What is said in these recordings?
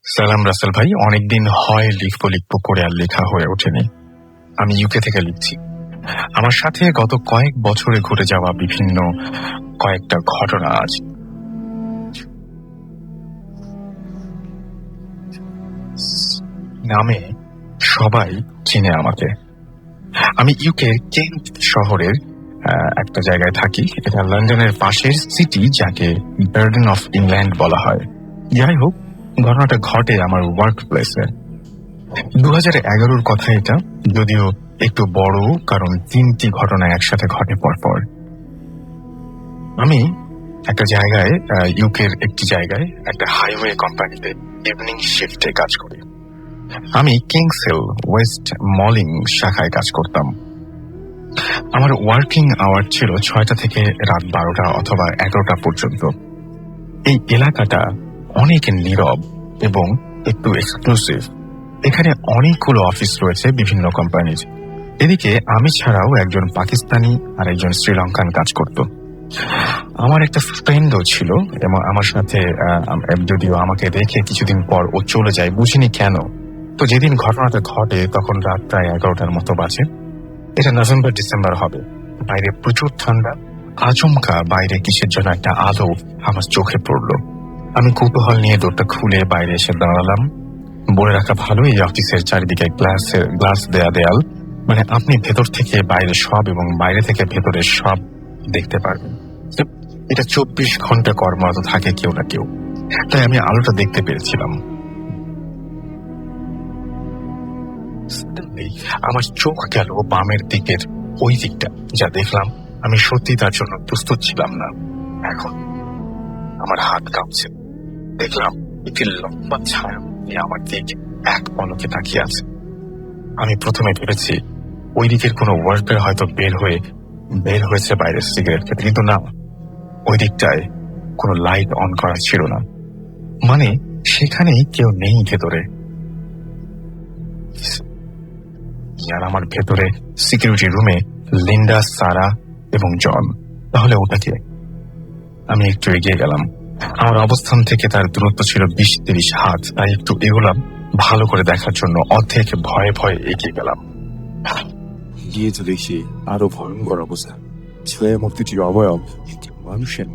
সালাম রাসেল ভাই, অনেকদিন হয় লিখবো লিখবো করে আর লেখা হয়ে ওঠেনি। আমি ইউকে থেকে লিখছি। আমার সাথে গত কয়েক বছরে ঘটে যাওয়া বিভিন্ন কয়েকটা ঘটনা আজ নামে সবাই চিনে আমাকে। আমি ইউকে কেন্ট শহরের একটা জায়গায় থাকি। এটা লন্ডনের পাশের সিটি, যাকে গার্ডেন অফ ইংল্যান্ড বলা হয়। যাই হোক, ঘটনাটা ঘটে আমার ওয়ার্ক প্লেসে। 2011-র কথা এটা, যদিও একটু বড়, কারণ 3টি ঘটনা একসাথে ঘটে পরপর। আমি একটা জায়গায়, ইউকের একটি জায়গায় একটা হাইওয়ে কোম্পানিতে ইভিনিং শিফটে কাজ করি। আমি কিংস হিল ওয়েস্ট মলিং শাখায় কাজ করতাম। আমার ওয়ার্কিং আওয়ার ছিল 6টা থেকে রাত 12টা অথবা 11টা পর্যন্ত। এই এলাকাটা অনেক নীরব এবং একটু এক্সক্লুসিভ। এখানে অনেকগুলো অফিস রয়েছে বিভিন্ন কোম্পানির। এদিকে আমি ছাড়াও একজন পাকিস্তানি আর একজন শ্রীলঙ্কান কাজ করত। আমার একটা ফ্রেন্ডও ছিল এবং আমার সাথে, যদিও আমাকে রেখে কিছুদিন পর ও চলে যায়, বুঝিনি কেন। তো যেদিন ঘটনাটা ঘটে তখন রাত প্রায় 11টার মতো বাজে। এটা নভেম্বর ডিসেম্বর হবে। বাইরে প্রচুর ঠান্ডা। আচমকা বাইরে কিসের জন্য একটা আলো আমার চোখে পড়ল। আমি কৌতূহল নিয়ে দরজা খুলে বাইরে এসে দাঁড়ালাম। বলে রাখা ভালো, এই অফিসের চারিদিকে গ্লাস দেয়া দেয়াল, মানে আপনি ভেতর থেকে বাইরে সব এবং বাইরে থেকে ভেতরে সব দেখতে পারবেন। এটা 24 ঘন্টা কর্মরত থাকে কেউ না কেউ, তাই আমি আলোটা দেখতে পেরেছিলাম। আমার চোখ গেল বামের দিকের ওই দিকটা। যা দেখলাম আমি সত্যি তার জন্য প্রস্তুত ছিলাম না। এখন আমার হাত কাঁপছে। দেখলাম একটি লম্বা ছায়া আমার দিকে এক পলকে তাকিয়ে আছে। আমি প্রথমে ভেবেছি ওই দিকের কোনো ওয়ার্কার হয়তো বের হয়েছে বাইরে সিগারেট খেতে, কিন্তু না, ওই দিকটায় কোনো লাইট অন করা ছিল না। মানে সেখানেই কেউ নেই ভেতরে। আর আমার ভেতরে সিকিউরিটি রুমে লিন্ডা, সারা এবং জন। তাহলে ওটাকে? আমি একটু এগিয়ে গেলাম। আমার অবস্থান থেকে তার দূরত্ব ছিল 20-30 হাত, তাই একটু এগোলাম ভালো করে দেখার জন্য। অর্ধেক ভয়ে ভয়ে এগিয়ে গেলাম। গিয়ে তো দেখি আরো ভয়ঙ্কর অবস্থা। ছেলে মূর্তিটির অবয়ব একটি মানুষের।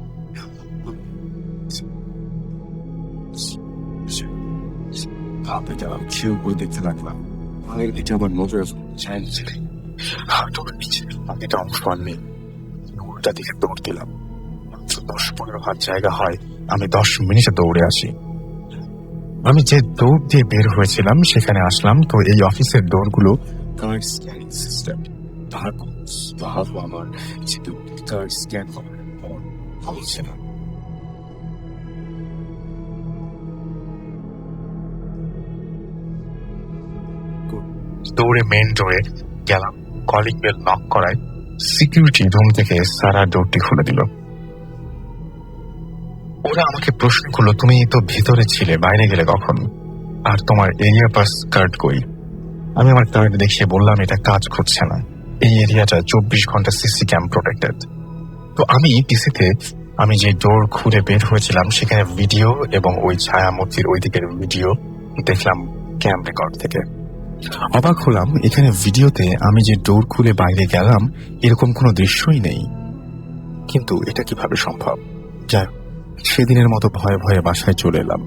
ভাবতে গেলাম, কেউ বই দেখতে লাগলাম। আগের দিকে আমার নজর হাঁটুর নিচে পাখিটা অংশ নেই। উল্টা দিকে দৌড় দিলাম। 10-15 হাত জায়গা হয়। আমি 10 মিনিটে দৌড়ে আসি। আমি যে দৌড় দিয়ে বের হয়েছিলাম সেখানে আসলাম। তো এই অফিসের দৌড়গুলো কার্ড স্ক্যানিং সিস্টেম। তারপর আমার যেহেতু কার্ড স্ক্যান করার পর বলছে না। দৌড়ে মেন ডোরে গেলাম। কলিং বেল নক করায় সিকিউরিটি রুম থেকে সারা ডোরটি খুলে দিল। ওরা আমাকে প্রশ্ন করলো, তুমি তো ভেতরে ছিলে, বাইরে গেলে কখন? আর তোমার এরিয়া পাস কার্ড কই? আমি আমার কার্ড দেখিয়ে বললাম এটা কাজ করছে না। এই এরিয়াটা 24 ঘন্টা সিসি ক্যাম প্রোটেক্টেড। তো আমি পিসিতে আমি যে ডোর খুলে বের হয়েছিলাম সেখানে ভিডিও এবং ওই ছায়ামূর্তির ওই দিকের ভিডিও দেখলাম ক্যাম রেকর্ড থেকে। অবাক হলাম, এখানে ভিডিওতে আমি যে ডোর খুলে বাইরে গেলাম এরকম কোনো দৃশ্যই নেই। কিন্তু এটা কিভাবে সম্ভব? যাই হোক, সেদিনের মতো ভয়ে ভয়ে বাসায় চলে এলাম।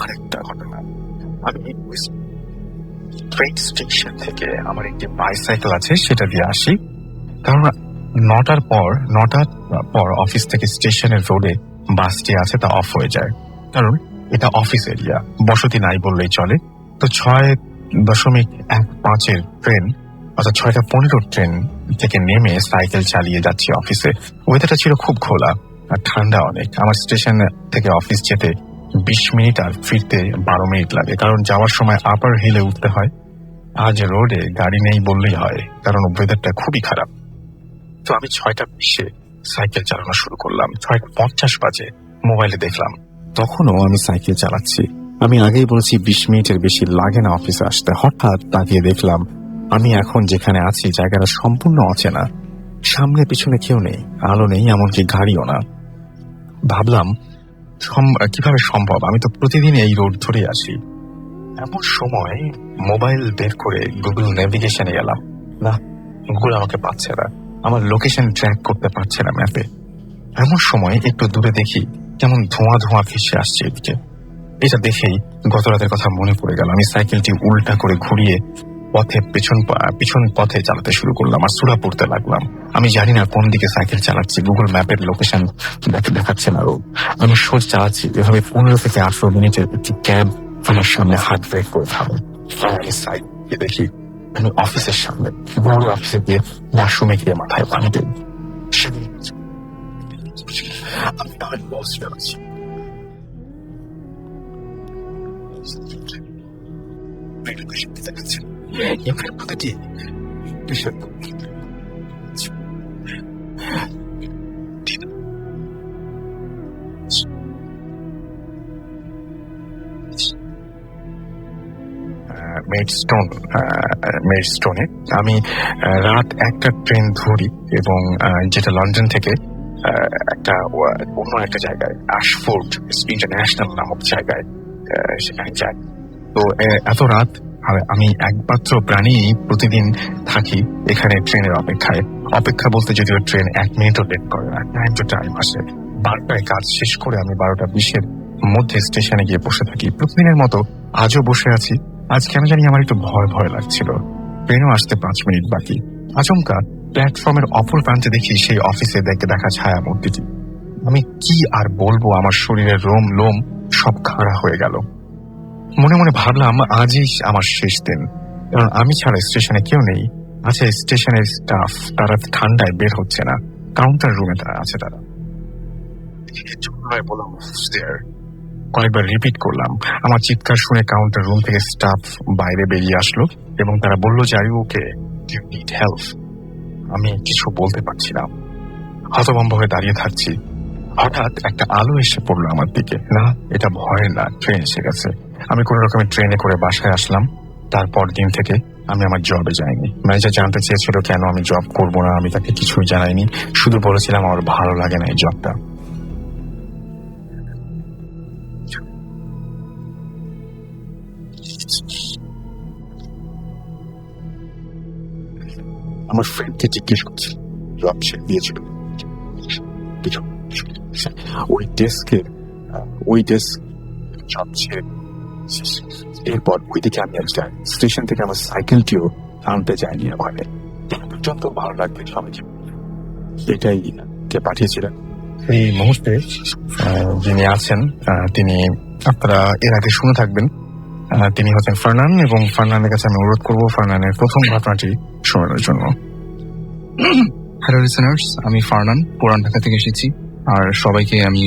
আরেকটা ঘটনা, আমি ট্রেন স্টেশন থেকে আমার একটি বাইসাইকেল আছে, সেটা দিয়ে আসি। কারণ 9টার পর অফিস থেকে স্টেশনের রোডে বাসটি আছে তা অফ হয়ে যায়। কারণ এটা অফিস এরিয়া, বসতি নাই বললেই চলে। তো 6.15 ট্রেন, অর্থাৎ 6:15 ট্রেন থেকে নেমে সাইকেল চালিয়ে যাচ্ছি অফিসে। ওয়েদারটা ছিল খুব খোলা আর ঠান্ডা অনেক। আমার স্টেশন থেকে অফিস যেতে 20 মিনিট আর ফিরতে 12 মিনিট লাগে, কারণ যাওয়ার সময় আপার হিলে উঠতে হয়। আজ রোডে গাড়ি নেই বললেই হয়, কারণ ওয়েদারটা খুবই খারাপ। তো আমি 6:20 সাইকেল চালানো শুরু করলাম। 6:50 বাজে মোবাইলে দেখলাম, তখনও আমি সাইকেল চালাচ্ছি। আমি আগেই বলেছি 20 মিনিটের বেশি লাগে না অফিসে আসতে। হঠাৎ তাকিয়ে দেখলাম আমি এখন যেখানে আছি জায়গাটা সম্পূর্ণ অচেনা। সামনে পিছনে কেউ নেই, আলো নেই, এমনকি গাড়িও না। ভাবলাম কিভাবে সম্ভব? আমি তো প্রতিদিন এই রোড ধরে আসি। এমন সময় মোবাইল বের করে গুগল নেভিগেশনে গেলাম। না, গুগল আমাকে পাচ্ছে না, আমার লোকেশন ট্র্যাক করতে পারছে না ম্যাপে। এমন সময় একটু দূরে দেখি কেমন ধোঁয়া ধোঁয়া ভেসে আসছে এদিকে। এটা দেখেই গত রাতের কথা মনে পড়ে গেল। আমি সাইকেলটি উল্টা করে ঘুরিয়ে পিছন পথে চালাতে শুরু করলাম আর সুরা পড়তে লাগলাম। আমি জানি না কোন দিকে সাইকেল চালাচ্ছি, গুগল ম্যাপের লোকেশন দেখাচ্ছে না। আমি সোজ চালাচ্ছি, এভাবে 15 থেকে 18 মিনিটের একটি ক্যাব আমার সামনে হাত ব্রেক করে থামে। আমি সাইড দিয়ে দেখি আমি অফিসের সামনে, বড় অফিসে গিয়ে ওয়াশরুমে গিয়ে মাথায় পানি দিই। আমি আমার বস বেরোচ্ছি। এবার কথাটি মেডস্টোনে আমি রাত 1টা ট্রেন ধরি এবং যেটা লন্ডন থেকে অন্য একটা জায়গায় অ্যাশফোর্ড ইন্টারন্যাশনাল নামক জায়গায় সেখানে যাই। তো এত রাত আমি একমাত্র প্রাণী প্রতিদিন থাকি এখানে ট্রেনের অপেক্ষা বলতে যদিও ট্রেন 1 মিনিটও লেট করে না, টাইম টু টাইম আসে। 12টায় কাজ শেষ করে আমি 12:20-এর মধ্যে স্টেশনে গিয়ে বসে থাকি। প্রতিদিনের মতো আজও বসে আছি। আজ কেন জানি আমার একটু ভয় ভয় লাগছিল। ট্রেনও আসতে 5 মিনিট বাকি। আচমকা প্ল্যাটফর্মের অপর প্রান্তে দেখি সেই অফিসে দেখা ছায়া মূর্তিটি। আমি কি আর বলবো, আমার শরীরের লোম সব খাড়া হয়ে গেল। মনে মনে ভাবলাম আজই আমার শেষ দিন, কারণ আমি ছাড়া স্টেশনে কেউ নেই। আছে স্টেশনের স্টাফ, তারা ঠান্ডায় বের হচ্ছে না, কাউন্টার রুমে আছে তারা। বললাম কয়েকবার রিপিট করলাম। আমার চিৎকার শুনে কাউন্টার রুম থেকে স্টাফ বাইরে বেরিয়ে আসলো এবং তারা বললো যে I okay, you need help. আমি কিছু বলতে পারছি না, হতভম্ব হয়ে দাঁড়িয়ে থাকছি। হঠাৎ একটা আলো এসে পড়লো আমার দিকে। না, এটা ভয়ের না, ট্রেন এসে গেছে। আমি কোন রকমের ট্রেনে করে বাসায় আসলাম। তারপর দিন থেকে আমি আমার জবে যাইনি। ম্যানেজার জানতে চেয়েছিল কেন আমি জব করব না, আমি তাকে কিছুই জানাইনি, শুধু বলেছিলাম আমার ভালো লাগে না এই জবটা। আমার ফ্রেন্ডকে জিজ্ঞেস করছি, জব সে দিয়েছিল ওই ডেস্ক জব ছেড়ে। এরপর ওইদিকে আমি যাই। স্টেশন থেকে আমার সাইকেলটিও আনতে যায়নি ওখানে। পর্যন্ত ভালো লাগবে স্বামীজি এটাই কে পাঠিয়েছিলেন। এই মুহূর্তে যিনি আছেন তিনি আপনারা এর আগে শুনে থাকবেন। তিনি হচ্ছেন ফারনান, এবং ফারনানের কাছে আমি অনুরোধ করবো ফারনানের প্রথম ঘটনাটি শোনানোর জন্য। হ্যালো লিসেনার্স, আমি ফারনান, পুরান ঢাকা থেকে এসেছি। আর সবাইকে আমি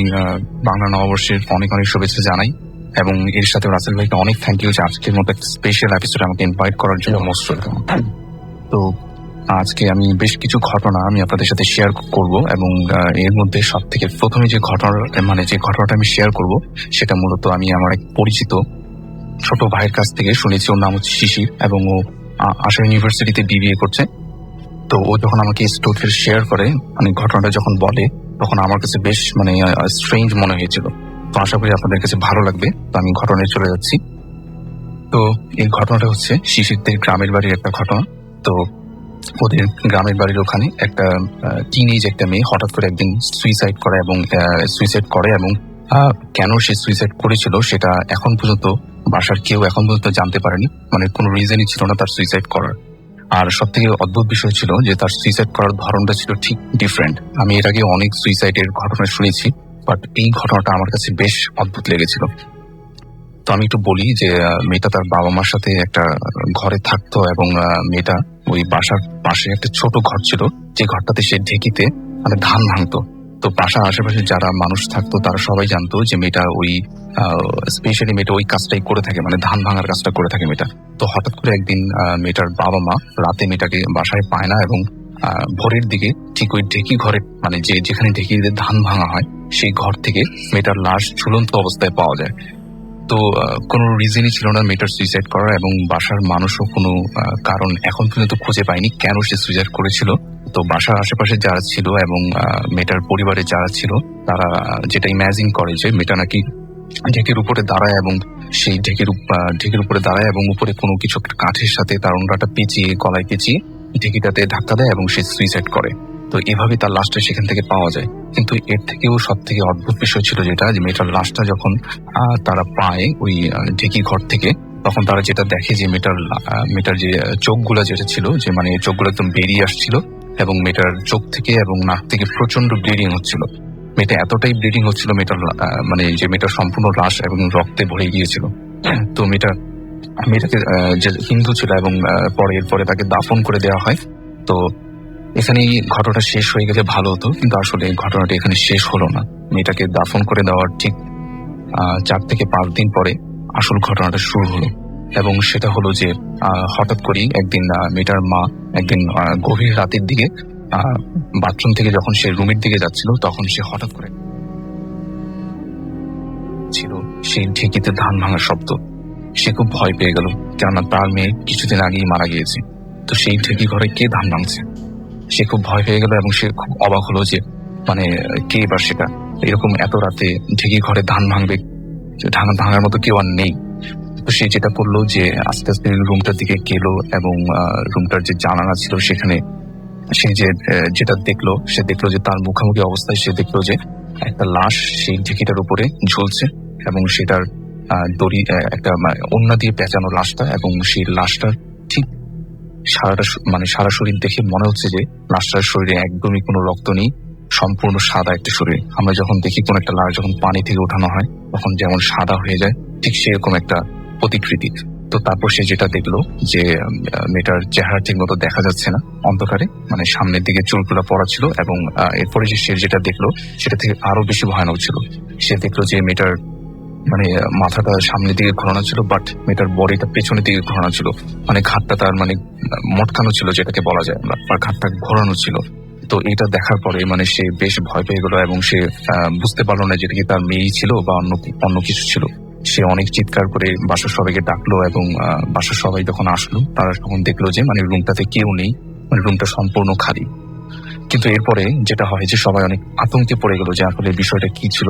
বাংলা নববর্ষের অনেক অনেক শুভেচ্ছা জানাই, এবং এর সাথে রাসেল ভাইকে অনেক থ্যাংক ইউ যে আজকের মতো একটা স্পেশাল এপিসোডে আমাকে ইনভাইট করার জন্য। Most welcome. তো আজকে আমি বেশ কিছু ঘটনা আমি আপনাদের সাথে শেয়ার করব, এবং এর মধ্যে সব থেকে প্রথমে যে ঘটনাটা আমি শেয়ার করব সেটা মূলত আমি আমার এক পরিচিত ছোট ভাইয়ের কাছ থেকে শুনেছি। ওর নাম হচ্ছে শিশির, এবং ও আশা ইউনিভার্সিটিতে বিবিএ করছে। তো ও যখন আমাকে স্টোরি শেয়ার করে, মানে ঘটনাটা যখন বলে, তখন আমার কাছে বেশ স্ট্রেঞ্জ মনে হয়েছিল। তো আশা করি আপনাদের কাছে ভালো লাগবে। তো আমি ঘটনায় চলে যাচ্ছি। তো এই ঘটনাটা হচ্ছে শিশিরদের গ্রামের বাড়ির একটা ঘটনা। তো ওদের গ্রামের বাড়ির ওখানে একটা টিনেজ একটা মেয়ে হঠাৎ করে একদিন সুইসাইড করে, এবং কেন সে সুইসাইড করেছিল সেটা এখন পর্যন্ত বাসার কেউ এখন পর্যন্ত জানতে পারেনি। মানে কোনো রিজনই ছিল না তার সুইসাইড করার। আর সব থেকে অদ্ভুত বিষয় ছিল যে তার সুইসাইড করার ধরনটা ছিল ঠিক ডিফারেন্ট। আমি এর আগে অনেক সুইসাইডের ঘটনা শুনেছি, বাট এই ঘটনাটা আমার কাছে বেশ অদ্ভুত লেগেছিল। তো আমি একটু বলি যে মেয়েটা তার বাবা মার সাথে একটা ঘরে থাকতো, এবং মেয়েটা ওই বাসার পাশে একটা ছোট ঘর ছিল, যে ঘরটাতে সে ঢেকিতে ধান ভাঙতো। তো বাসার আশেপাশে যারা মানুষ থাকতো তারা সবাই জানতো যে মেয়েটা স্পেশালি মেয়েটা ওই কাজটাই করে থাকে, ধান ভাঙার কাজটা করে থাকে মেয়েটা। তো হঠাৎ করে একদিন মেয়েটার বাবা মা রাতে মেয়েটাকে বাসায় পায় না, এবং ভোরের দিকে ঠিক ওই ঢেকি ঘরে যেখানে ঢেকি ধান ভাঙা হয় সেই ঘর থেকে মেয়েটার লাশ ঝুলন্ত অবস্থায় পাওয়া যায়। তো কোনো রিজনই ছিল না মেয়েটার সুইসাইড করার, এবং বাসার মানুষও কোনো কারণ এখন পর্যন্ত খুঁজে পায়নি কেন সে সুইসাইড করেছিল। তো বাসার আশেপাশে যারা ছিল এবং মেয়েটার পরিবারে যারা ছিল তারা যেটা ইমাজিন করে যে মেয়েটা নাকি ঢেকের উপরে দাঁড়ায় এবং সেই ঢেকের উপরে দাঁড়ায় এবং উপরে কোনো কিছু একটা কাঠের সাথে তার অন্যটা পেঁচিয়ে গলায় পেঁচিয়ে ঢেকিটাতে ধাক্কা দেয় এবং সে সুইসাইড করে। তো এভাবে তার লাশটা সেখান থেকে পাওয়া যায়। কিন্তু এর থেকেও সব থেকে অদ্ভুত বিষয় ছিল যেটা, যে মেয়েটার লাশটা যখন তারা পায় ওই ঢেকি ঘর থেকে, তখন তারা যেটা দেখে যে মেয়েটার যে চোখগুলা যেটা ছিল, যে মানে চোখগুলো একদম বেরিয়ে আসছিল এবং মেয়েটার চোখ থেকে এবং নাক থেকে প্রচন্ড ব্লিডিং হচ্ছিল। মেয়েটা এতটাই ব্লিডিং হচ্ছিল, মেয়েটার সম্পূর্ণ লাশ এবং রক্তে ভরে গিয়েছিল। তো মেয়েটাকে যে হিন্দু ছিল এবং এরপরে তাকে দাফন করে দেওয়া হয়। তো এখানেই ঘটনাটা শেষ হয়ে গেলে ভালো হতো, কিন্তু আসলে এই ঘটনাটা এখানে শেষ হলো না। মেয়েটাকে দাফন করে দেওয়ার ঠিক 4 থেকে 5 দিন পরে আসল ঘটনাটা শুরু হলো, এবং সেটা হলো যে হঠাৎ করেই একদিন মেয়েটার মা একদিন গভীর রাতের দিকে বাথরুম থেকে যখন সে রুমের দিকে যাচ্ছিল, তখন সে হঠাৎ করে ছিল সেই ঢেকিতে ধান ভাঙার শব্দ। সে খুব ভয় পেয়ে গেল, কেননা তার মেয়ে কিছুদিন আগেই মারা গিয়েছে। তো সেই ঢেকি ঘরে কে ধান ভাঙছে, সে খুব ভয় পেয়ে গেল এবং সে খুব অবাক হলো যে কে এবার সেটা এরকম এত রাতে ঢেকি ঘরে ধান ভাঙবে, ধান ভাঙার মতো কেউ আর নেই। তো সে যেটা করলো যে আস্তে আস্তে রুমটার দিকে গেল এবং রুমটার যে জানালা ছিল সেখানে সে যেটা দেখলো, সে দেখলো যে তার মুখোমুখি অবস্থায় সে দেখলো যে একটা লাশ সেই ঢেকিটার উপরে ঝুলছে এবং সেটার দড়ি একটা ওড়না দিয়ে পেঁচানো লাশটা, এবং সেই লাশটার ঠিক সারা শরীর দেখে মনে হচ্ছে যে লাশটার শরীরে একদমই কোনো রক্ত নেই, সম্পূর্ণ সাদা একটা শরীর। আমরা যখন দেখি কোন একটা লাশ যখন পানি থেকে ওঠানো হয় তখন যেমন সাদা হয়ে যায়, ঠিক সেরকম একটা প্রতিকৃতি। তো তারপর সে যেটা দেখলো যে মেয়েটার চেহারা ঠিক মতো দেখা যাচ্ছে না অন্ধকারে, সামনের দিকে চুলগুলো পড়া ছিল, এবং এরপরে যে সে যেটা দেখলো সেটা থেকে আরো বেশি ভয়ানক ছিল। সে দেখলো যে মেয়েটার মাথাটা সামনের দিকে ঘোরানো ছিল, বাট মেয়েটার বডিটা পেছনের দিকে ঘোরানো ছিল, ঘাটটা তার মটকানো ছিল যেটাকে বলা যায়, আর ঘাটটা ঘোরানো ছিল। তো এটা দেখার পরে সে বেশ ভয় পেয়ে গেল এবং সে বুঝতে পারলো না যেটা কি তার মেয়েই ছিল বা অন্য কিছু ছিল। সে অনেক চিৎকার করে বাসার সবাইকে ডাকলো, এবং বাসার সবাই যখন আসলো তারা তখন দেখলো যে রুমটাতে কেউ নেই, রুমটা সম্পূর্ণ খালি। কিন্তু এরপরে যেটা হয় যে সবাই অনেক আতঙ্কে পড়ে গেল যে আসলে বিষয়টা কি ছিল,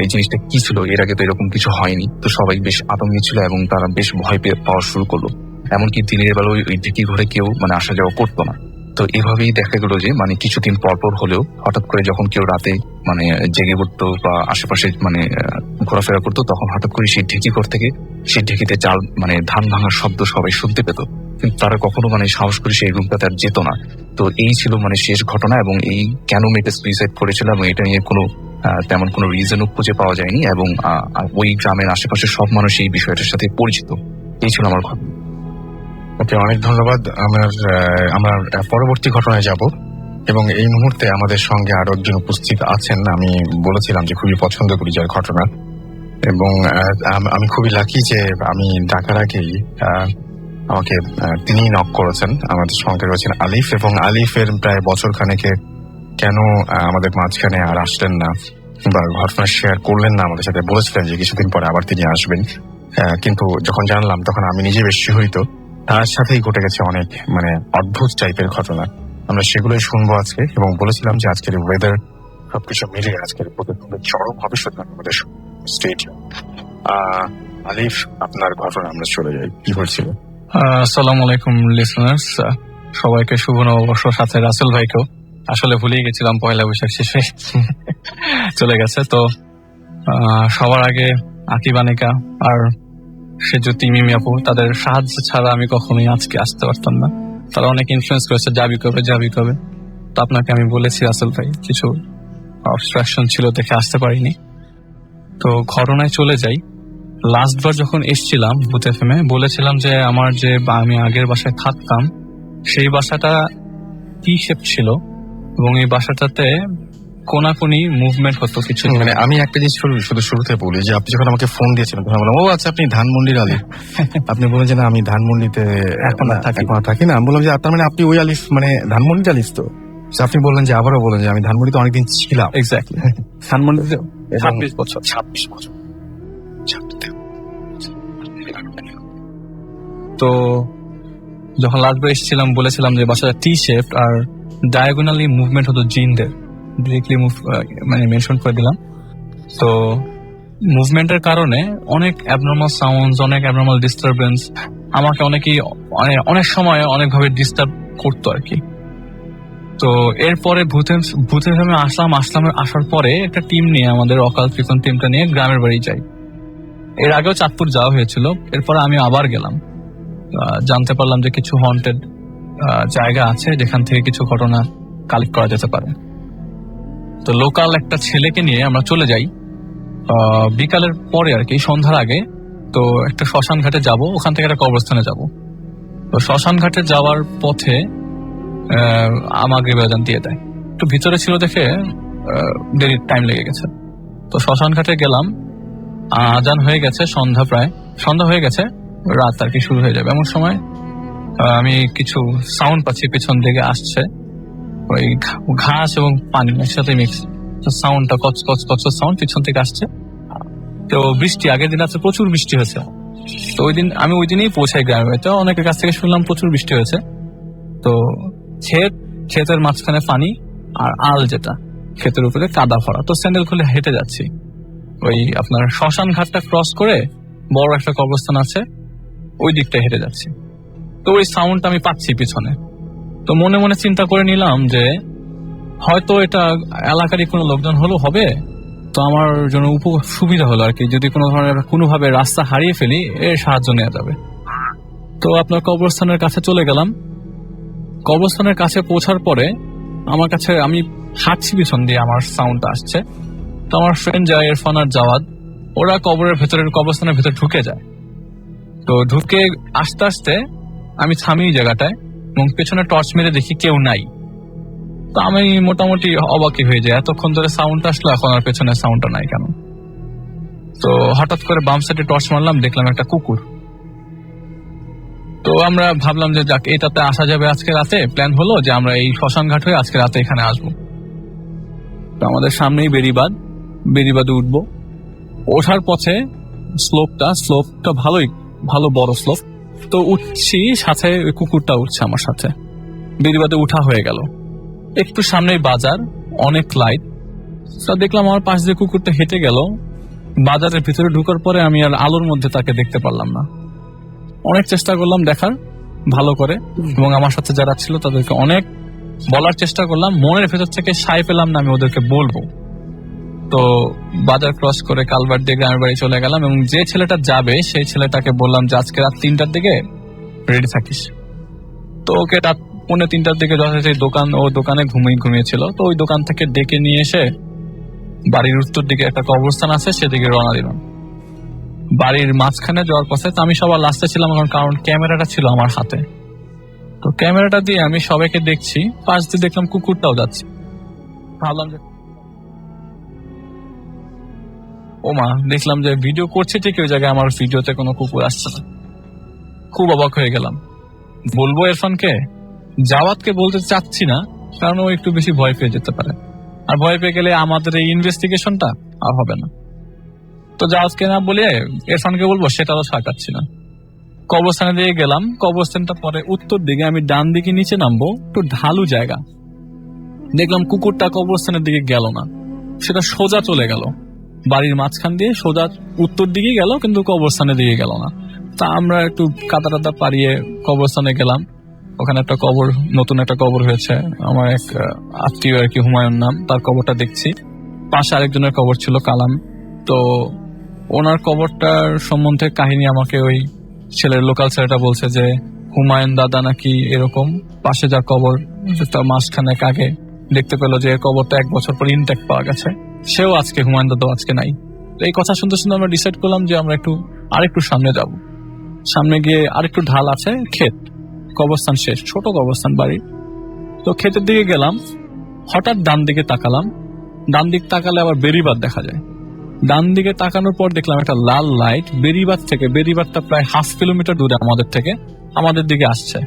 এই জিনিসটা কি ছিল, এর আগে তো এরকম কিছু হয়নি। তো সবাই বেশ আতঙ্কে ছিল এবং তারা বেশ ভয় পাওয়া শুরু করলো। এমনকি দিনের বেলা ওই ঢেকি ঘরে কেউ আসা যাওয়া করতো না। তো এভাবেই দেখা গেল যে কিছুদিন পর হলেও হঠাৎ করে যখন কেউ রাতে জেগে উঠতো বা আশেপাশে ঘোরাফেরা করতো, তখন হঠাৎ করে সেই ঢেকি ঘর থেকে সেই ঢেকিতে চাল ধান ভাঙার শব্দ সবাই শুনতে পেত, কিন্তু তারা কখনো সাহস করে সেই রুমটাতে আর যেত না। তো এই ছিল শেষ ঘটনা, এবং এই কেন মেয়েটা সুইসাইড করেছিল এবং এটা নিয়ে তেমন কোনো রিজনও খুঁজে পাওয়া যায়নি, এবং ওই গ্রামের আশেপাশে সব মানুষ এই বিষয়টার সাথে পরিচিত। এই ছিল আমার ঘটনা। ওকে, অনেক ধন্যবাদ। আমরা পরবর্তী ঘটনায় যাব, এবং এই মুহূর্তে আমাদের সঙ্গে আরো একজন উপস্থিত আছেন। আমি বলেছিলাম যে খুবই পছন্দ করি যার ঘটনা, এবং আমি খুবই লাকি যে আমি ডাকার আগেই আমাকে তিনি নক করেছেন। আমাদের সঙ্গে রয়েছেন আলিফ, এবং আলিফের প্রায় বছর খানেকে কেন আমাদের মাঝখানে আর আসলেন না বা ঘটনা শেয়ার করলেন না আমাদের সাথে, বলেছিলেন যে কিছুদিন পরে আবার তিনি আসবেন। কিন্তু যখন জানলাম তখন আমি নিজে বেশ শিহরিত। তার সাথেই ঘটে গেছে অনেক অদ্ভুত টাইপের ঘটনা। আমরা সেগুলোই শুনবো আজকে, এবং বলেছিলাম যে আজকের ওয়েদার সবকিছু মিলিয়ে আজকের প্রতিদিনের চরম ভবিষ্যৎ আমাদের স্টেট। আলিফ, আপনার ঘটনা আমরা চলে যাই, কি হয়েছিল? আসসালামু আলাইকুম লিসনার্স, সবাইকে শুভ নববর্ষ, সাথে রাসেল ভাইকেও। আসলে ভুলেই গেছিলাম, পয়লা বৈশাখ শেষে চলে গেছে। তো সবার আগে আকিবানিকা আর সেজুতি মিমি আপু, তাদের সাহায্য ছাড়া আমি কখনোই আজকে আসতে পারতাম না। তারা অনেক ইনফ্লুয়েন্স করেছে, যাবি কবে। তো আপনাকে আমি বলেছি রাসেল ভাই, কিছু অবস্ট্রাকশন ছিল দেখে আসতে পারিনি। তো ঘটনায় চলে যাই। লাস্টবার যখন এসছিলাম ভূত এফএমে বলেছিলাম যে আমি আগের বাসায় থাকতাম, সেই বাসাটা টি শেপ ছিল, এবং এই বাসাটাতে কোনাকুনি মুভমেন্ট হতো কিছু। আমি একটা জিনিস শুধু শুরুতে বলি যে আপনি যখন আমাকে ফোন দিয়েছিলেন তখন বললাম, ও আচ্ছা আপনি ধানমন্ডির আলিফ। আপনি বলেন যে না, আমি ধানমন্ডিতে এখন থাকি না। আমি বললাম যে তার আপনি ওই আলিফ, ধানমন্ডির আলিফ। তো আপনি বললেন যে আবারও বলেন যে আমি ধানমন্ডিতে অনেকদিন ছিলাম। এক্স্যাক্টলি, ধানমন্ডিতে 26 বছর। তো যখন লাস্টবার এসেছিলাম বলেছিলাম যে বাসাটা টি শেপ আর ডায়াগোনালি মুভমেন্ট হতো জিনদের, ডিরেক্টলি মানে মেনশন করে দিলাম। তো মুভমেন্টের কারণে অনেক অ্যাবনর্মাল সাউন্ডস, অনেক অ্যাবনর্মাল ডিস্টারবেন্স আমাকে অনেক সময় অনেকভাবে ডিস্টার্ব করতো আর কি। তো এরপরে ভূতের গ্রামে আসার পরে একটা টিম নিয়ে, আমাদের অকাল কীর্তন টিমটা নিয়ে গ্রামের বাড়ি যাই। এর আগেও চাঁদপুর যাওয়া হয়েছিল, এরপরে আমি আবার গেলাম। জানতে পারলাম যে কিছু হন্টেড জায়গা আছে যেখান থেকে কিছু ঘটনা কালেক্ট করা যেতে পারে। তো লোকাল একটা ছেলেকে নিয়ে আমরা চলে যাই বিকালের পরে আর কি, সন্ধ্যার আগে। তো একটা শ্মশান ঘাটে যাব, ওখান থেকে একটা কবরস্থানে যাব। তো শ্মশান ঘাটে যাওয়ার পথে আমাকে বেজান দিয়ে দেয়, একটু ভিতরে ছিল দেখে দেরি টাইম লেগে গেছে। তো শ্মশান ঘাটে গেলাম, আজান হয়ে গেছে, সন্ধ্যা হয়ে গেছে, রাত আর কি শুরু হয়ে যাবে। এমন সময় আমি কিছু সাউন্ড পাচ্ছি পেছন দিকে আসছে, ওই ঘাস এবং পানি একসাথে মিক্স সাউন্ডটা, কচ কচ কচ সাউন্ড পিছন থেকে আসছে। তো বৃষ্টি, আগের দিন আছে প্রচুর বৃষ্টি হয়েছে। তো আমি ওই দিনই পৌঁছাই গ্রামে। তো অনেকের কাছ থেকে শুনলাম প্রচুর বৃষ্টি হয়েছে। তো ক্ষেতের মাঝখানে পানি আর আল যেটা ক্ষেতের উপরে কাদা ভরা। তো স্যান্ডেল খুলে হেঁটে যাচ্ছি, ওই আপনার শ্মশান ঘাটটা ক্রস করে বড় একটা কবরস্থান আছে, ওই দিকটা হেঁটে যাচ্ছি। তো ওই সাউন্ডটা আমি পাচ্ছি পিছনে। তো মনে মনে চিন্তা করে নিলাম যে হয়তো এটা এলাকারই কোনো লোকজন হবে, তো আমার জন্য সুবিধা হলো আর কি, যদি কোনোভাবে রাস্তা হারিয়ে ফেলি এর সাহায্য নেওয়া যাবে। তো আপনার কবরস্থানের কাছে চলে গেলাম। কবরস্থানের কাছে পৌঁছার পরে আমার কাছে, আমি হাঁটছি পিছন দিয়ে, আমার সাউন্ডটা আসছে। তো আমার ফ্রেন্ড যায়, ইরফান আর জাওয়াদ, ওরা কবরস্থানের ভেতরে ঢুকে যায়। তো ঢুকে আস্তে আস্তে আমি থামি জায়গাটায় এবং পেছনে টর্চ মেরে দেখি কেউ নাই। তো আমি মোটামুটি অবাকই হয়ে যায়, এতক্ষণ ধরে সাউন্ডটা আসলো, এখন আর পেছনে সাউন্ডটা নাই কেন। তো হঠাৎ করে বাম সাইডে টর্চ মারলাম, দেখলাম একটা কুকুর। তো আমরা ভাবলাম যে যাক, এটাতে আসা যাবে আজকে রাতে। প্ল্যান হলো যে আমরা এই শ্মশান ঘাট হয়ে আজকে রাতে এখানে আসবো। তো আমাদের সামনেই বেড়িবাদে উঠবো। ওঠার পথে স্লোপটা ভালো বড় স্লোপ। তো উঠছি, সাথে কুকুরটা উঠছে আমার সাথে। বেড়িবাদে উঠা হয়ে গেল, একটু সামনেই বাজার, অনেক লাইট। তো দেখলাম আমার পাশ দিয়ে কুকুরটা হেঁটে গেল। বাজারের ভিতরে ঢুকার পরে আমি আর আলোর মধ্যে তাকে দেখতে পারলাম না। অনেক চেষ্টা করলাম দেখার ভালো করে, এবং আমার সাথে যারা ছিল তাদেরকে অনেক বলার চেষ্টা করলাম। মনের ভেতর থেকে সাই পেলাম না আমি ওদেরকে বলবো। তো বাজার ক্রস করে কালভার্ট দিয়ে গ্রামের বাড়ি চলে গেলাম, এবং যে ছেলেটা যাবে সেই ছেলেটাকে বললাম যে আজকে রাত 3টার দিকে রেডি থাকিস। তো ওকে রাত 2:45টার দিকে যথাযথ দোকানে ঘুমিয়েছিল। তো ওই দোকান থেকে ডেকে নিয়ে এসে বাড়ির উত্তর দিকে একটা কবরস্থান আছে, সেদিকে রওনা দিলাম। বাড়ির মাঝখানে যাওয়ার পথে, তো আমি সবার লাস্টে ছিলাম কারণ ক্যামেরাটা ছিল আমার হাতে। তো ক্যামেরাটা দিয়ে আমি সবাইকে দেখছি, পাশ দিয়ে দেখলাম কুকুরটাও যাচ্ছে। ভাবলাম যে দেখলাম যে ভিডিও করছে ঠিক ওই জায়গায় আমার ভিডিওতে কোনো কুকুর আসছে না। খুব অবাক হয়ে গেলাম। বলবো ইরফানকে, জাওয়াদকে বলতে চাচ্ছি না, কারণ ও একটু বেশি ভয় পেয়ে যেতে পারে, আর ভয় পেয়ে গেলে আমাদের এই ইনভেস্টিগেশনটা আর হবে না। তো জাওয়াদকে না বলে ইরফানকে বলবো, সেটাও সাকাচ্ছি না। কবরস্থানে দিয়ে গেলাম। কবরস্থানটা পরে উত্তর দিকে, আমি ডান দিকে নিচে নামবো, একটু ঢালু জায়গা। দেখলাম কুকুরটা কবরস্থানের দিকে গেল না, সেটা সোজা চলে গেল বাড়ির মাঝখান দিয়ে, সোজা উত্তর দিকে গেল, কিন্তু কবরস্থানের দিকে গেল না। তা আমরা একটু কাদা পাড়িয়ে কবরস্থানে গেলাম। ওখানে একটা নতুন একটা কবর হয়েছে, আমার এক আত্মীয় আর কি, হুমায়ুন নাম, তার কবরটা দেখছি। পাশে আরেকজনের কবর ছিল, কালাম। তো ওনার কবরটার সম্বন্ধে কাহিনী আমাকে ওই লোকাল ছেলেটা বলছে যে হুমায়ুন দাদা নাকি এরকম পাশে যার কবর, মাসখানেক আগে দেখতে পেলো যে কবরটা 1 বছর পর ইনট্যাক্ট পাওয়া গেছে। সেও আজকে, হুমায়ুন দাদাও আজকে নাই। তো এই কথা শুনতে আমরা ডিসাইড করলাম যে আমরা আরেকটু সামনে যাব। সামনে গিয়ে আরেকটু ঢাল আছে, ক্ষেত, কবরস্থান শেষ, ছোট কবরস্থান বাড়ি। তো ক্ষেতের দিকে গেলাম, হঠাৎ ডান দিকে তাকালাম। ডান দিক তাকালে আবার বেড়িবাঁধ দেখা যায়। ডান দিকে তাকানোর পর দেখলাম একটা লাল লাইট বেড়িবাঁধটা প্রায় 1/2 কিলোমিটার দূরে আমাদের দিকে আসছে।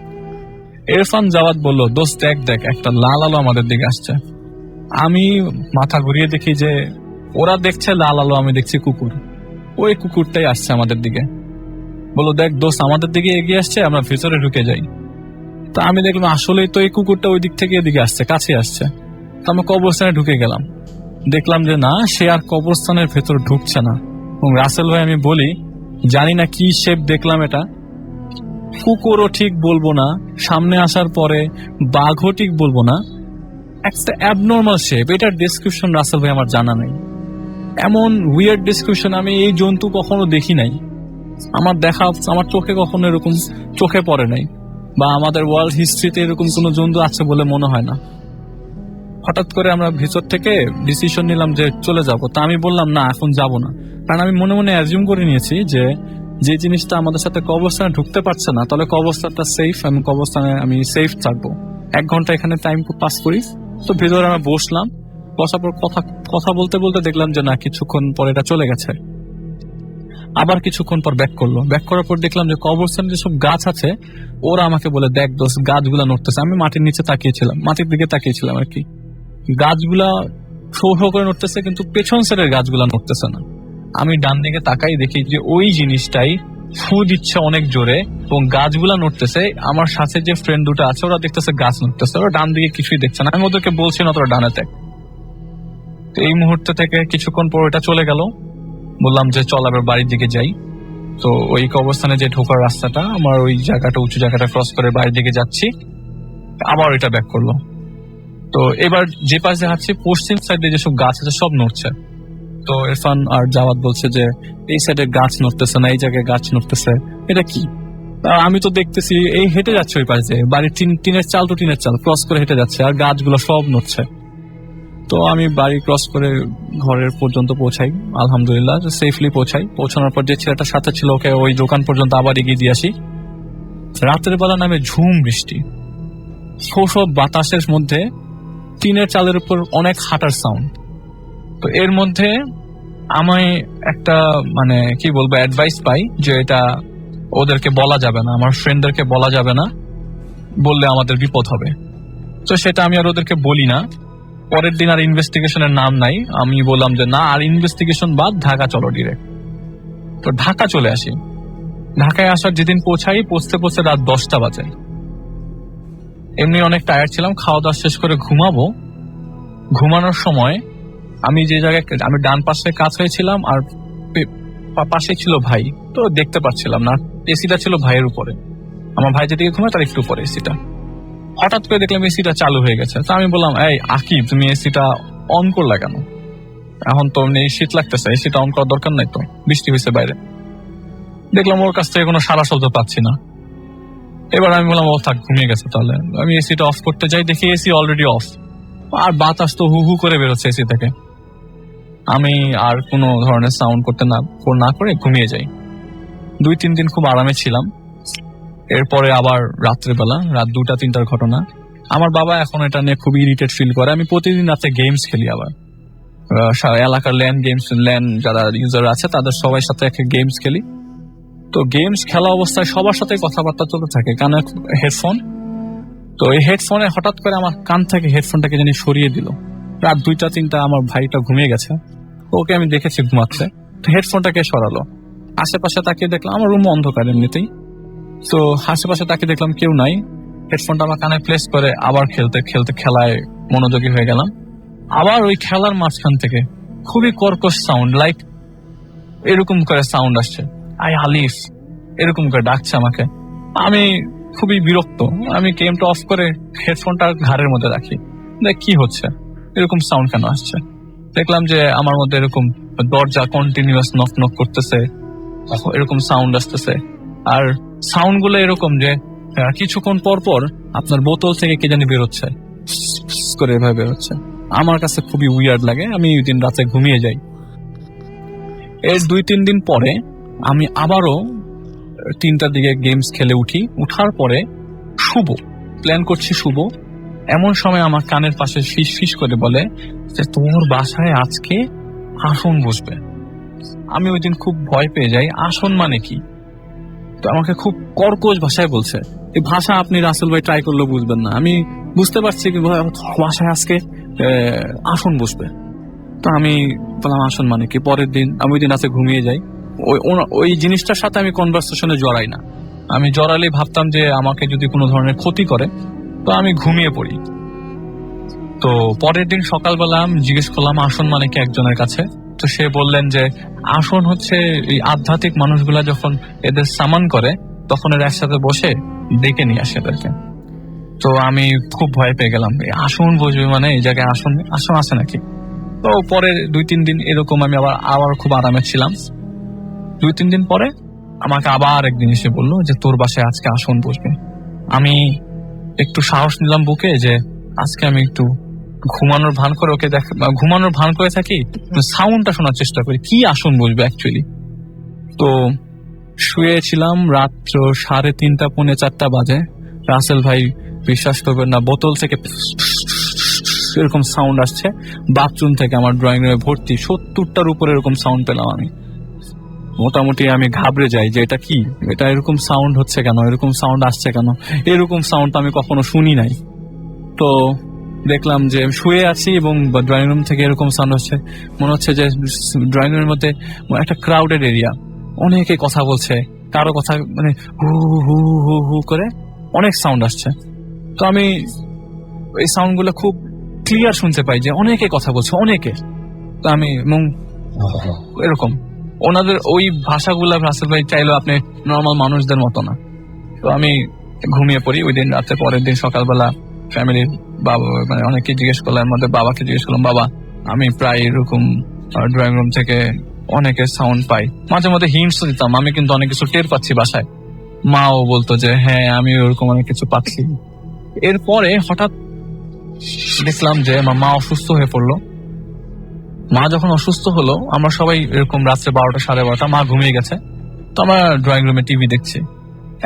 ইরফান জাওয়াদ বলল, দোস্ত দেখ একটা লাল আলো আমাদের দিকে আসছে। আমি মাথা ঘুরিয়ে দেখি যে ওরা দেখছে লাল আলো, আমি দেখছি কুকুর। ওই কুকুরটাই আসছে আমাদের দিকে, বললো দেখ দোস্ত আমাদের দিকে এগিয়ে আসছে, আমরা ভেতরে ঢুকে যাই। তা আমি দেখলাম আসলেই তো এই কুকুরটা ওই দিক থেকে এদিকে আসছে, কাছে আসছে। তো আমরা কবরস্থানে ঢুকে গেলাম, দেখলাম যে না, সে আর কবরস্থানের ভেতর ঢুকছে না। এবং রাসেল ভাই আমি বলি, জানি না কি শেপ দেখলাম, এটা কুকুরও ঠিক বলবো না, সামনে আসার পরে বাঘও ঠিক বলবো না, একটা অ্যাবনর্মাল শেপ। এটার ডেসক্রিপশন রাসেল ভাই আমার জানা নেই। এমন উইয়ার্ড ডেসক্রিপশন আমি এই জন্তু কখনো দেখি নাই, আমার চোখে কখনো এরকম চোখে পড়ে নাই, বা আমাদের ওয়ার্ল্ড হিস্ট্রিতে এরকম কোনো জন্তু আছে বলে মনে হয় না। হঠাৎ করে আমরা ভিতর থেকে ডিসিশন নিলাম যে চলে যাব। তা আমি বললাম না, এখন যাব না, কারণ আমি মনে মনে অ্যাজিউম করে নিয়েছি যে জিনিসটা আমাদের সাথে কবরস্থানে ঢুকতে পারছে না, তাহলে কবরস্থানটা সেফ, আমি কবরস্থানে আমি সেফ থাকবো। 1 ঘন্টা এখানে টাইম পাস করি। তো ভেতরে আমরা বসলাম, বসার পর কথা বলতে বলতে দেখলাম যে না, কিছুক্ষণ পর এটা চলে গেছে। আবার কিছুক্ষণ পর ব্যাক করার পর দেখলাম যে কবরস্থানে যেসব গাছ আছে, ওরা আমাকে বলে দেখ দোস্ত গাছগুলা নড়তেছে। আমি মাটির নিচে তাকিয়েছিলাম, মাটির দিকে তাকিয়েছিলাম আর কি। গাছগুলা শো শো করে নড়তেছে, কিন্তু পেছন সাইডের গাছগুলা নড়তেছে না। আমি ডান দিকে তাকাই, দেখি যে ওই জিনিসটাই ফু দিচ্ছে অনেক জোরে এবং গাছগুলা নড়তেছে। আমার সাথে যে ফ্রেন্ড দুটো আছে, ওরা দেখতেছে গাছ নড়তেছে, ওরা ডান দিকে কিছুই দেখছে না। আমি ওদেরকে বলছি না তোরা ডানে দেখ। তো এই মুহূর্তে থেকে কিছুক্ষণ পর এটা চলে গেল। বললাম যে চল আবার বাড়ির দিকে যাই। তো ওই কবরস্থানে যে ঢোকার রাস্তাটা, আমার ওই জায়গাটা উঁচু জায়গাটা ক্রস করে বাড়ির দিকে যাচ্ছি, আবার এটা ব্যাক করলো। তো এবার যে পাশে হাঁটছি, পশ্চিম সাইডে যেসব গাছ আছে সব নড়ছে। তো ইরফান আর জাওয়াদ বলছে যে এই সাইডে গাছ নড়তেছে না, এই জায়গায় গাছ নড়তেছে, এটা কি? আমি তো দেখতেছি এই হেঁটে যাচ্ছে ওই পাশে, বাড়ির টিনের চাল তো টিনের চাল ক্রস করে হেঁটে যাচ্ছে, আর গাছগুলো সব নড়ছে। তো আমি বাড়ি ক্রস করে ঘরের পর্যন্ত পৌঁছাই, আলহামদুলিল্লাহ সেফলি পৌঁছাই। পৌঁছানোর পর যে ছেলেটার সাথে ছিল ওকে ওই দোকান পর্যন্ত আবার এগিয়ে দিয়ে আসি। রাতের বেলা নামে ঝুম বৃষ্টি, সব বাতাসের মধ্যে টিনের চালের উপর অনেক হাঁটার সাউন্ড। তো এর মধ্যে আমি একটা মানে কি বলবো অ্যাডভাইস পাই যে এটা ওদেরকে বলা যাবে না, আমার ফ্রেন্ডদেরকে বলা যাবে না, বললে আমাদের বিপদ হবে। তো সেটা আমি আর ওদেরকে বলি না। পরের দিন আর ইনভেস্টিগেশনের নাম নাই। আমি বললাম যে না, আর ইনভেস্টিগেশন বাদ, ঢাকা চলো ডিরেক্ট। তো ঢাকা চলে আসি। ঢাকায় আসার যেদিন পৌঁছতে রাত 10টা বাজে। এমনি অনেক টায়ার্ড ছিলাম, খাওয়া দাওয়া শেষ করে ঘুমানোর সময় আমি যে জায়গায়, আমি ডান পাশে কাজ হয়েছিলাম আর পাশে ছিল ভাই, তো দেখতে পাচ্ছিলাম না। এসিটা ছিল ভাইয়ের উপরে, আমার ভাই যেদিকে ঘুমায় তার একটু উপরে এসিটা। হঠাৎ করে দেখলাম এসিটা চালু হয়ে গেছে। তো আমি বললাম, এই আকিব তুমি এসিটা অন করলা কেন? এখন তো শীত লাগতেছে, এসিটা অন করার দরকার নাই তো, বৃষ্টি হয়েছে বাইরে। দেখলাম ওর কাছ থেকে কোনো সারা শব্দ পাচ্ছি না। এবার আমি বললাম ও থাক, ঘুমিয়ে গেছে। তাহলে আমি এসিটা অফ করতে যাই, দেখি এসি অলরেডি অফ, আর বাতাস তো হু হু করে বেরোচ্ছে এসি থেকে। আমি আর কোনো ধরনের সাউন্ড করতে না করে ঘুমিয়ে যাই। 2-3 দিন খুব আরামে ছিলাম। এরপরে আবার রাত্রেবেলা, রাত 2টা-3টার ঘটনা। আমার বাবা এখন এটা নিয়ে খুব ইরিটেট ফিল করে। আমি প্রতিদিন রাতে গেমস খেলি, আবার এলাকার ল্যান যারা ইউজার আছে তাদের সবাই সাথে একটা গেমস খেলি। তো গেমস খেলা অবস্থায় সবার সাথে কথাবার্তা চলতে থাকে, কানে হেডফোন। তো এই হেডফোনে হঠাৎ করে আমার কান থেকে হেডফোনটাকে জানি সরিয়ে দিল। রাত 2টা-3টা, আমার ভাইটা ঘুমিয়ে গেছে, ওকে আমি দেখেছি ঘুমাচ্ছে। তো হেডফোনটাকে সরালো। আশেপাশে তাকিয়ে দেখলাম, আমার রুম অন্ধকার এমনিতেই। তো আশেপাশে তাকিয়ে দেখলাম কেউ নাই। হেডফোনটা আমার কানে প্লেস করে আবার খেলায় মনোযোগী হয়ে গেলাম। আবার ওই খেলার মাঝখান থেকে খুবই কর্কশ সাউন্ড, লাইক এরকম করে সাউন্ড আসছে, আই আলিফ এরকম করে ডাকছে আমাকে। আমি খুবই বিরক্ত, আমি গেমটা অফ করে হেডফোনটা ঘাড়ের মধ্যে রাখি, দেখ কি হচ্ছে, এরকম সাউন্ড কেন আসছে। দেখলাম যে আমার মধ্যে এরকম দরজা কন্টিনিউয়াস নক করতেছে, এরকম সাউন্ড আসতেছে। আর সাউন্ড গুলো এরকম যে কিছুক্ষণ পর পর আপনার বোতল থেকে কে জানি বেরোচ্ছে, করে এভাবে বেরোচ্ছে। আমার কাছে খুবই উইয়ার্ড লাগে। আমি ওই দিন রাতে ঘুমিয়ে যাই। এর 2-3 দিন পরে আমি আবারও 3টার দিকে গেমস খেলে উঠি। উঠার পরে প্ল্যান করছি শুভ। এমন সময় আমার কানের পাশে ফিস করে বলে যে তোর বাসায় আজকে আসন বসবে। আমি ওই দিন খুব ভয় পেয়ে যাই। আসন মানে কি? তো আমাকে খুব কর্কশ ভাষায় বলছে। এই ভাষা আপনি রাসেল ভাই ট্রাই করলেও বুঝবেন না। আমি বুঝতে পারছি কি বাসায় আজকে আসন বসবে। তো আমি বললাম আসন মানে কি? পরের দিন আমি ওই দিন রাতে ঘুমিয়ে যাই। ওই জিনিসটার সাথে আমি কনভারসেশনে জড়াই না। আমি জড়ালে ভাবতাম যে আমাকে যদি কোনো ধরনের ক্ষতি করে তো আমি ঘুমিয়ে পড়ি। তো পরের দিন সকালবেলা আমি জিজ্ঞেস করলাম আসন মানে কি একজনের কাছে। তো সে বললেন যে আসন হচ্ছে এই আধ্যাত্মিক মানুষগুলা যখন এদের সামান করে তখন এরা একসাথে বসে ডেকে নিয়ে আসে এদেরকে। তো আমি খুব ভয় পেয়ে গেলাম, এই আসন বসবে মানে এই জায়গায় আসন আসন আছে নাকি। তো পরে 2-3 দিন এরকম আমি আবার খুব আরামে ছিলাম। 2-3 দিন পরে আমাকে আবার একদিন এসে বললো যে তোর বাসায় আজকে আসন বসবে। আমি একটু সাহস নিলাম বুকে যে আজকে আমি একটু ঘুমানোর ভান করে ওকে ঘুমানোর ভান করে থাকি, সাউন্ডটা শোনার চেষ্টা করি কি আসন বসবে অ্যাকচুয়ালি। তো শুয়েছিলাম, রাত্র 3:30 পৌনে 4টা বাজে। রাসেল ভাই বিশ্বাস করবেন না, বোতল থেকে এরকম সাউন্ড আসছে, বাথরুম থেকে আমার ড্রয়িং রুমে ভর্তি 70টার উপরে এরকম সাউন্ড পেলাম। আমি মোটামুটি আমি ঘাবড়ে যাই যে এটা কি, এটা এরকম সাউন্ড হচ্ছে কেন, এরকম সাউন্ড আসছে কেন, এরকম সাউন্ড তো আমি কখনো শুনি নাই। তো দেখলাম যে শুয়ে আছি এবং ড্রয়িং রুম থেকে এরকম সাউন্ড হচ্ছে, মনে হচ্ছে যে ড্রয়িং রুমের মধ্যে একটা ক্রাউডেড এরিয়া, অনেকে কথা বলছে, কারো কথা মানে হু হু হু হু করে অনেক সাউন্ড আসছে। তো আমি এই সাউন্ড গুলো খুব ক্লিয়ার শুনতে পাই যে অনেকে কথা বলছে, অনেকে। তো আমি এরকম ওনাদের ওই ভাষাগুলা রাসেল ভাই চাইলেও আপনি নর্মাল মানুষদের মতো না। তো আমি ঘুমিয়ে পড়ি ওই দিন রাতে। পরের দিন সকালবেলা ফ্যামিলির বাবা মানে অনেকে জিজ্ঞেস করলাম, আমাদের বাবাকে জিজ্ঞেস করলাম, বাবা আমি প্রায় এরকম ড্রয়িং রুম থেকে অনেকের সাউন্ড পাই, মাঝে মধ্যে হিন্টস দিতাম, আমি কিন্তু অনেক কিছু টের পাচ্ছি বাসায়। মাও বলতো যে হ্যাঁ আমি ওরকম অনেক কিছু পাচ্ছি। এরপরে হঠাৎ দেখলাম যে আমার মা অসুস্থ হয়ে পড়লো। মা যখন অসুস্থ হলো আমরা সবাই এরকম রাত্রে 12টা 12:30, মা ঘুমিয়ে গেছে। তো আমরা ড্রয়িং রুমে টিভি দেখছি,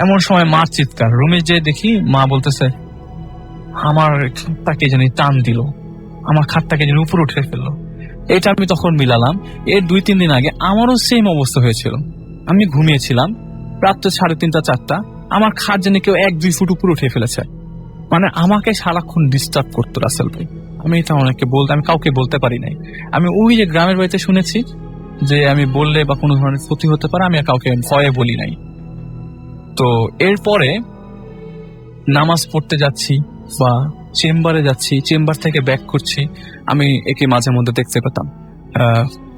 এমন সময় মার চিৎকার। রুমে যে দেখি মা বলতেছে আমার খাটটাকে জানি টান দিল, আমার খাটটাকে জানি উপরে উঠে ফেললো। এটা আমি তখন মিলালাম এর 2-3 দিন আগে আমারও সেম অবস্থা হয়েছিল। আমি ঘুমিয়েছিলাম রাত্রে 3:30 4টা, আমার খাট জানি কেউ 1-2 ফুট উপরে উঠে ফেলেছে। মানে আমাকে সারাক্ষণ ডিস্টার্ব করতো রাসেল ভাই। আমি এটা আমি কাউকে বলতে পারি নাই। আমি ওই যে গ্রামের বাড়িতে শুনেছি যে আমি বললে বা কোনো ধরনের ক্ষতি হতে পারে, আমি আর কাউকে ভয়ে বলি নাই। তো এরপরে নামাজ পড়তে যাচ্ছি বা চেম্বারে যাচ্ছি, চেম্বার থেকে ব্যাক করছি, আমি একে মাঝে মধ্যে দেখতে পেতাম।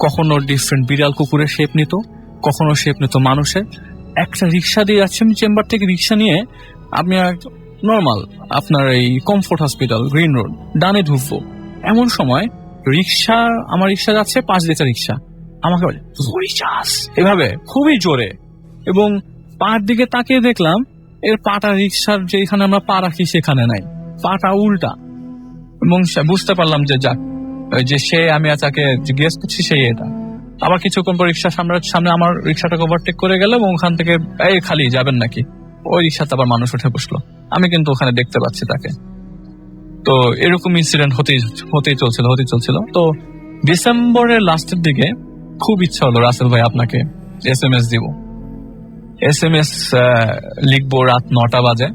কখনো ডিফারেন্ট বিড়াল কুকুরের শেপ নিত, কখনো শেপ নিত মানুষের। একটা রিক্সা দিয়ে যাচ্ছি আমি, চেম্বার থেকে রিক্সা নিয়ে আমি নর্মাল আপনার এই কমফোর্ট হসপিটাল গ্রিন রোড ডানে ঢুকবো, এমন সময় আমার রিক্সা যাচ্ছে, 5 লিটার রিক্সা, আমাকে বলে এভাবে খুবই জোরে, এবং পার দিকে তাকিয়ে দেখলাম এর পাটা রিক্সার যেখানে আমরা পা রাখি সেখানে নাই, পাটা উল্টা। এবং বুঝতে পারলাম যে যাক, যে সে আমি তাকে জিজ্ঞেস করছি সেই এটা। আবার কিছুক্ষণ পর রিক্সার সামনে আমার রিক্সাটাকে ওভারটেক করে গেল এবং ওখান থেকে এই খালি যাবেন নাকি, ওই রিক্সাতে আবার মানুষ উঠে বসলো। আমি কিন্তু ওখানে দেখতে পাচ্ছি তাকে। তো এরকম ইনসিডেন্ট হতেই চলছিল। তো ডিসেম্বরের লাস্টের দিকে খুব ইচ্ছা হলো রাসেল ভাই আপনাকে SMS দিব। SMS লিখবো রাত 9টা বাজে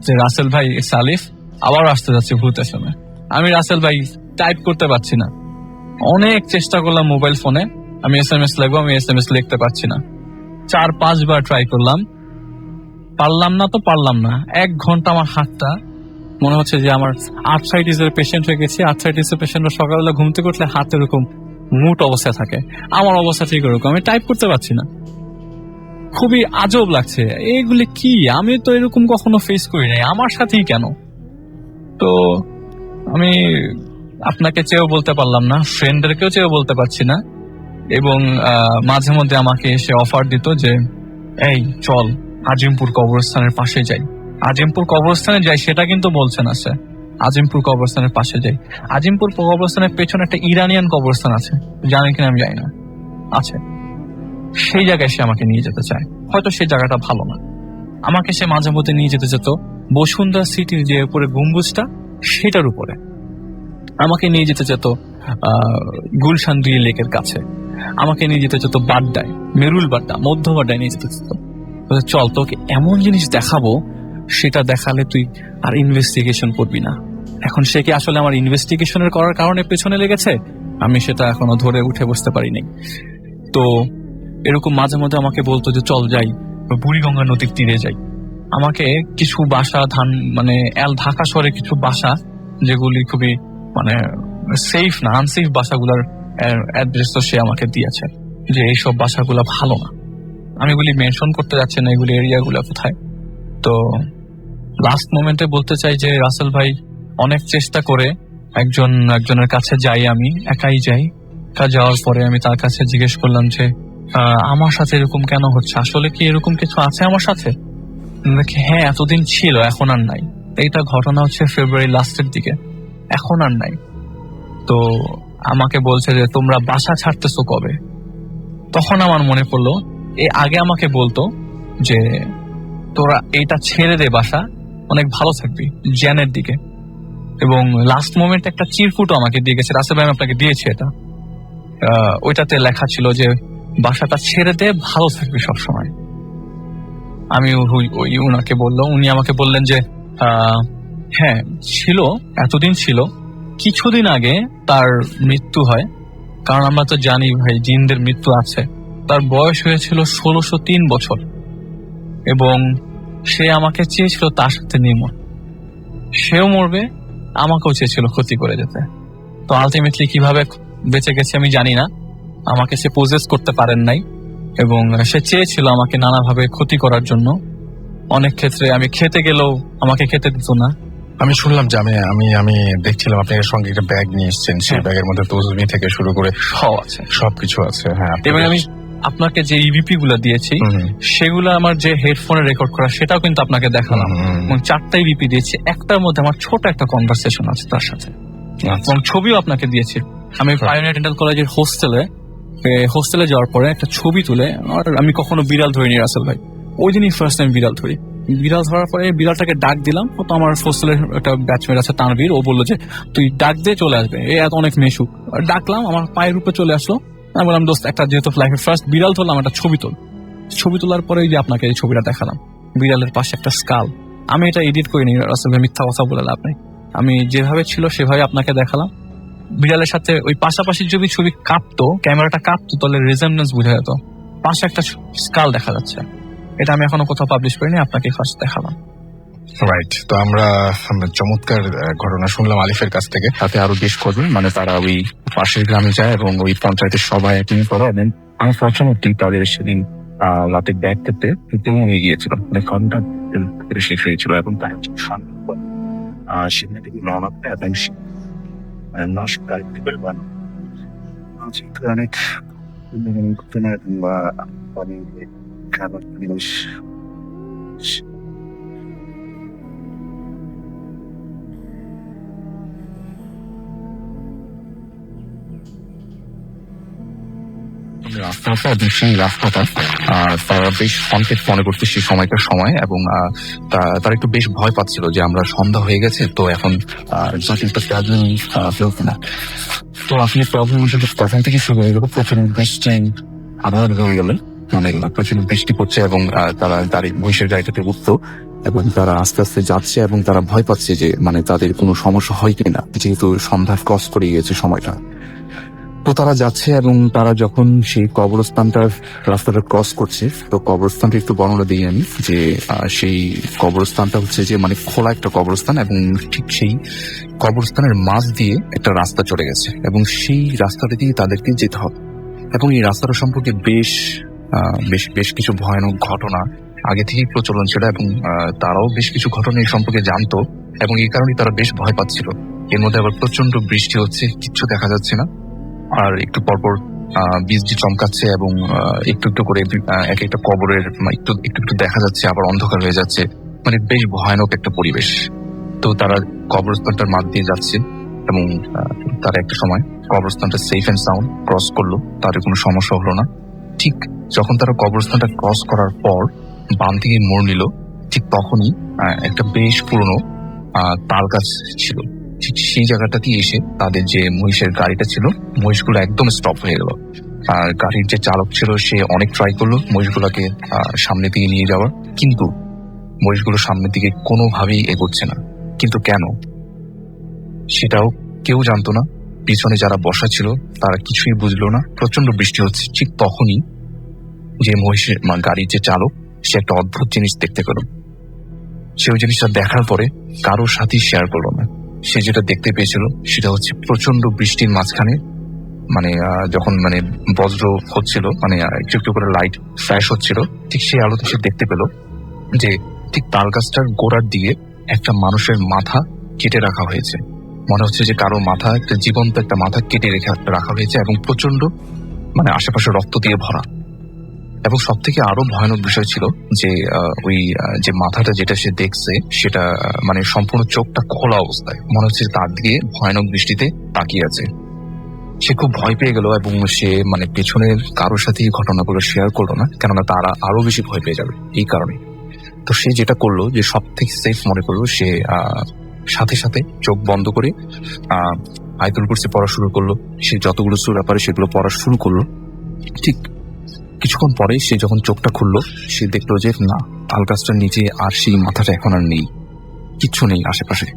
যে রাসেল ভাই সালিফ আবার আসতে যাচ্ছে ভূত SMS। আমি রাসেল ভাই টাইপ করতে পারছি না, অনেক চেষ্টা করলাম মোবাইল ফোনে আমি SMS লিখবো, আমি SMS লিখতে পারছি না। 4-5 বার ট্রাই করলাম, পারলাম না। 1 ঘন্টা আমার হাতটা মনে হচ্ছে যে আমার আর্থ্রাইটিস এর পেশেন্ট হয়ে গেছি। আর্থ্রাইটিস এর পেশেন্ট সকালবেলা ঘুম থেকে উঠলে হাত এরকম মুট অবস্থায় থাকে, আমার অবস্থা ঠিক এরকম, আমি টাইপ করতে পারছি না। খুবই আজব লাগছে, এইগুলি কি, আমি তো এরকম কখনো ফেস করি নাই, আমার সাথেই কেন? তো আমি আপনাকে চেয়েও বলতে পারলাম না, ফ্রেন্ডদেরকেও চেয়েও বলতে পারছি না। এবং মাঝে মধ্যে আমাকে এসে অফার দিত যে এই চল আজিমপুর কবরস্থানের পাশে যাই। আজিমপুর কবরস্থানে যাই সেটা কিন্তু বলছে না সে, আজিমপুর কবরস্থানের পাশে যাই। আজিমপুর কবরস্থানের পেছনে একটা ইরানিয়ান কবরস্থান আছে, জানেন কিনা আমি জানি না, আছে। সেই জায়গায় সে আমাকে নিয়ে যেতে চায়। হয়তো সেই জায়গাটা ভালো না, আমাকে সে মাঝে মধ্যে নিয়ে যেতে যেত বসুন্ধরা সিটির যে উপরে গম্বুজটা সেটার উপরে, আমাকে নিয়ে যেতে যেত গুলশান লেকের কাছে, আমাকে নিয়ে যেতে যেত বাড্ডায়, মেরুল বাড্ডা, মধ্য বাড্ডায় নিয়ে যেতে যেত। চল তোকে এমন জিনিস দেখাবো সেটা দেখালে তুই আর ইনভেস্টিগেশন করবি না। এখন সে কি আসলে আমার ইনভেস্টিগেশনের করার কারণে পেছনে লেগেছে, আমি সেটা এখনো ধরে উঠে বসতে পারিনি। তো এরকম মাঝে মধ্যে আমাকে বলতো যে চল যাই, বুড়িগঙ্গা নদীর তীরে যাই। আমাকে কিছু বাসা মানে ঢাকা শহরে কিছু বাসা যেগুলি খুবই মানে সেফ না, আনসেফ বাসাগুলার অ্যাড্রেস তো সে আমাকে দিয়েছে যে এইসব বাসাগুলা ভালো না। আমি এগুলি মেনশন করতে যাচ্ছি না এগুলি এরিয়াগুলা কোথায়। তো লাস্ট মোমেন্টে বলতে চাই যে রাসেল ভাই অনেক চেষ্টা করে একজনের কাছে যাই, আমি একাই যাই। যাওয়ার পরে আমি তার কাছে জিজ্ঞেস করলাম যে আমার সাথে এরকম কেন হচ্ছে, আসলে কি এরকম কিছু আছে আমার সাথে? দেখি হ্যাঁ এতদিন ছিল, এখন আর নাই। এইটা ঘটনা হচ্ছে ফেব্রুয়ারি লাস্টের দিকে, এখন আর নাই। তো আমাকে বলছে যে তোমরা বাসা ছাড়তেছো কবে? তখন আমার মনে পড়লো আগে আমাকে বলতো যে তোরা এইটা ছেড়ে দে, বাসা অনেক ভালো থাকবি জ্যানের দিকে। এবং লাস্ট মোমেন্টে একটা চিরকুটও আমাকে দিয়ে গেছে, রাসেল ভাই আমি আপনাকে দিয়েছি এটা। ওইটাতে লেখা ছিল যে বাসাটা ছেড়ে দে, ভালো থাকবি সবসময়। আমি উনাকে বললাম, উনি আমাকে বললেন যে হ্যাঁ ছিল, এতদিন ছিল, কিছুদিন আগে তার মৃত্যু হয়। কারণ আমরা তো জানি ভাই জিনদের মৃত্যু আছে। তার বয়স হয়েছিল 1603 বছর এবং সে আমাকে চেয়েছিল তার সাথে নির্মল, সেও মরবে, আমাকেও চেয়েছিল ক্ষতি করে যেতে। তো আলটিমেটলি কিভাবে বেঁচে গেছে আমি জানি না, আমাকে সে পজেস করতে পারেন নাই এবং সে চেয়েছিল আমাকে নানাভাবে ক্ষতি করার জন্য। অনেক ক্ষেত্রে আমি খেতে গেলেও আমাকে খেতে দিত না। আমি শুনলাম যে আমি দেখছিলাম আপনার সঙ্গে একটা ব্যাগ নিয়ে এসেছেন, সেই ব্যাগের মধ্যে তসবি থেকে শুরু করে সব আছে, সবকিছু আছে। হ্যাঁ, এবং আমি আপনাকে যে ইভিপি গুলা দিয়েছি সেগুলো আমার যে হেডফোনে রেকর্ড করা সেটাও কিন্তু আপনাকে দেখালাম। এবং 4টা ইভিপি দিয়েছি, একটার মধ্যে আমার ছোট একটা কনভারসেশন আছে তার সাথে, এবং ছবিও আপনাকে দিয়েছি। আমি পায়োনিয়ার ডেন্টাল কলেজের হোস্টেলে যাওয়ার পরে একটা ছবি তুলে, আর আমি কখনো বিড়াল ধরিনি রাসেল ভাই, ওই দিনই ফার্স্ট টাইম বিড়াল ধরি। বিড়াল ধরার পরে বিড়ালটাকে ডাক দিলাম, তো আমার হোস্টেলের একটা ব্যাচমেট আছে তানভীর, ও বললো যে তুই ডাক দিয়ে চলে আসবে, এত অনেক মেশুক। ডাকলাম, আমার পায়ের উপরে চলে আসলো। আমি বললাম দোস্ত একটা যেহেতু লাইফে ফার্স্ট বিড়াল ধরলাম, একটা ছবি তোলার পরে যে আপনাকে এই ছবিটা দেখালাম, বিড়ালের পাশে একটা স্কাল। আমি এটা এডিট করিনি রাসেল ভাই, মিথ্যা কথা বলে লাভ নেই। আমি যেভাবে ছিল সেভাবে আপনাকে দেখালাম। বিড়ালের সাথে ওই পাশাপাশি যদি ছবি কাঁপতো, ক্যামেরাটা কাঁপতো, তাহলে রেজেমনেন্স বোঝা যেত। পাশে একটা স্কাল দেখা যাচ্ছে। এটা আমি এখনো কোথাও পাবলিশ করিনি, আপনাকে ফার্স্ট দেখালাম। রাইট। তো আমরা চমৎকার ঘটনা শুনলাম আলিফের কাছ থেকে। তাতে আরো বেশ কজন মানে তারা ওই পাশের গ্রামে যায় এবং ওই পঞ্চায়েতের সবাই অ্যাটেন্ড করে। এবং আমি ফর্চুনেটলি তাদের সেদিন রাতে ব্যাগ করতে হয়ে গিয়েছিল, মানে ঘন্টা শেষ হয়েছিল এবং তাই সেখানে থেকে রওনা করে অনেক ঘটনা বা খাবার পরিবেশ রাস্তাটা এবং সেই রাস্তাটা তারা বেশ কনটেক্ট মনে করছে সেই সময়টার সময়, এবং তারা একটু বেশ ভয় পাচ্ছিল যে আমরা সন্ধ্যা হয়ে গেছে, তো এখন ফেলছে না। তো আপনি প্রবলেম তখন থেকে শুরু হয়ে গেল, প্রচুর বৃষ্টি আধার হয়ে গেল, মানে প্রচুর বৃষ্টি পড়ছে এবং তারা গাড়ি মহিষের গাড়িটাতে উঠতো এবং তারা আস্তে আস্তে যাচ্ছে এবং তারা ভয় পাচ্ছে যে মানে তাদের কোনো সমস্যা হয় কিনা, যেহেতু সন্ধ্যা ক্রস করে গিয়েছে সময়টা। তো তারা যাচ্ছে এবং তারা যখন সেই কবরস্থানটার রাস্তাটা ক্রস করছে, তো কবরস্থানটা একটু বর্ণনা দিই আমি যে সেই কবরস্থানটা হচ্ছে যে মানে খোলা একটা কবরস্থান এবং ঠিক সেই কবরস্থানের মাঝ দিয়ে একটা রাস্তা চলে গেছে এবং সেই রাস্তাটা দিয়ে তাদেরকে যেতে হবে। এবং এই রাস্তাটা সম্পর্কে বেশ বেশ কিছু ভয়ানক ঘটনা আগে থেকেই প্রচলন ছিল এবং তারাও বেশ কিছু ঘটনা এই সম্পর্কে জানতো এবং এই কারণেই তারা বেশ ভয় পাচ্ছিল। এর মধ্যে আবার প্রচন্ড বৃষ্টি হচ্ছে, কিচ্ছু দেখা যাচ্ছে না, আর একটু পরপর বৃষ্টি চমকাচ্ছে এবং একটু একটু করে এক একটা কবরের একটু একটু দেখা যাচ্ছে, আবার অন্ধকার হয়ে যাচ্ছে, মানে বেশ ভয়ানক একটা পরিবেশ। তো তারা কবরস্থানটার মাঝ দিয়ে যাচ্ছে এবং তারা একটা সময় কবরস্থানটা সেফ অ্যান্ড সাউন্ড ক্রস করলো, তাদের কোনো সমস্যা হলো না। ঠিক যখন তারা কবরস্থানটা ক্রস করার পর বাম দিকে মোড় নিল, ঠিক তখনই একটা বেশ পুরনো তাল গাছ ছিল। ঠিক সেই জায়গাটাতে এসে তাদের যে মহিষের গাড়িটা ছিল, মহিষগুলো একদম স্টপ হয়ে গেল। আর গাড়ির যে চালক ছিল সে অনেক ট্রাই করলো মহিষগুলোকে সামনের দিকে নিয়ে যাওয়ার, কিন্তু মহিষগুলো সামনের দিকে কোনোভাবেই এগোচ্ছে না। কিন্তু কেন সেটাও কেউ জানতো না, পিছনে যারা বসা ছিল তারা কিছুই বুঝলো না। প্রচন্ড বৃষ্টি হচ্ছে, ঠিক তখনই যে মহিষের গাড়ির যে চালক, সে একটা অদ্ভুত জিনিস দেখতে পেল। সে ওই জিনিসটা দেখার পরে কারোর সাথেই শেয়ার করলো না। সে যেটা দেখতে পেয়েছিল সেটা হচ্ছে প্রচন্ড বৃষ্টির মাঝখানে, মানে যখন মানে বজ্র হচ্ছিল, মানে একটু একটু করে লাইট ফ্ল্যাশ হচ্ছিল, ঠিক সেই আলোতে সে দেখতে পেল যে ঠিক তাল গাছটার গোড়ার দিকে একটা মানুষের মাথা কেটে রাখা হয়েছে। মনে হচ্ছে যে কারো মাথা, একটা জীবন্ত একটা মাথা কেটে রাখা হয়েছে, এবং প্রচন্ড মানে আশেপাশে রক্ত দিয়ে ভরা। এবং সব থেকে আরো ভয়ানক বিষয় ছিল যে ওই যে মাথাটা যেটা সে দেখছে সেটা মানে সম্পূর্ণ চোখটা খোলা অবস্থায়, মনে হচ্ছে তার দিকে ভয়ানক দৃষ্টিতে তাকিয়ে আছে। সে খুব ভয় পেয়ে গেল এবং সে মানে পেছনের কারোর সাথে এই ঘটনাগুলো শেয়ার করলো না, কেননা তারা আরো বেশি ভয় পেয়ে যাবে এই কারণে। তো সে যেটা করলো যে সব থেকে সেফ মনে করলো, সে সাথে সাথে চোখ বন্ধ করে আয়াতুল কুরসি পড়া শুরু করলো। সে যতগুলো সূরা পারে সেগুলো পড়া শুরু করলো। ঠিক কিছুক্ষণ পরে সে যখন চোখটা খুললো, সে দেখলো যে না, তাল গাছটার নিচে আর সেই মাথাটা এখন আর নেই, কিচ্ছু নেই আশেপাশে।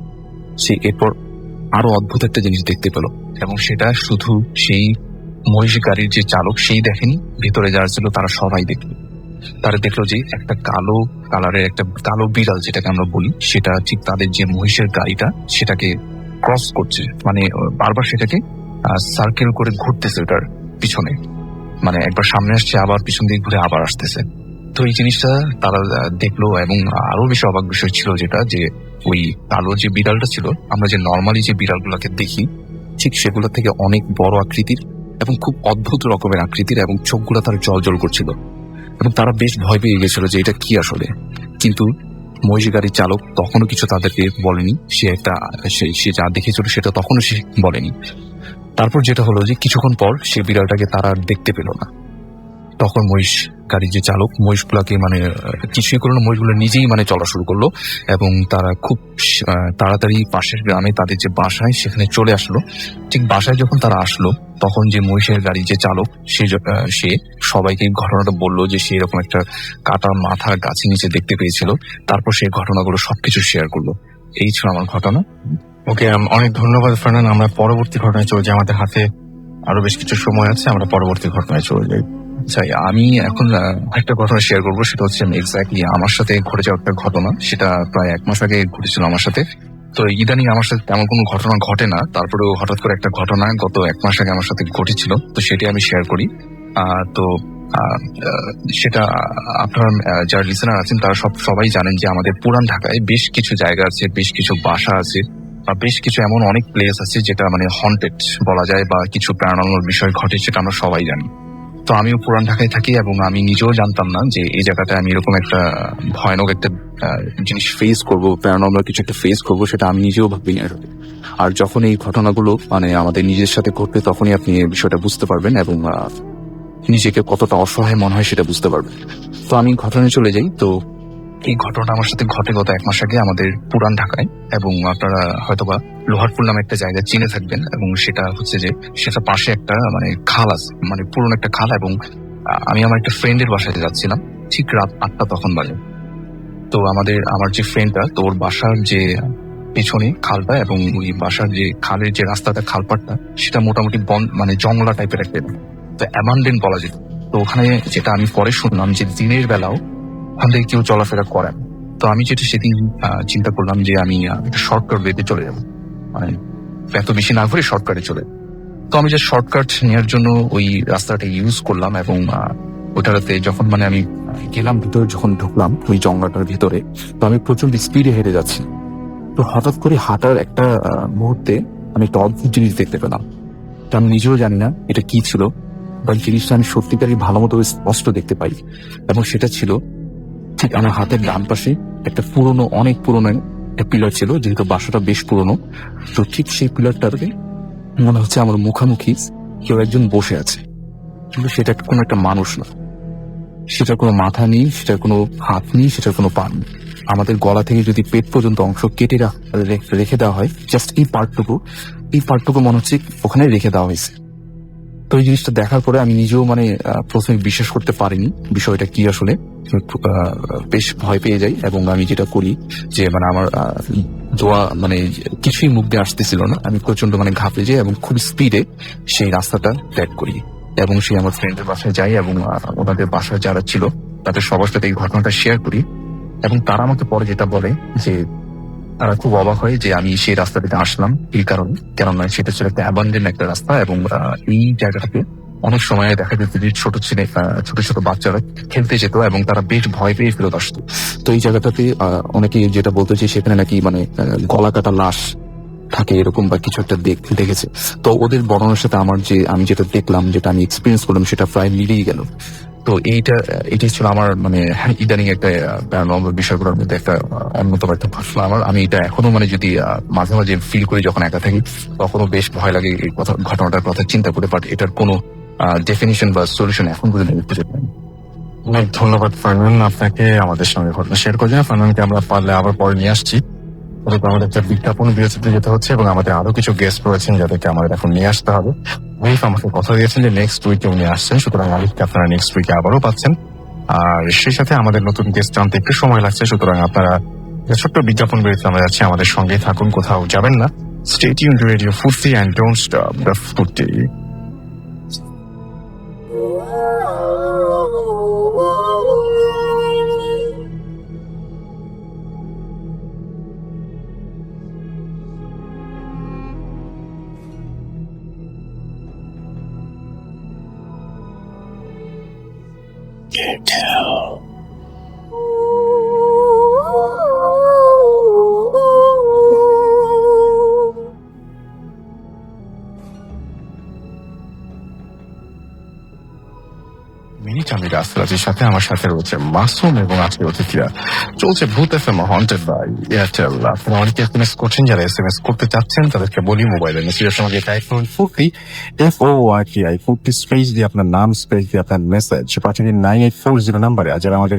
সে এরপর আরো অদ্ভুত একটা জিনিস দেখতে পেল, এবং সেটা শুধু সেই মহিষ গাড়ির যে চালক সেই দেখেনি, ভিতরে যারা ছিল তারা সবাই দেখলো। তারা দেখলো যে একটা কালো কালারের একটা কালো বিড়াল, যেটাকে আমরা বলি, সেটা ঠিক তাদের যে মহিষের গাড়িটা সেটাকে ক্রস করছে, মানে বারবার সেটাকে সার্কেল করে ঘুরতেছে ওটার পিছনে, মানে একবার সামনে আসছে আবার পিছন দিকে ঘুরে আবার আসতেছে। তো এই জিনিসটা তারা দেখলো, এবং আরো বেশি অবাক বিষয় ছিল যেটা, যে ওই কালো যে বিড়ালটা ছিল, আমরা যে নর্মালি যে বিড়ালগুলোকে দেখি ঠিক সেগুলো থেকে অনেক বড় আকৃতির এবং খুব অদ্ভুত রকমের আকৃতির, এবং চোখগুলো তার জল জল করছিল, এবং তারা বেশ ভয় পেয়ে গেছিল যে এটা কি আসলে। কিন্তু মহিষ গাড়ির চালক তখনও কিছু তাদেরকে বলেনি। সে যা দেখেছিল সেটা তখনও সে বলেনি। তারপর যেটা হলো যে কিছুক্ষণ পর সে বিড়ালটাকে তারা আর দেখতে পেল না। তখন মহিষ গাড়ির যে চালক মহিষগুলাকে মানে কিছুই করলো না, মহিষগুলো নিজেই মানে চলা শুরু করলো, এবং তারা খুব তাড়াতাড়ি পাশের গ্রামে তাদের যে বাসায় সেখানে চলে আসলো। ঠিক বাসায় যখন তারা আসলো, তখন যে মহিষের গাড়ির যে চালক সে সবাইকে ঘটনাটা বললো যে সে এরকম একটা কাটা মাথা গাছের নিচে দেখতে পেয়েছিল। তারপর সেই ঘটনাগুলো সবকিছু শেয়ার করলো। এই ছিল আমার ঘটনা। ওকে, অনেক ধন্যবাদ ফারহান। আমরা পরবর্তী ঘটনায় চলে যাই, আমাদের হাতে আরো বেশ কিছু সময় আছে, আমরা পরবর্তী ঘটনায় চলে যাই। আচ্ছা, আমি এখন একটা ঘটনা শেয়ার করবো। সেটা হচ্ছে এক্স্যাক্টলি আমার সাথে ঘটে যাওয়া একটা ঘটনা। সেটা প্রায় 1 মাস আগে ঘটেছিল আমার সাথে। তো ইদানিং আমার সাথে তেমন কোনো ঘটনা ঘটে না, তারপরেও হঠাৎ করে একটা ঘটনা গত 1 মাস আগে আমার সাথে ঘটেছিল, তো সেটাই আমি শেয়ার করি। তো সেটা আপনারা যারা লিসেনার আছেন তারা সবাই জানেন যে আমাদের পুরান ঢাকায় বেশ কিছু জায়গা আছে, বেশ কিছু বাসা আছে, বা বেশ কিছু এমন অনেক প্লেস আছে যেটা মানে হন্টেড বলা যায়, বা কিছু প্যারানর্মাল বিষয় ঘটে, সেটা আমরা সবাই জানি। তো আমিও পুরান ঢাকায় থাকি, এবং আমি নিজেও জানতাম না যে এই জায়গাটায় আমি এরকম একটা ভয়ানক একটা জিনিস ফেস করবো, প্যারানর্মাল কিছু একটা ফেস করবো, সেটা আমি নিজেও ভাবিনি আসলে। আর যখন এই ঘটনাগুলো মানে আমাদের নিজের সাথে ঘটবে, তখনই আপনি এই বিষয়টা বুঝতে পারবেন, এবং নিজেকে কতটা অসহায় মনে হয় সেটা বুঝতে পারবেন। তো আমি ঘটনায় চলে যাই। তো এই ঘটনাটা আমার সাথে ঘটে গত 1 মাস আগে আমাদের পুরান ঢাকায়, এবং আপনারা হয়তোবা লোহারপুর নামে একটা জায়গা চিনে থাকবেন, এবং সেটা হচ্ছে যে সেটা পাশে একটা মানে খাল আছে, মানে পুরনো একটা খাল। এবং আমি আমার একটা ফ্রেন্ডের বাসায় যাচ্ছিলাম, ঠিক রাত 8টা তখন বাজে। তো আমার যে ফ্রেন্ডটা, তো ওর বাসার যে পেছনে খালটা, এবং ওই বাসার যে খালের যে রাস্তাটা, খালপাটটা, সেটা মোটামুটি মানে জঙ্গলা টাইপের একটা, তো অ্যাবান্ডেন্ট বলা যেত। তো ওখানে যেটা আমি পরে শুনলাম যে দিনের বেলাও ওখান থেকে কেউ চলাফেরা করেন। তো আমি যেটা সেদিন চিন্তা করলাম যে আমি একটা শর্টকাট ওয়েতে চলে যাবো, মানে এত বেশি না ঘুরে শর্টকাটে চলে। তো আমি যে শর্টকাট নেওয়ার জন্য ওই রাস্তাটা ইউজ করলাম, এবং ওটাতে যখন মানে আমি গেলাম ভিতরে, যখন ঢুকলাম ওই জঙ্গলটার ভিতরে, তো আমি প্রচন্ড স্পিডে হেঁটে যাচ্ছি। তো হঠাৎ করে হাঁটার একটা মুহূর্তে আমি একটা অদ্ভুত জিনিস দেখতে পেলাম। তো আমি নিজেও জানি না এটা কি ছিল, বা জিনিসটা আমি সত্যিকারই ভালো মতো স্পষ্ট দেখতে পাই। এবং সেটা ছিল ঠিক আমার হাতের ডান পাশে একটা অনেক পুরনো একটা পিলার ছিল, যেহেতু বাসাটা বেশ পুরনো। তো ঠিক সেই পিলারটাতে মনে হচ্ছে আমার মুখামুখি কেউ একজন বসে আছে, কিন্তু সেটা কোনো একটা মানুষ না। সেটার কোনো মাথা নেই, সেটার কোনো হাত নেই, সেটার কোনো পা নেই। আমাদের গলা থেকে যদি পেট পর্যন্ত অংশ কেটে রেখে দেওয়া হয়, জাস্ট এই পার্টটুকু মনে হচ্ছে ওখানে রেখে দেওয়া হয়েছে। তো এই জিনিসটা দেখার পরে আমি নিজেও মানে প্রথমে বিশ্বাস করতে পারিনি বিষয়টা কি আসলে, বেশ ভয় পেয়ে যাই। এবং আমি যেটা করি যে মানে আমার দোয়া মানে কিছুই মুখ দিয়ে আসতেছিল না, আমি প্রচন্ড মানে ঘাবড়ে যাই, এবং খুব স্পিডে সেই রাস্তাটা ত্যাগ করি। এবং সে আমার ফ্রেন্ডের বাসায় যাই এবং ওনাদের বাসায় যারা ছিল তাদের সবার সাথে এই ঘটনাটা শেয়ার করি। এবং তারা আমাকে পরে যেটা বলে যে তারা খুব অবাক হয় যে আমি সেই রাস্তাটিতে আসলাম এই কারণে, কেননা সেটা ছিল একটা অ্যাবান্ডেন্ট একটা রাস্তা এবং এই জায়গাটাতে অনেক সময় দেখা যেত যে ছোট ছোট বাচ্চারা খেলতে যেত এবং তারা বেশ ভয় পেয়ে ফেরত আসতো। তো এই জায়গাটাতে অনেকে যেটা বলতে চাই সেখানে নাকি মানে গলা কাটা লাশ থাকে এরকম বা কিছু একটা দেখেছে। তো ওদের বর্ণনার সাথে আমি যেটা দেখলাম, যেটা আমি এক্সপিরিয়েন্স করলাম সেটা প্রায় মিলেই গেল। তো এটাই ছিল আমার মানে ইদানিং একটা প্যারানর্মাল বিষয়গুলোর মধ্যে একটা অন্যতম একটা ঘটনা আমার। আমি এটা এখনো মানে যদি মাঝে মাঝে ফিল করি যখন একা থাকি, তখনও বেশ ভয় লাগে এই ঘটনাটার কথা চিন্তা করে। বাট এটার কোনো ডেফিনিশন বা সলিউশন এখন পর্যন্ত আমি খুঁজে পাইনি। অনেক ধন্যবাদ ফারনান আপনাকে আমাদের সঙ্গে ঘটনা শেয়ার করে দেওয়া। ফারনানকে আমরা পারলে আবার পরে নিয়ে আসছি। আমাদের একটা বিজ্ঞাপন বিরতিতে যেতে হচ্ছে এবং আমাদের আরো কিছু গেস্ট রয়েছেন যাদেরকে আমাদের এখন নিয়ে আসতে হবে। ওয়েফ আমাকে কথা দিয়েছেন যে নেক্সট উইকে উনি আসছেন, সুতরাং আলিফকে আপনারা নেক্সট উইকে আবারও পাচ্ছেন। আর সেই সাথে আমাদের নতুন গেস্ট জানতে একটু সময় লাগছে, সুতরাং আপনারা ছোট্ট বিজ্ঞাপন বিরতিতে আমরা যাচ্ছি, আমাদের সঙ্গেই থাকুন, কোথাও যাবেন না। স্টে টিউনড টু রেডিও ফুর্তি অ্যান্ড ডোন্ট স্টপ দ্য ফুর্তি। মিনিট আমি রাস্তারাজির সাথে, আমার সাথে রয়েছে মাসুম এবং আজকের অতিথিরা। চলছে ভূত এফএম হন্টেড বাই এয়ারটেল। আপনারা অনেকে এসএমএস করছেন, যারা এসএমএস করতে চাচ্ছেন তাদেরকে বলি মোবাইলের মেসেজের সঙ্গে টাইপ করুন ফুর্তি FORTI ফুর্তি স্পেস দিয়ে আপনার নাম স্পেস দিয়ে আপনার মেসেজ পাঠিয়ে দিন 9840 নাম্বারে। আর যারা আমাদের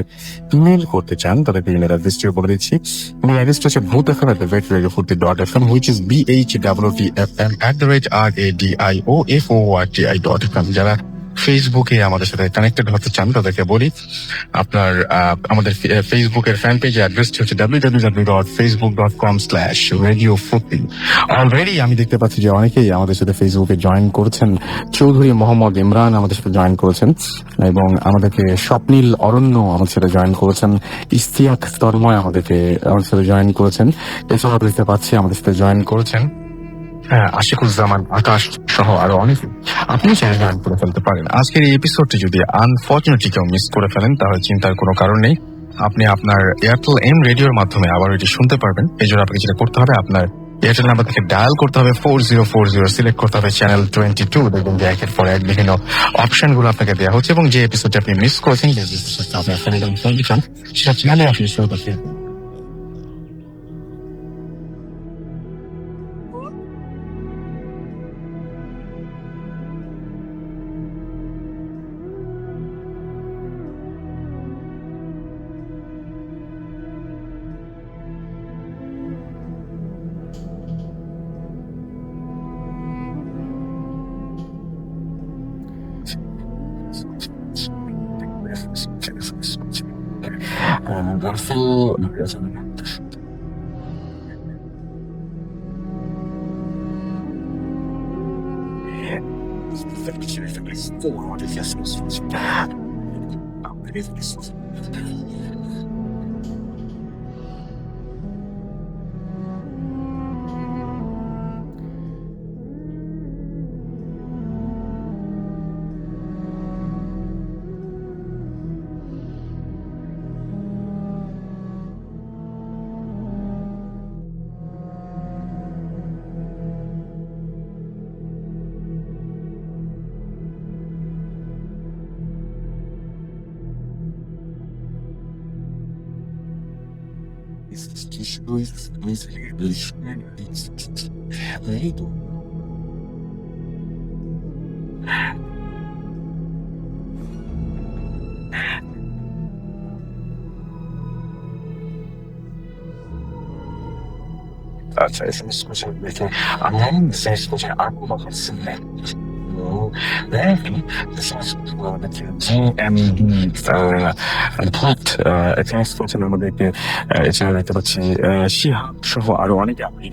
ইমেল করতে চান তাদেরকে ইমেল অ্যাড্রেসটিও বলে দিচ্ছি। ইমেল অ্যাড্রেসটা হচ্ছে bhuthfm@radiofurti.fm which is BHWTFM@RADIOFORTI.fm। যারা ফেসবুকে আমাদের সাথে কানেক্টেড হতে চান তাদেরকে বলি আপনার আমাদের ফেসবুকের ফ্যান পেজের অ্যাড্রেসটি হচ্ছে www.facebook.com/radiofurti। অলরেডি আমি দেখতে পাচ্ছি যে অনেকেই আমাদের সাথে ফেসবুকে জয়েন করেছেন। চৌধুরী মোহাম্মদ ইমরান আমাদের সাথে জয়েন করেছেন এবং আমাদেরকে স্বপ্নীল অরণ্য আমাদের সাথে জয়েন করেছেন। ইস্তিয়াক তন্ময় আমাদের সাথে জয়েন করেছেন। এছাড়াও দেখতে পাচ্ছি আমাদের সাথে জয়েন করেছেন আশিকুজ্জামান, আকাশ সহ আরো অনেকে। আপনি চ্যানেল জয়েন করে ফেলতে পারেন। আজকের এই এপিসোডটি যদি আনফর্চুনেটলি কেউ মিস করে ফেলেন তাহলে চিন্তার কোনো কারণ নেই। আপনি আপনার এয়ারটেল এম রেডিওর মাধ্যমে আবার এটি শুনতে পারবেন। এই জন্য আপনাকে যেটা করতে হবে, আপনার এয়ারটেল নাম্বার থেকে ডায়াল করতে হবে 4040, সিলেক্ট করতে হবে চ্যানেল 22। দেখবেন যে একের পর এক বিভিন্ন অপশন গুলো আপনাকে দেওয়া হচ্ছে এবং যে এপিসোডটি আপনি মিস করেছেন সেটা চ্যানেলে আপনি শো করতে। আচ্ছা, এসএমএস করছে দেখে আমি মেসেজ করছি আর কোনো কিছু নেই। আমাদেরকে এছাড়া দেখতে পাচ্ছি শিহাব সহ আরো অনেকে আপনি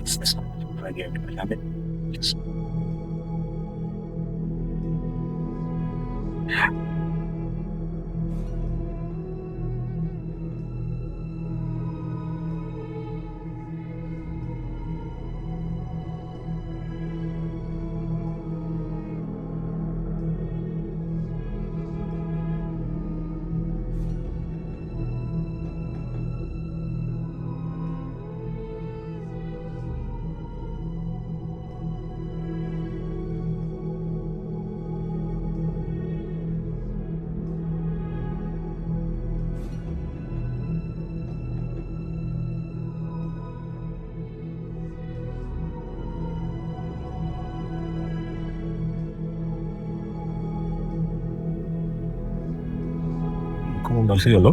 বসে গেল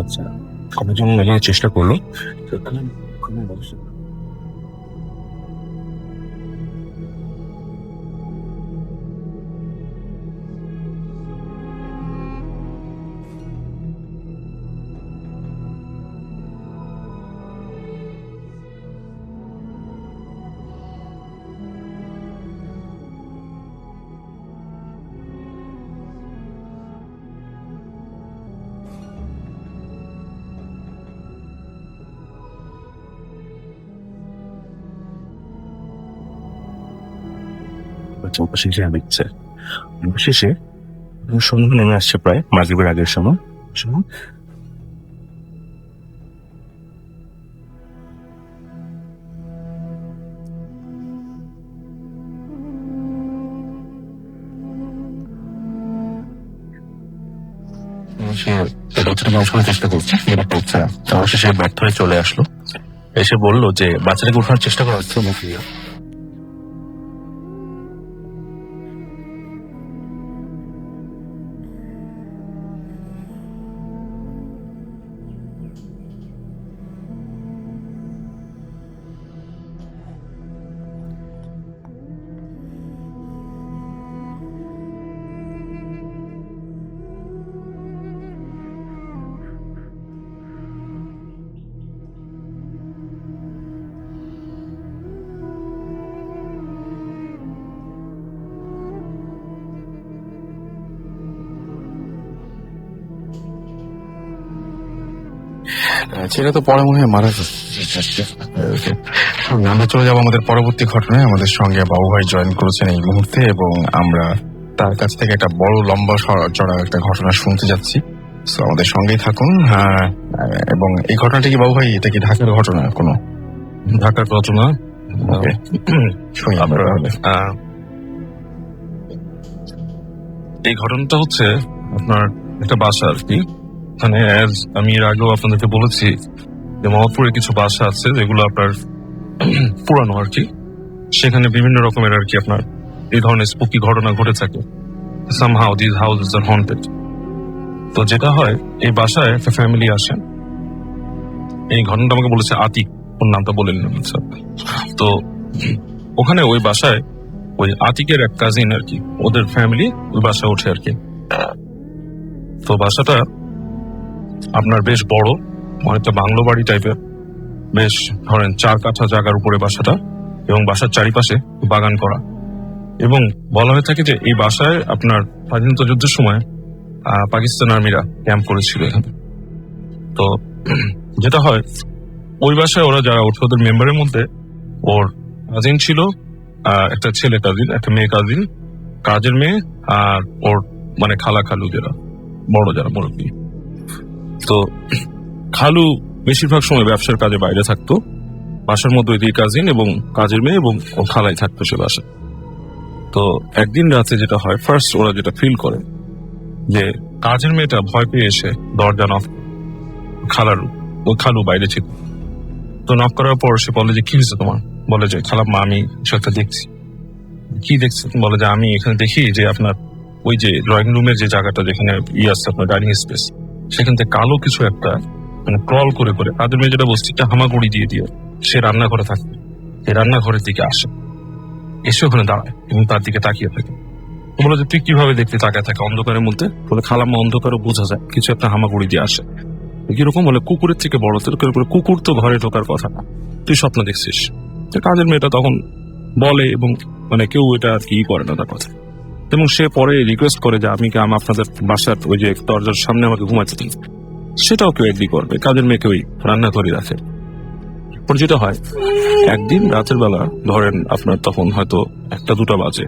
আচ্ছা আমার জন্য চেষ্টা করলো শেষে দেখছে শেষে সন্ধ্যা নেমে আসছে প্রায় মাগরিবের আগের সময় চেষ্টা করছে এটা করছে না অবশেষে ব্যর্থ হয়ে চলে আসলো এসে বললো যে বাচ্চাটাকে উঠানোর চেষ্টা করা হচ্ছে ছেলে তো পরে মনে হয় মারা যাচ্ছে। আমরা চলে যাবো আমাদের পরবর্তী ঘটনায়। আমাদের সঙ্গে বাবু ভাই জয়েন করেছেন এই মুহূর্তে এবং আমরা তার কাছ থেকে একটা বড় লম্বা চড়া একটা ঘটনা শুনতে যাচ্ছি। তো আমাদের সঙ্গেই থাকুন। এবং এই ঘটনাটা কি বাবু ভাই, এটা কি ঢাকার ঘটনা? কোনো ঢাকার ঘটনা শুনি আমরা তাহলে। এই ঘটনাটা হচ্ছে আপনার একটা বাসা আর কি। মানে আমি এর আগেও আপনাদেরকে বলেছি যে মোহাম্মদপুরে কিছু বাসা আছে যেগুলো আপনার পুরানো আর কি, সেখানে বিভিন্ন রকমের আর কি আপনার এই ধরনের স্পুকি ঘটনা ঘটে থাকে। somehow these houses are haunted। তো যেটা হয়, এই বাসায় একটা ফ্যামিলি আসে। এই ঘটনাটা আমাকে বলেছে আতিক, ওর নামটা বলে নিলাম। তো ওখানে ওই বাসায় ওই আতিকের এক কাজিন আর কি, ওদের ফ্যামিলি ওই বাসায় ওঠে আর কি। তো বাসাটা আপনার বেশ বড়, অনেকটা বাংলো বাড়ি টাইপের, বেশ ধরেন 4 কাঠা জায়গার উপরে বাসাটা, এবং বাসার চারিপাশে বাগান করা। এবং বলা হয়ে থাকে যে এই বাসায় আপনার স্বাধীনতা যুদ্ধের সময় পাকিস্তান আর্মিরা ক্যাম্প করেছিল এখানে। তো যেটা হয়, ওই বাসায় ওরা যারা ওঠে ওদের মেম্বারের মধ্যে ওর কাজিন ছিল, একটা ছেলে কাজিন, একটা মেয়ে কাজিন, কাজের মেয়ে, আর ওর মানে খালা খালু যারা বড় যারা মুরব্বী। তো খালু বেশিরভাগ সময় ব্যবসার কাজে বাইরে থাকতো, বাসার মধ্যে ওই কাজিন এবং কাজের মেয়ে এবং ও খালাই থাকতো সে বাসা। তো একদিন রাতে যেটা হয়, ফার্স্ট ওরা যেটা ফিল করে যে কাজের মেয়েটা ভয় পেয়ে এসে দরজা নক, খালু বাইরে ছিল। তো নক করার পর সে বলে যে কি হয়েছে তোমার? বলে যে খালাম্মা আমি কিছু একটা দেখছি। কি দেখছি? বলে যে আমি এখানে দেখি যে আপনার ওই যে ড্রয়িং রুমের যে জায়গাটা যেখানে আছে আপনার ডাইনিং স্পেস, সেখান থেকে কালো কিছু একটা মানে ক্রল করে করে কাজের মেয়ে যেটা বসছে হামাগুড়ি দিয়ে দিয়ে সে রান্নাঘরে থাকে। এই রান্নাঘরের দিকে আসে, এসে ওখানে দাঁড়ায় এবং তার দিকে তাকিয়ে থাকে। বলে যে তুই কিভাবে দেখতে তাকায় থাকে অন্ধকারের মধ্যে? বলে খালাম্মা অন্ধকারও বোঝা যায় কিছু একটা হামাগুড়ি দিয়ে আসে। কিরকম? বলে কুকুরের থেকে বড়। কুকুর তো ঘরে ঢোকার কথা না, তুই স্বপ্ন দেখছিস। কাজের মেয়েটা তখন বলে এবং মানে কেউ এটা আর কি করে না তার কথা। এবং সে পরে রিকোয়েস্ট করে যে আমি আপনাদের বাসার ওই যে দরজার সামনে আমাকে ঘুমাতে দিন, সেটাও কেউ এগ্রি করবে। কাজের মেয়েকে ওই রান্না করে রাখে। পরে যেটা হয়, একদিন রাতের বেলা ধরেন আপনার তখন হয়তো 1-2 বাজে,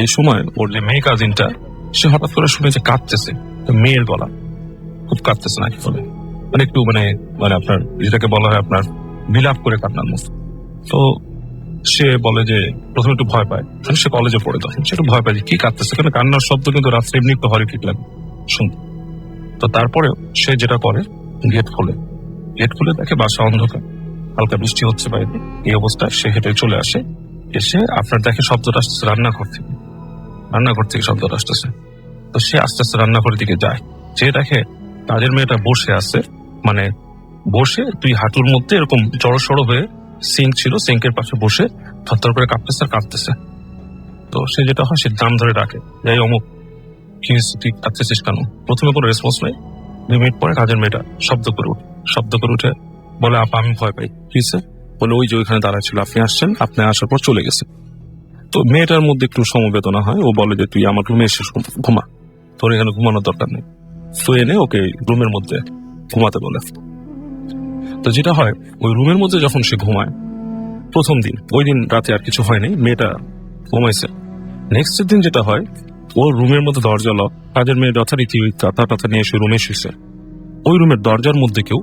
এই সময় ওর যে মেয়ে কাজিনটা সে হঠাৎ করে শুনে যে কাঁদতেছে, তো মেয়ের গলা খুব কাঁদতেছে নাকি বলে, মানে একটু মানে মানে আপনার যেটাকে বলা হয় আপনার বিলাপ করে কান্নার মতো। তো সে বলে যে প্রথমে একটু ভয় পায়, মানে সে কলেজে পড়ে, তখন সে একটু ভয় পায় যে কি কাঁদতেছে, কারণ কান্নার শব্দ কিন্তু রাত্রে এমনি একটু হরে ঠিক লাগে শুনতে। তো তারপরেও সে যেটা করে, গেট খুলে দেখে বাসা অন্ধকার, হালকা বৃষ্টি হচ্ছে বাইরে। এই অবস্থায় সে হেঁটে চলে আসে, এসে আপনার দেখে শব্দটা আসতেছে রান্নাঘর থেকে শব্দটা আসতেছে। তো সে আস্তে আস্তে রান্নাঘরের দিকে যায়, যে দেখে কাজের মেয়েটা বসে আছে, মানে বসে 2 হাঁটুর মধ্যে এরকম জড়সড় হয়ে, সিঙ্ক ছিল, সিঙ্কের পাশে বসে থরথর করে কাঁপতেছে। তো সে যেটা হয়, সে নাম ধরে ডাকে, যাই অমুক, কি হয়েছে, তুই কাঁদতেছিস কেন? প্রথমে কোনো রেসপন্স নেই। 2 মিনিট পরে কাজের মেয়েটা শব্দ করে উঠে বলে, আপা আমি ভয় পাই। কি হয়েছে? বলে, ওই যে ওইখানে দাঁড়ায় ছিল, আপনি আসছেন, আপনি আসার পর চলে গেছে। তো মেয়েটার মধ্যে একটু সমবেদনা হয়, ও বলে যে তুই আমার রুমে এসে ঘুমা, তোর এখানে ঘুমানোর দরকার নেই। তো এনে ওকে রুমের মধ্যে ঘুমাতে বলে। তো যেটা হয়, ওই রুমের মধ্যে যখন সে ঘুমায়, প্রথম দিন ওই দিন রাতে আর কিছু হয়নি, মেয়েটা ঘুমাইছে। নেক্সট দিন যেটা হয়, ও রুমের মধ্যে দরজা লক, কাজের মেয়ে যথারীতি ওই কাঁথা নিয়ে এসে রুমে শুয়েছে। ওই রুমের দরজার মধ্যে কেউ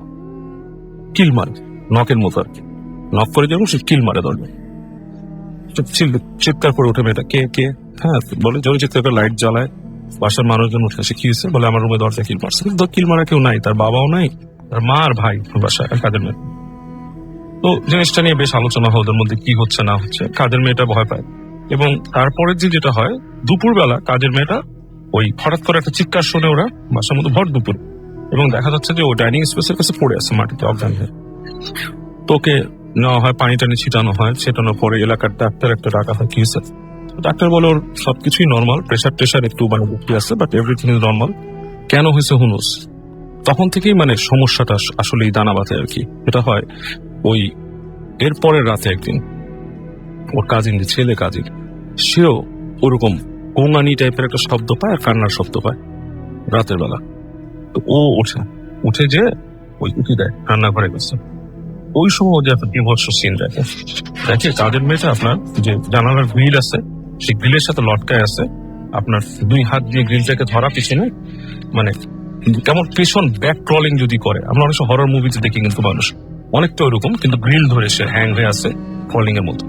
কিল মারে, নকের মতো আর কি, নক করে যখন সে কিল মারে দরজা। চিৎকার করে ওঠে মেয়েটা, কে? হ্যাঁ, বলে জোরে চিৎকার করে লাইট জ্বালায়, বাসার মানুষজন উঠে আসে, কি হয়েছে? বলে আমার রুমে দরজা কিল মারছে। কিন্তু কিল মারা কেউ নাই, তার বাবাও নাই, তার মা আর ভাই বাসায়, কাজের মেয়ে। তো জিনিসটা নিয়ে বেশ আলোচনা হয় ওদের মধ্যে, কি হচ্ছে না হচ্ছে। কাজের মেয়েটা ভয় পায়, এবং তারপরের দিন যেটা হয়, দুপুরবেলা কাজের মেয়েটা ওই হঠাৎ করে একটা চিৎকার শুনে ওরা বাসার মধ্যে ভর দুপুর, এবং দেখা যাচ্ছে যে ও ডাইনিং স্পেসের কাছে পড়ে আছে মাটিতে অজ্ঞান হয়ে। তোকে নেওয়া হয়, পানি টানি ছিটানোর পরে এলাকার ডাক্তার একটা ডাকা হয়, কি হয়েছে? ডাক্তার বলে ওর সবকিছুই নর্মাল, প্রেশার একটু মানে বুঝতে আছে, বাট এভরিথিং ইজ নর্মাল। কেন হয়েছে হুনুস? তখন থেকেই মানে সমস্যাটা আসলেই দানা বাঁধে আর কি। এটা হয় ওই এরপরের রাতে একদিন ওর কাজিন, যে ছেলে কাজিন, সেও ওরকম গোঙানি টাইপের একটা শব্দ পায় আর কান্নার শব্দ পায় রাতের বেলা। তো ও উঠে যে ওই উঠে দেয়, রান্নাঘরে গেছে। ওই সময় ও যে একটা বিভৎস সিন দেখে কাজের মেয়েটা আপনার যে জানালার গ্রিল আছে, সেই গ্রিলের সাথে লটকায় আছে, আপনার 2 হাত দিয়ে গ্রিলটাকে ধরা পিছনে, মানে কেমন পেছন ব্যাক ক্রলিং যদি করে, আমরা অনেক হরর মুভিতে দেখি কিন্তু মানুষ অনেকটা ওইরকম, কিন্তু গ্রিল ধরে সে হ্যাং হয়ে আছে ক্রলিং এর মতো।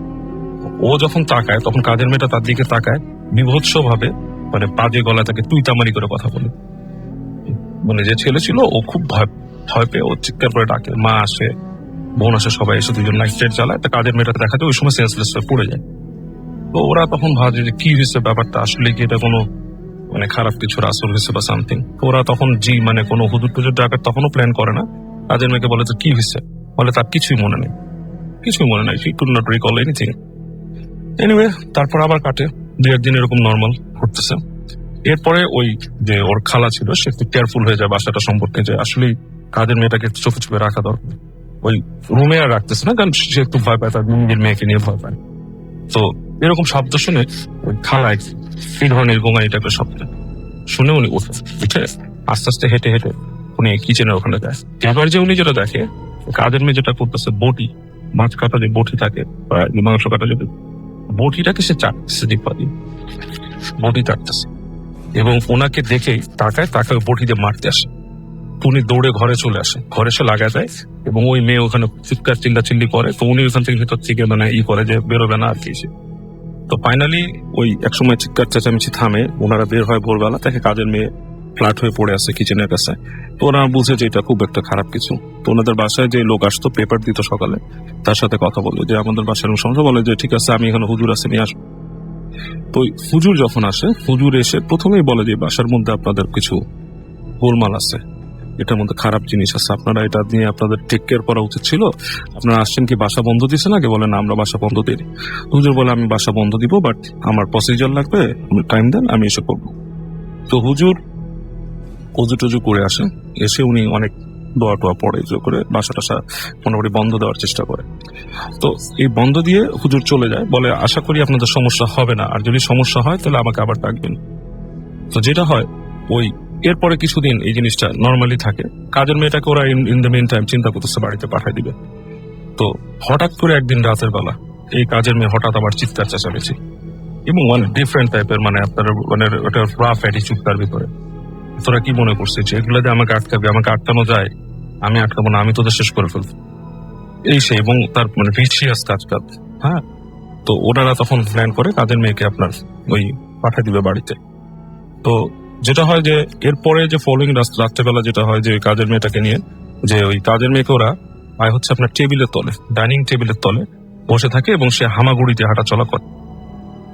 ও যখন তাকায়, তখন কাজের মেয়েটা তার দিকে তাকায় বিভৎস ভাবে, মানে বাজে গলা তাকে তুই তামারি করে কথা বলে। মানে যে ছেলে ছিল ও খুব ভয় পেয়ে ও চিৎকার করে ডাকে, মা আসে, বোন আসে, সবাই এসে 2জন লাইট টাইট জ্বালায়। তা কাজের মেয়েটা দেখাতে ওই সময় সেন্সলেস হয়ে পড়ে যায়। তো ওরা তখন ভাবে যে কি হয়েছে ব্যাপারটা, আসলে কি এটা কোনো মানে খারাপ কিছুর আসর হয়েছে বা সামথিং। ওরা তখন মানে কোনো হুজুর টুজুর ডাকার তখনও প্ল্যান করে না। কাজের মেয়েকে বলে যে কি হয়েছে, বলে তার কিছুই মনে নেই, she could not recall anything. Anyway, তারপর আবার কাটে 2-1 দিন এরকম নর্মাল ঘটতেছে। এরপরে ওই যে ওর খালা ছিল, সে একটু কেয়ারফুল হয়ে যায় বাসাটা সম্পর্কে, যে আসলে কাজের মেয়েটাকে চোখে রাখা দরকার। ওই রুমে আর রাখতেছে না, কারণ সে একটু ভয় পায়, তার নিজের মেয়েকে নিয়ে ভয় পায়। তো এরকম শব্দ শুনে ওই খালা এই ধরনের গোঙানি টাইপের শব্দ শুনে উনি উঠে আস্তে আস্তে হেঁটে উনি কিচেনের ওখানে যায়। এবার যে উনি যেটা দেখে, কাজের মেয়ে যেটা করতেছে, বটি, মাছ কাটা যে বটি থাকে বা মাংস কাটা যে বটিটাকে সে চাটতেছে, বটি চাটতেছে, এবং ওনাকে দেখে তাকায় বটি দিয়ে মারতে আসে। উনি দৌড়ে ঘরে চলে আসে, ঘরে এসে লাগায় দেয়, এবং ওই মেয়ে ওখানে চিৎকার চিল্লাচিল্লি করে। তো উনি ওখান থেকে ভিতর থেকে মানে করে যে বেরোবে না আর কি। তো ফাইনালি ওই একসময় চিৎকার চেঁচামেচি থামে, ওনারা বের হয় ভোরবেলা, তাকে কাজের মেয়ে ফ্ল্যাট হয়ে পড়ে আছে কিচেনের কাছে। তো ওরা বুঝে যে এটা খুব একটা খারাপ কিছু। তো ওনাদের বাসায় যে লোক আসতো পেপার দিত সকালে, তার সাথে কথা বলে যে আমাদের বাসায় সমস্যা, বলে যে ঠিক আছে আমি এখানে হুজুর আছে, নিয়ে আসবো। তো হুজুর যখন আসে, হুজুর এসে প্রথমেই বলে যে বাসার মধ্যে আপনাদের কিছু গোলমাল আছে, এটার মধ্যে খারাপ জিনিস আছে, আপনারা এটা নিয়ে আপনাদের টেক কেয়ার করা উচিত ছিল। আপনারা আসছেন কি বাসা বন্ধ দিচ্ছেন আগে? বলেন আমরা বাসা বন্ধ দিই। হুজুর বলে আমি বাসা বন্ধ দিব, বাট আমার প্রসিজার লাগবে, টাইম দেন, আমি এসে করবো। তো হুজুর টজু করে আসে, এসে উনি অনেক দোয়া টোয়া পড়ে জোর করে বাসা টাসা মোটামুটি বন্ধ দেওয়ার চেষ্টা করে। তো এই বন্ধ দিয়ে হুজুর চলে যায়, বলে আশা করি আপনাদের সমস্যা হবে না, আর যদি সমস্যা হয় তাহলে আমাকে আবার ডাকবেন। তো যেটা হয় ওই এরপরে কিছুদিন এই জিনিসটা নর্মালি থাকে। কাজের মেয়েটাকে ওরা ইন দ্য মেন টাইম চিন্তা করতেছে বাড়িতে পাঠিয়ে দিবে। তো হঠাৎ করে একদিন রাতের বেলা এই কাজের মেয়ে হঠাৎ আবার চিৎকার চেঁচামেচি এবং মানে ডিফারেন্ট টাইপের, মানে আপনার মানে ওটা রাফ অ্যাটিচিউড তার ভিতরে। তোরা কি মনে করছিস যে এগুলো দিয়ে আমাকে আটকাবে, আমাকে আটকানো যায়? আমি আটকাবো না, আমি তোদের শেষ করে ফেলবো এই সে। এবং তার মানে ভিশিয়াস কাজ। হ্যাঁ, তো ওনারা তখন প্ল্যান করে কাজের মেয়েকে আপনার ওই পাঠিয়ে দিবে বাড়িতে। তো যেটা হয় যে এরপরে যে ফলোইং রাত্রেবেলা যেটা হয় যে কাজের মেয়েটাকে নিয়ে যে ওই কাজের মেয়েকে ওরা পায় হচ্ছে আপনার টেবিলের তলে, ডাইনিং টেবিলের তলে বসে থাকে এবং সে হামাগুড়িতে হাঁটা চলা করে।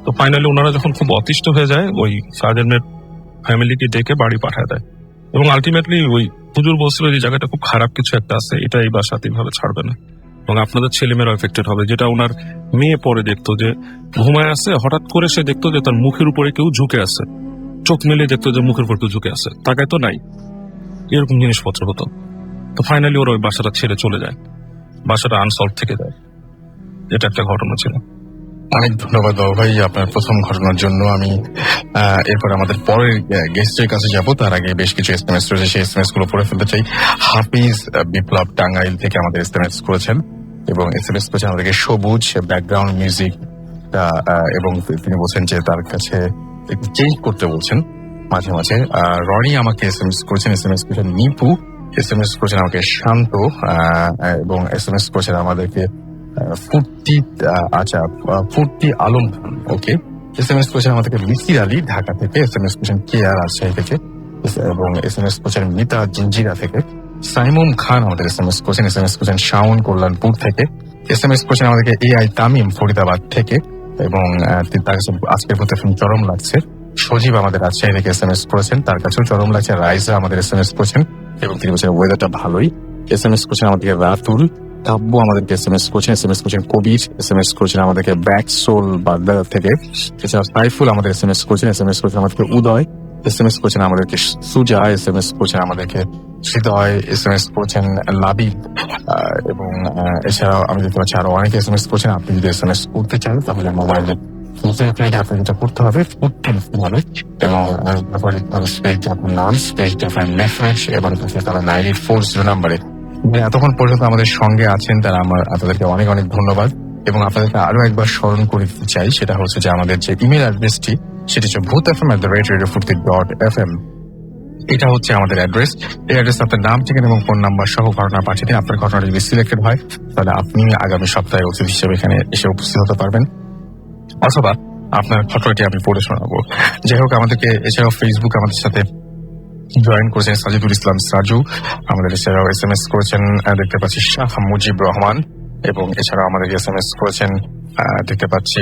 তো ফাইনালি ওনারা যখন খুব অতিষ্ঠ হয়ে যায় ওই কাজের মেয়ের ফ্যামিলিকে ডেকে বাড়ি পাঠায় দেয়। এবং আলটিমেটলি ওই হুজুর বলছিল যে জায়গাটা খুব খারাপ কিছু একটা আছে, এটা এই বাসাতে এইভাবে ছাড়বে না এবং আপনাদের ছেলেমেয়েরা এফেক্টেড হবে। যেটা ওনার মেয়ে পরে দেখতো যে ঘুমায় আছে, হঠাৎ করে সে দেখতো যে তার মুখের উপরে কেউ ঝুঁকে আছে, চোখ মেলে দেখতো যে মুখের উপর কেউ ঝুঁকে আছে, তাকায় তো নাই, এরকম জিনিসপত্র হতো। তো ফাইনালি ওরা ওই বাসাটা ছেড়ে চলে যায়, বাসাটা আনসলভ থেকে যায়। এটা একটা ঘটনা ছিল। অনেক ধন্যবাদ বাবু ভাই আপনার প্রথম ঘটনার জন্য। আমি এরপর আমাদের পরের গেস্টের কাছে যাব, তার আগে বেশ কিছু এসএমএস রয়েছে, সেই এসএমএস গুলো পড়ে ফেলতে চাই। হাফিজ বিপ্লব টাঙ্গাইল থেকে আমাদের এসএমএস করেছেন এবং এসএমএস করেছেন আমাদেরকে সবুজ ব্যাকগ্রাউন্ড মিউজিক, এবং তিনি বলছেন যে তার কাছে একটু চেঞ্জ করতে বলছেন মাঝে মাঝে। রনি আমাকে এসএমএস করেছেন, এসএমএস করেছেন নিপু, এসএমএস করেছেন আমাকে শান্ত, এবং এসএমএস করেছেন আমাদেরকে ফুর্তি আলম খান। ওকে, এসএমএস করেছেন আমাদেরকে মিসির আলী ঢাকা থেকে, এসএমএস করেছেন কে আর রাজশাহী থেকে, এবং এসএমএস করেছেন মিতা জিঞ্জিরা থেকে। সাইমুম খান আমাদের এসএমএস করেছেন, এসএমএস করেছেন শাওন কল্যাণপুর থেকে, এসএমএস করেছেন আমাদেরকে এআই তামিম ফরিদাবাদ থেকে, এবং তার কাছে আজকের প্রতি চরম লাগছে। সজীব আমাদের রাজশাহী থেকে এসএমএস করেছেন, তার কাছেও চরম লাগছে। রাইজা আমাদের এসএমএস করেছেন এবং তিনি বলছেন ওয়েদারটা ভালোই। এসএমএস করেছেন আমাদেরকে রাতুল, কাব্য আমাদেরকে এসএমএস করেছেন, এসএমএস করেছেন কবির, এসএমএস করেছেন আমাদেরকে ব্যাক সোল বাগদা থেকে। এছাড়া সাইফুল আমাদের এসএমএস করেছেন, এসএমএস করেছেন আমাদেরকে উদয়, এসএমএস করেছেন আমাদেরকে সুজা, এসএমএস করেছেন আমাদেরকে হৃদয়, এসএমএস করেছেন লাবিব, এবং এছাড়াও আমি দেখতে পাচ্ছি আরো অনেকে এসএমএস করেছেন। আপনি যদি এসএমএস করতে চান তাহলে মোবাইলে আপনার যেটা করতে হবে এবং আপনার নাম আপনার মেসেজ এবং তারা 9840 নাম্বারে। এতক্ষণ পর্যন্ত আমাদের সঙ্গে আছেন তারা, আমার আপনাদেরকে অনেক অনেক ধন্যবাদ। এবং আপনাদেরকে আরো একবার স্মরণ করে দিতে চাই, সেটা হচ্ছে যে আমাদের যে ইমেল অ্যাড্রেসটি সেটি হচ্ছে bhutfm@radiofurti.fm। এটা হচ্ছে আমাদের অ্যাড্রেস। এই অ্যাড্রেস আপনার নাম, ঠিকানা এবং ফোন নাম্বার সহ ঘটনা পাঠিয়ে দিন। আপনার ঘটনাটি যদি সিলেক্টেড হয় তাহলে আপনি আগামী সপ্তাহে অতিথি হিসেবে এখানে এসে উপস্থিত হতে পারবেন, অথবা আপনার ঘটনাটি আমি পড়ে শোনাবো। যাই হোক, আমাদেরকে এছাড়াও ফেসবুক আমাদের সাথে জয়েন করেছেন সাজিদুল ইসলাম সাজু, আমাদের এছাড়াও এসএমএস করেছেন দেখতে পাচ্ছি শাহ মুজিব রহমান, এবং এছাড়াও আমাদের এসএমএস করেছেন দেখতে পাচ্ছি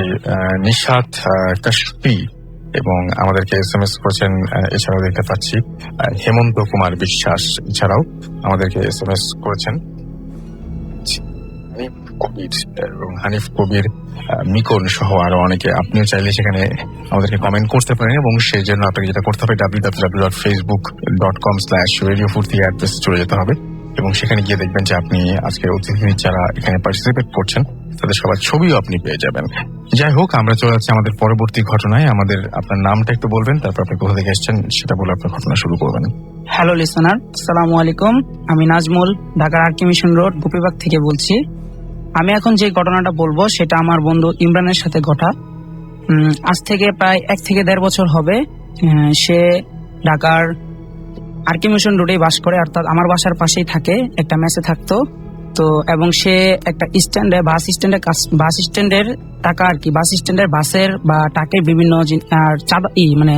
নিশাত কাশফি, এবং আমাদেরকে এসএমএস করেছেন এছাড়াও দেখতে পাচ্ছি হেমন্ত কুমার বিশ্বাস। এছাড়াও আমাদেরকে এসএমএস করেছেন কবির এবং হানিফ কবির, মিকন সহ আরো অনেকে। আপনিও চাইলে সেখানে আমাদেরকে কমেন্ট করতে পারেন এবং সেই জন্য আপনাকে যেটা করতে হবে www.facebook.com/radiofurti অ্যাড্রেসে চলে যেতে হবে এবং সেখানে গিয়ে দেখবেন যে আপনি আজকে অতিথি যারা এখানে পার্টিসিপেট করছেন তাদের সবার ছবিও আপনি পেয়ে যাবেন। যাই হোক, আমরা চলে যাচ্ছি আমাদের পরবর্তী ঘটনায়। আপনার নামটা একটু বলবেন, তারপর আপনি কোথা থেকে এসেছেন সেটা বলে আপনার ঘটনা শুরু করবেন। হ্যালো লিসনার, আসসালামু আলাইকুম। আমি নাজমুল, ঢাকার আরকি মিশন রোড গোপীবাগ থেকে বলছি। আমি এখন যে ঘটনাটা বলবো সেটা আমার বন্ধু ইমরানের সাথে ঘটা। আজ থেকে প্রায় 1 থেকে 1.5 বছর হবে। সে ঢাকার আরকি মিশন রোডে বাস করে, অর্থাৎ আমার বাসার পাশেই থাকে, একটা মেসে থাকতো। তো এবং সে একটা স্ট্যান্ডে বাস স্ট্যান্ডের টাকা আর কি, বাস স্ট্যান্ডের বাসের বা টাকার বিভিন্ন মানে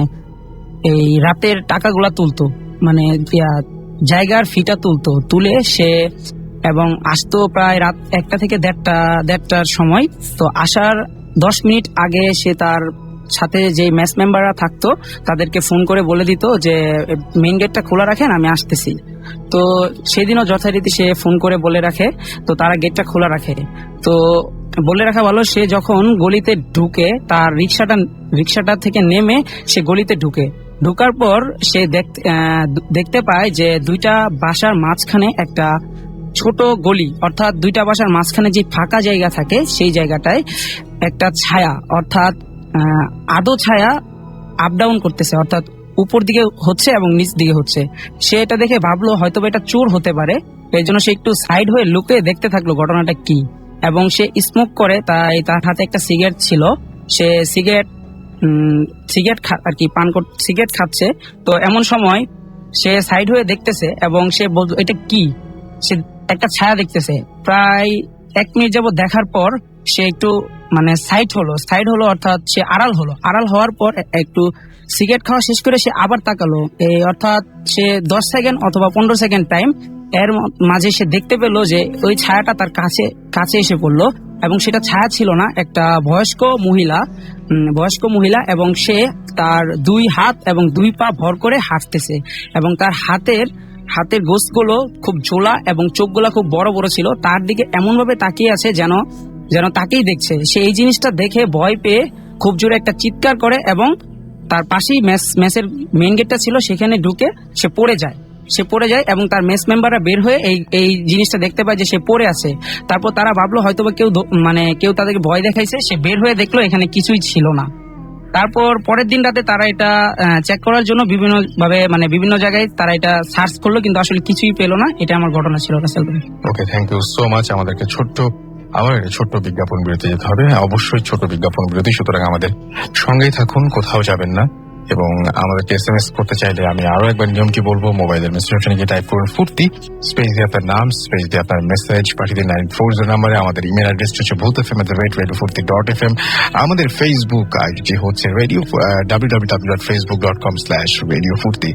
এই রাতের টাকাগুলা তুলতো, মানে জায়গার ফিটা তুলে সে এবং আসতো প্রায় রাত 1টা থেকে 1:30টার সময়। তো আসার 10 মিনিট আগে সে তার সাথে যে ম্যাচ মেম্বাররা থাকতো তাদেরকে ফোন করে বলে দিত যে মেইন গেটটা খোলা রাখেন, আমি আসতেছি। তো সেদিনও যথারীতি সে ফোন করে বলে রাখে, তো তারা গেটটা খোলা রাখে। তো বলে রাখা ভালো, সে যখন গলিতে ঢুকে তার রিক্সাটা থেকে নেমে সে গলিতে ঢুকে ঢোকার পর সে দেখতে পায় যে দুইটা বাসার মাঝখানে একটা ছোট গলি, অর্থাৎ দুইটা বাসার মাঝখানে যে ফাঁকা জায়গা থাকে সেই জায়গাটায় একটা ছায়া, অর্থাৎ আদো ছায়া আপ ডাউন করতেছে, অর্থাৎ উপর দিকে হচ্ছে এবং নিচ দিকে হচ্ছে। সে এটা দেখে ভাবলো হয়তো এটা চোর হতে পারে, এই জন্য সে একটু সাইড হয়ে লুকিয়ে দেখতে থাকলো ঘটনাটা কি। এবং সে স্মোক করে, তাই তার হাতে একটা সিগারেট ছিল, সে সিগারেট আর কি সিগারেট খাচ্ছে। তো এমন সময় সে সাইড হয়ে দেখতেছে এবং সে বলতো এটা কি, সে একটা ছায়া দেখতেছে। প্রায় 1 মিনিট যাবত দেখার পর সে একটু মানে সাইড হলো অর্থাৎ সে আড়াল হওয়ার পর একটু সিগারেট খাওয়া শেষ করে সে আবার তাকালো, অর্থাৎ সে 10 সেকেন্ড অথবা 15 সেকেন্ড টাইম এর মাঝে সে দেখতে পেলো যে ওই ছায়াটা তার কাছে এসে পড়লো এবং সেটা ছায়া ছিল না, একটা বয়স্ক মহিলা এবং সে তার 2 হাত এবং 2 পা ভর করে হাঁটতেছে এবং তার হাতের গোছগুলো খুব ঝোলা এবং চোখগুলা খুব বড় বড় ছিল। তার দিকে এমন ভাবে তাকিয়ে আছে যেন তাকেই দেখছে। সে এই জিনিসটা দেখে ভয় পেয়ে খুব জোরে একটা চিৎকার করে এবং তার পাশেই মেসের মেইন গেটটা ছিল, সেখানে ঢুকে সে পড়ে যায় এবং তার মেস মেম্বাররা বের হয়ে এই জিনিসটা দেখতে পায় যে সে পড়ে আছে। তারপর তারা ভাবলো হয়তো কেউ তাদেরকে ভয় দেখাইছে, সে বের হয়ে দেখলো এখানে কিছুই ছিল না। তারপর পরের দিন রাতে তারা এটা চেক করার জন্য বিভিন্ন জায়গায় তারা এটা সার্চ করলো, কিন্তু আসলে কিছুই পেলো না। এটা আমার ঘটনা ছিল রাসেল ভাই। ওকে, থ্যাংক ইউ সো মাচ। আমাদেরকে আবার ছোট্ট বিজ্ঞাপন বিরতি যেতে হবে, অবশ্যই ছোট বিজ্ঞাপন বিরতি, সুতরাং আমাদের সঙ্গেই থাকুন, কোথাও যাবেন না। এবং আমাদেরকে SMS করতে চাইলে আমি আরো একবার নিয়মটি বলবো, মোবাইলের মেসেজ অপশনে গিয়ে টাইপ করুন ফুর্তি, স্পেস দিয়ে আপনার নাম, স্পেস দিয়ে আপনার মেসেজ পাঠিয়ে দিন 940 নাম্বারে। আমাদের ইমেল অ্যাড্রেসটা হচ্ছে bhutfm@radiofurti.fm। আমাদের ফেসবুক আইডি হচ্ছে রেডিও www.facebook.com/radiofurti।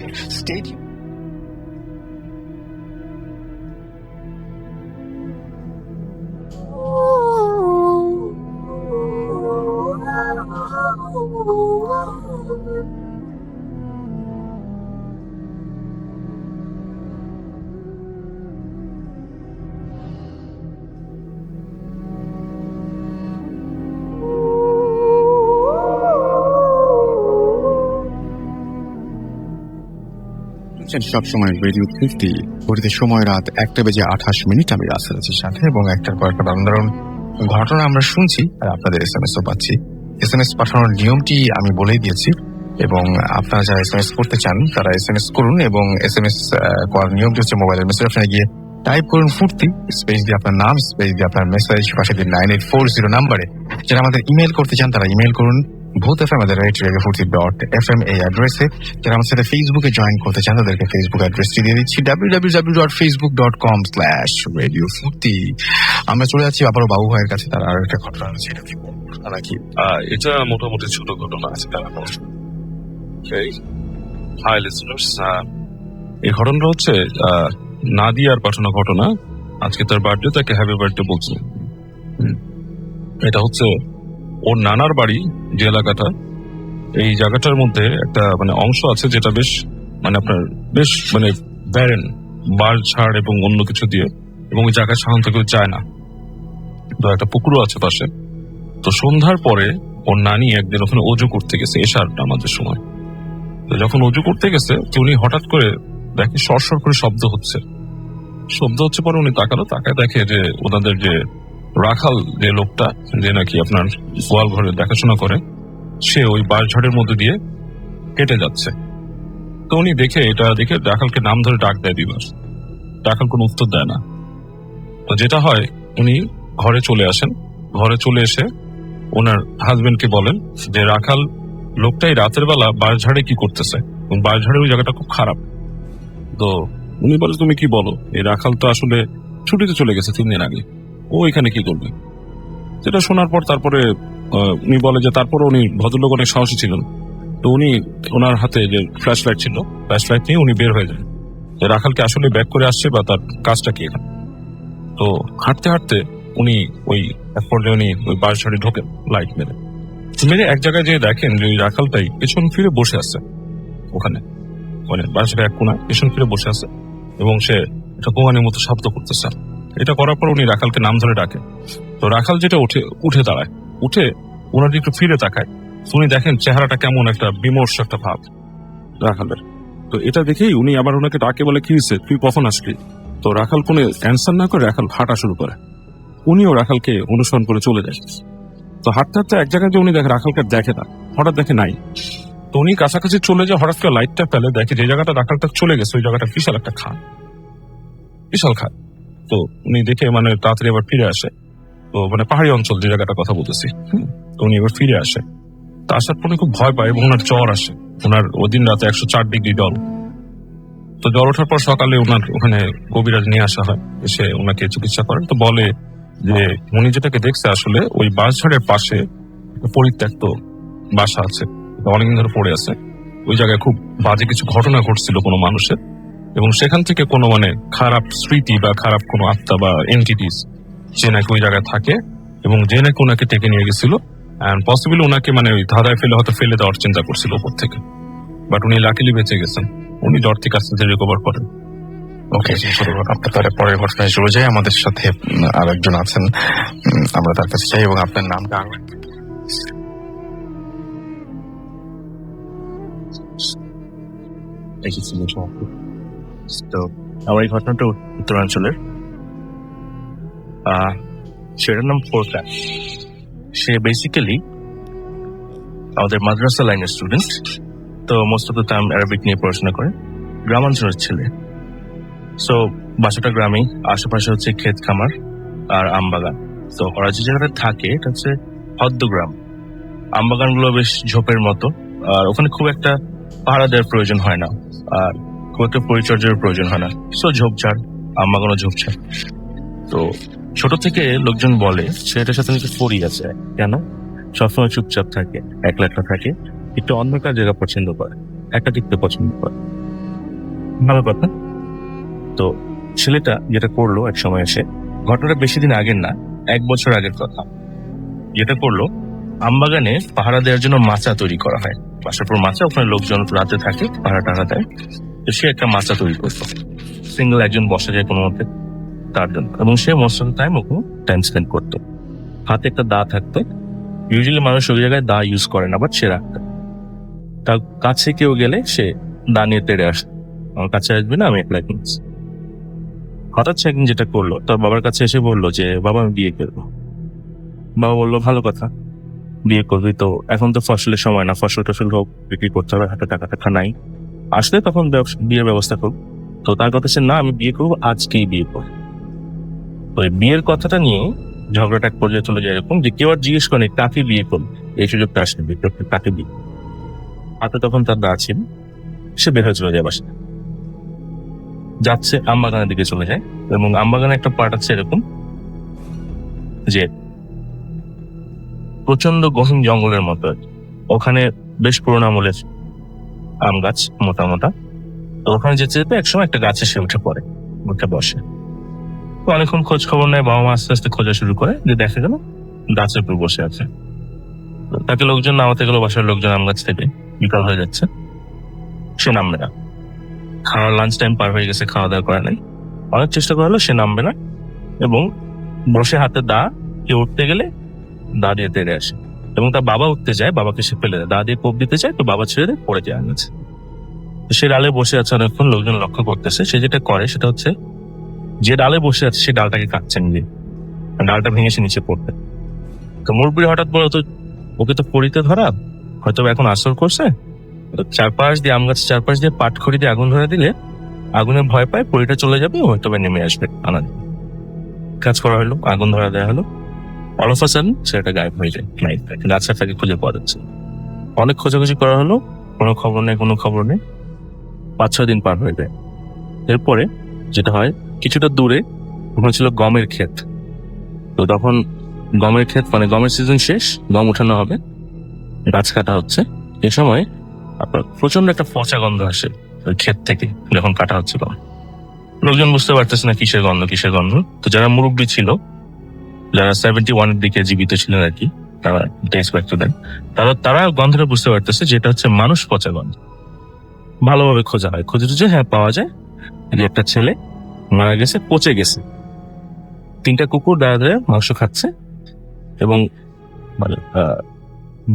সবসময় রেডিও 50 ঘড়িতে সময় রাত 1:28। আমি রাসেল আছি সাথে, এবং একটার পর একটা দারুণ ঘটনা আমরা শুনছি আর আপনাদের SMS ও পাচ্ছি। SMS পাঠানোর নিয়মটি আমি বলেই দিয়েছি, এবং আপনারা যারা SMS করতে চান তারা SMS করুন, এবং SMS করার নিয়মটি হচ্ছে মোবাইলের মেসেজ অপশনে গিয়ে টাইপ করুন ফুর্তি, স্পেস দিয়ে আপনার নাম, স্পেস দিয়ে আপনার মেসেজ পাঠিয়ে দিন 9840 নাম্বারে। যারা আমাদের ইমেল করতে চান তারা ইমেল করুন bhutfm@radiofurti.fm এই অ্যাড্রেসে। যারা আমার সাথে ফেসবুকে জয়েন করতে চান তাদেরকে ফেসবুক অ্যাড্রেসটি দিয়ে দিচ্ছি www.facebook.com/radiofurti। আমরা চলে যাচ্ছি আবারও বাবু ভাইয়ের কাছে, তার আর একটা ঘটনা আছে, এটা কি নাকি? এটা মোটামুটি ছোট ঘটনা আছে তারা। হাই লিসনার্স, এই ঘটনাটা হচ্ছে নাদিয়ার পাঠানো ঘটনা। আজকে তার বার্থডে, তাকে হ্যাপি বার্থডে বলছে। এটা হচ্ছে ওর নানার বাড়ি, যে এলাকাটা, এই জায়গাটার মধ্যে একটা অংশ আছে যেটা বেশ ব্যারেন, বাল ছাড় এবং অন্য কিছু দিয়ে, এবং ওই জায়গায় সাধারণত কেউ যায় না। তো একটা পুকুরও আছে পাশে। তো সন্ধ্যার পরে ওর নানি একদিন ওখানে অজু করতে গেছে এশার নামাজের সময়। তো যখন অজু করতে গেছে তো উনি হঠাৎ করে দেখে সরসর করে শব্দ হচ্ছে পরে উনি তাকায় দেখে যে ওনাদের যে রাখাল, যে লোকটা যে নাকি আপনার গোয়াল ঘরে দেখাশোনা করে, সে ওই বাঁশঝাড়ের মধ্যে দিয়ে কেটে যাচ্ছে। তো উনি এটা দেখে রাখালকে নাম ধরে ডাক দেয় 2 বার। রাখাল কোনো উত্তর দেয় না। তো যেটা হয়, উনি ঘরে চলে আসেন। ঘরে চলে এসে ওনার হাজবেন্ডকে বলেন যে রাখাল লোকটাই রাতের বেলা বাঁশঝাড়ে কি করতেছে, এবং বাঁশঝাড়ের ওই জায়গাটা খুব খারাপ। তো উনি বলে, তুমি কি বলো, এই রাখাল তো আসলে ছুটিতে চলে গেছে 3 দিন আগে, ও এখানে কি করবে? যেটা শোনার পর তারপরে উনি বলে যে তারপরে উনি ভদ্রলোক অনেক সাহসী ছিলেন। তো উনি ওনার হাতে যে ফ্ল্যাশ লাইট নিয়ে উনি বের হয়ে যান, রাখালকে আসলে ব্যাক করে আসছে বা তার কাজটা কি এখানে। তো হাঁটতে হাঁটতে উনি ওই বাঁশঝাড়ে ঢোকেন লাইট মেরে এক জায়গায় যেয়ে দেখেন যে ওই রাখালটাই পেছন ফিরে বসে আছে ওখানে, বাঁশঝাড়ে এক কোণায় পেছন ফিরে বসে আছে, এবং সে একটা গোয়ানের মতো শব্দ করতেছে। এটা করার পর উনি রাখালকে নাম ধরে ডাকে। তো রাখাল যেটা উঠে দাঁড়ায়, উঠে ওনার একটু ফিরে তাকায়। উনি দেখেন চেহারাটা কেমন একটা বিমর্ষ একটা ভাব। রাখালের। তো এটা দেখেই উনি আবার ওনাকে ডাকে বলে, কি হয়েছে, তুই কখন আসলি? তো রাখাল কোনো অ্যান্সার না করে রাখাল হাঁটা শুরু করে। উনিও রাখালকে অনুসরণ করে চলে যায়। তো হাঁটতে হাঁটতে এক জায়গায় যে উনি দেখে রাখালকে দেখে না, হঠাৎ দেখে নাই। তো উনি কাছাকাছি চলে যায়, হঠাৎ করে লাইটটা ফেলে দেখে যে জায়গাটা রাখালটা চলে গেছে ওই জায়গাটা বিশাল একটা খাল, বিশাল খাল। তো উনি দেখে মানে তাড়াতাড়ি আবার ফিরে আসে। তো মানে পাহাড়ি অঞ্চল যে জায়গাটার কথা বলতেছি, তো উনি এবার ফিরে আসে। তো আসার পর উনি খুব ভয় পায় এবং ওনার জ্বর আসে। ওনার ওদিন রাতে 104 ডিগ্রি জ্বর। তো জ্বর ওঠার পর সকালে ওনার ওখানে কবিরাজ নিয়ে আসা হয়, এসে ওনাকে চিকিৎসা করেন। তো বলে যে উনি যেটাকে দেখছে আসলে ওই বাঁশঝাড়ের পাশে একটা পরিত্যক্ত বাসা আছে, অনেকদিন ধরে পড়ে আছে। ওই জায়গায় খুব বাজে কিছু ঘটনা ঘটছিল কোনো মানুষের, এবং সেখান থেকে কোনো মানে খারাপ স্মৃতি বা খারাপ কোনো আত্মা বা এন্টিটিস যে নাকি ওই জায়গায় থাকে, এবং যে নাকি ওনাকে টেকে নিয়ে গেছিল। পসিবল ওনাকে মানে ওই ধাঁধায় হয়তো ফেলে দেওয়ার চিন্তা করছিল উপর থেকে, বাট উনি লাকিলি বেঁচে গেছেন। উনি জ্বর থেকে আস্তে আস্তে রিকভার করেন। ওকে, আপনার তাহলে পরের ঘটনায় চলে যাই। আমাদের সাথে আর একজন আছেন, আমরা তার কাছে চাই, এবং আপনার নামটা আরো একবার। তো আমার এই ঘটনাটা উত্তরাঞ্চলের, সেটার নাম ফোরকান। সে বেসিক্যালি আমাদের মাদ্রাসা লাইনের স্টুডেন্ট। তো most of the time Arabic নিয়ে পড়াশোনা করে, গ্রামাঞ্চলের ছেলে। সো বাসাটা গ্রামেই, আশেপাশে হচ্ছে ক্ষেত খামার আর আমবাগান। তো ওরা যে জায়গাটা থাকে এটা হচ্ছে হদ্দগ্রাম। আমবাগানগুলো বেশ ঝোপের মতো, আর ওখানে খুব একটা পাহারা দেওয়ার প্রয়োজন হয় না, আর খুব একটা পরিচর্যার প্রয়োজন হয় না। সো ঝোপঝাড়, আমবাগানও ঝোপঝাড়। তো ছোট থেকে লোকজন বলে ছেলেটার সাথে নাকি পরি আছে। কেন? সবসময় চুপচাপ থাকে, একলা একলা থাকে, একটু অন্ধকার জায়গা পছন্দ করে, একা টিকতে পছন্দ করে। ভালো কথা। তো ছেলেটা যেটা করলো এক সময় এসে, ঘটনাটা বেশি দিন আগের না, 1 বছর আগের কথা। যেটা করলো, আমবাগানে পাহারা দেওয়ার জন্য মাচা তৈরি করা হয়। বাসার পর মাচা, ওখানে লোকজন রাতে থাকে, পাহারা টাহারা দেয়। তো সে একটা মাচা তৈরি করতো, সিঙ্গেল একজন বসা যায় কোনো মতে তার জন্য, এবং সে মোস্ট অফ দ্য টাইম ওখানে টাইম স্পেন্ড করতো। হাতে একটা দা থাকতো, ইউজুয়ালি মানুষ ওই জায়গায় দা ইউজ করে না, বাট সে রাখতো। তার কাছে কেউ গেলে সে দা নিয়ে তেড়ে আসে, আমার কাছে আসবে না, আমি একলা কিনছি। হঠাৎ সে একদিন যেটা করলো, তার বাবার কাছে এসে বললো যে বাবা আমি বিয়ে করবো। বাবা বললো ভালো কথা, বিয়ে করবি তো, এখন তো ফসলের সময় না, ফসল টসল হোক, বিক্রি করতে হবে, হাতে টাকা টাকা নাই, আসলে তখন বিয়ের ব্যবস্থা করবো। তো তার কথা সে, না আমি বিয়ে করবো, আজকেই বিয়ে করবো। তো বিয়ের কথাটা নিয়ে ঝগড়াটা এক পর্যায়ে চলে যায় এরকম যে কেউ আর জিজ্ঞেস করে কাকে বিয়ে করবো, এই সুযোগটা আসলে বিয়ে করতে, কাকে বিয়ে। হাতে তখন তার দা ছিল, সে বের হয়ে চলে যায় বাসা, যাচ্ছে আমবাগানের দিকে চলে যায়। এবং আমবাগানের একটা পার্ট আছে এরকম যে প্রচন্ড গহীন জঙ্গলের মতো, ওখানে বেশ পুরোনো আমলের আম গাছ, মোটা মোটা। তো ওখানে যেতে যেতে একসময় একটা গাছে সে উঠে পড়ে, উঠে বসে। তো অনেকক্ষণ খোঁজ খবর নেয়, বাবা মা আস্তে আস্তে খোঁজা শুরু করে, যে দেখা গেল গাছের উপর বসে আছে। তাকে লোকজন নামাতে গেল, বাসার লোকজন আম গাছ থেকে, বিকাল হয়ে যাচ্ছে, সে নামবে না। খাওয়ার লাঞ্চ টাইম পার হয়ে গেছে, খাওয়া দাওয়া করে নাই, অনেক চেষ্টা করা হলো, সে নামবে না। এবং বসে হাতে দা, কেউ উঠতে গেলে দা দিয়ে তেড়ে আসে, এবং তার বাবা উঠতে যায়, বাবাকে সে ফেলে দেয়, দা দিয়ে কোপ দিতে চায়, তো বাবা ছেড়ে দিয়ে পড়ে যায় আঙাছে। সে ডালে বসে আছে, অনেকক্ষণ লোকজন লক্ষ্য করতেছে। সে যেটা করে সেটা হচ্ছে, যে ডালে বসে আছে সে ডালটাকে কাটছে নিয়ে, ডালটা ভেঙে সে নিচে পড়তে। তো মুরব্বী হঠাৎ বলে, তো ওকে তো পড়িতে ধরা, হয়তো এখন আসর করছে, চারপাশ দিয়ে আম গাছের চারপাশ দিয়ে পাটখড়ি দিয়ে আগুন ধরে দিলে আগুনে ভয় পায়, পরিটা চলে যাবে, হয়তো নেমে আসবে। কাজ করা হলো, আগুন ধরা দেওয়া হলো, অল অফ আ সাডেন সেটা গায়েব হয়ে যায়। গাছের তাকে খুঁজে পাওয়া যাচ্ছে, অনেক খোঁজাখুঁজি করা হলো, কোনো খবর নেই, কোনো খবর নেই। 5-6 দিন পার হয়ে যায়। এরপরে যেটা হয়, কিছুটা দূরে ওখানে ছিল গমের ক্ষেত। তো তখন গমের ক্ষেত মানে গমের সিজন শেষ, গম উঠানো হবে, গাছ কাটা হচ্ছে। এ সময় আপনার প্রচন্ড একটা পচা গন্ধ আসে ওই ক্ষেত থেকে, যখন কাটা হচ্ছে গম। লোকজন বুঝতে পারতেছে না কিসের গন্ধ, কিসের গন্ধ। তো যারা মুরব্বী ছিল, যারা 71-এর দিকে জীবিত ছিলেন আর কি, তারা টেস্ট করতে দেন, তারা গন্ধটা বুঝতে পারতেছে যে এটা হচ্ছে মানুষ পচা গন্ধ। ভালোভাবে খোঁজা হয়, খুঁজে হ্যাঁ পাওয়া যায় যে একটা ছেলে মারা গেছে, পচে গেছে, 3টা কুকুর দাঁড়া দাঁড়িয়ে মাংস খাচ্ছে, এবং মানে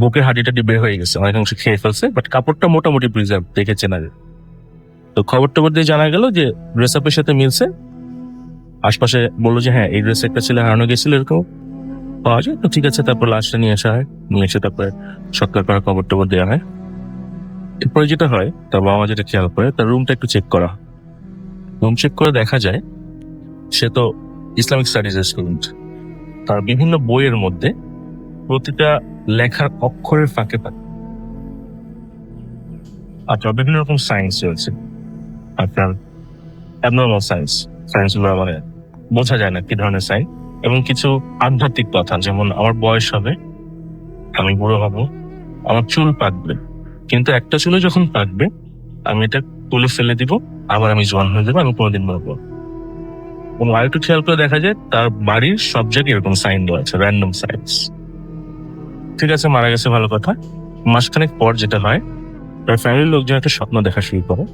বুকের হাঁটিটাটি বের হয়ে গেছে, অনেকাংশ খেয়ে ফেলছে, বাট কাপড়টা মোটামুটি প্রিজার্ভ দেখে চেনা যায়। তো খবর টবর দিয়ে জানা গেল যে ড্রেস আপের সাথে মিলছে। আশপাশে বললো যে হ্যাঁ এই ড্রেসে একটা ছেলে হারানো গেছিল, এরকম পাওয়া যায়। তো ঠিক আছে, তারপর লাশটা নিয়ে আসা হয়, নিয়ে এসে তারপরে সৎকার করার খবর টবর দেওয়া হয়। এরপরে যেটা হয়, তার বাবা যেটা খেয়াল করে, তার রুমটা একটু চেক করা হয়। রুম চেক করে দেখা যায় সে তো ইসলামিক স্টাডিজ এর স্টুডেন্ট। তার বিভিন্ন বইয়ের মধ্যে প্রতিটা লেখার অক্ষরের ফাঁকে ফাঁকে আপনার বিভিন্ন রকম সায়েন্স রয়েছে, আপনার অ্যাবনর্মাল সায়েন্স গুলো মানে বোঝা যায় না কি ধরনের সায়েন্স, এবং কিছু আধ্যাত্মিক কথা, যেমন আমার বয়স হবে, আমি বুড়ো হবো, আমার চুল পাকবে, কিন্তু একটা চুলে যখন পাকবে আমি এটা তুলে ফেলে দিব, আবার আমি জোয়ান হয়ে যাবো, আমি কোনোদিন মরবো। এবং আরেকটু খেয়াল করে দেখা যায় তার বাড়ির সব জায়গায় এরকম সাইন দেওয়া আছে, র্যান্ডম সাইন্স। ঠিক আছে, মারা গেছে, ভালো কথা। মাসখানেক পর যেটা হয়, তার ফ্যামিলির লোকজন একটা স্বপ্ন দেখা শুরু করে।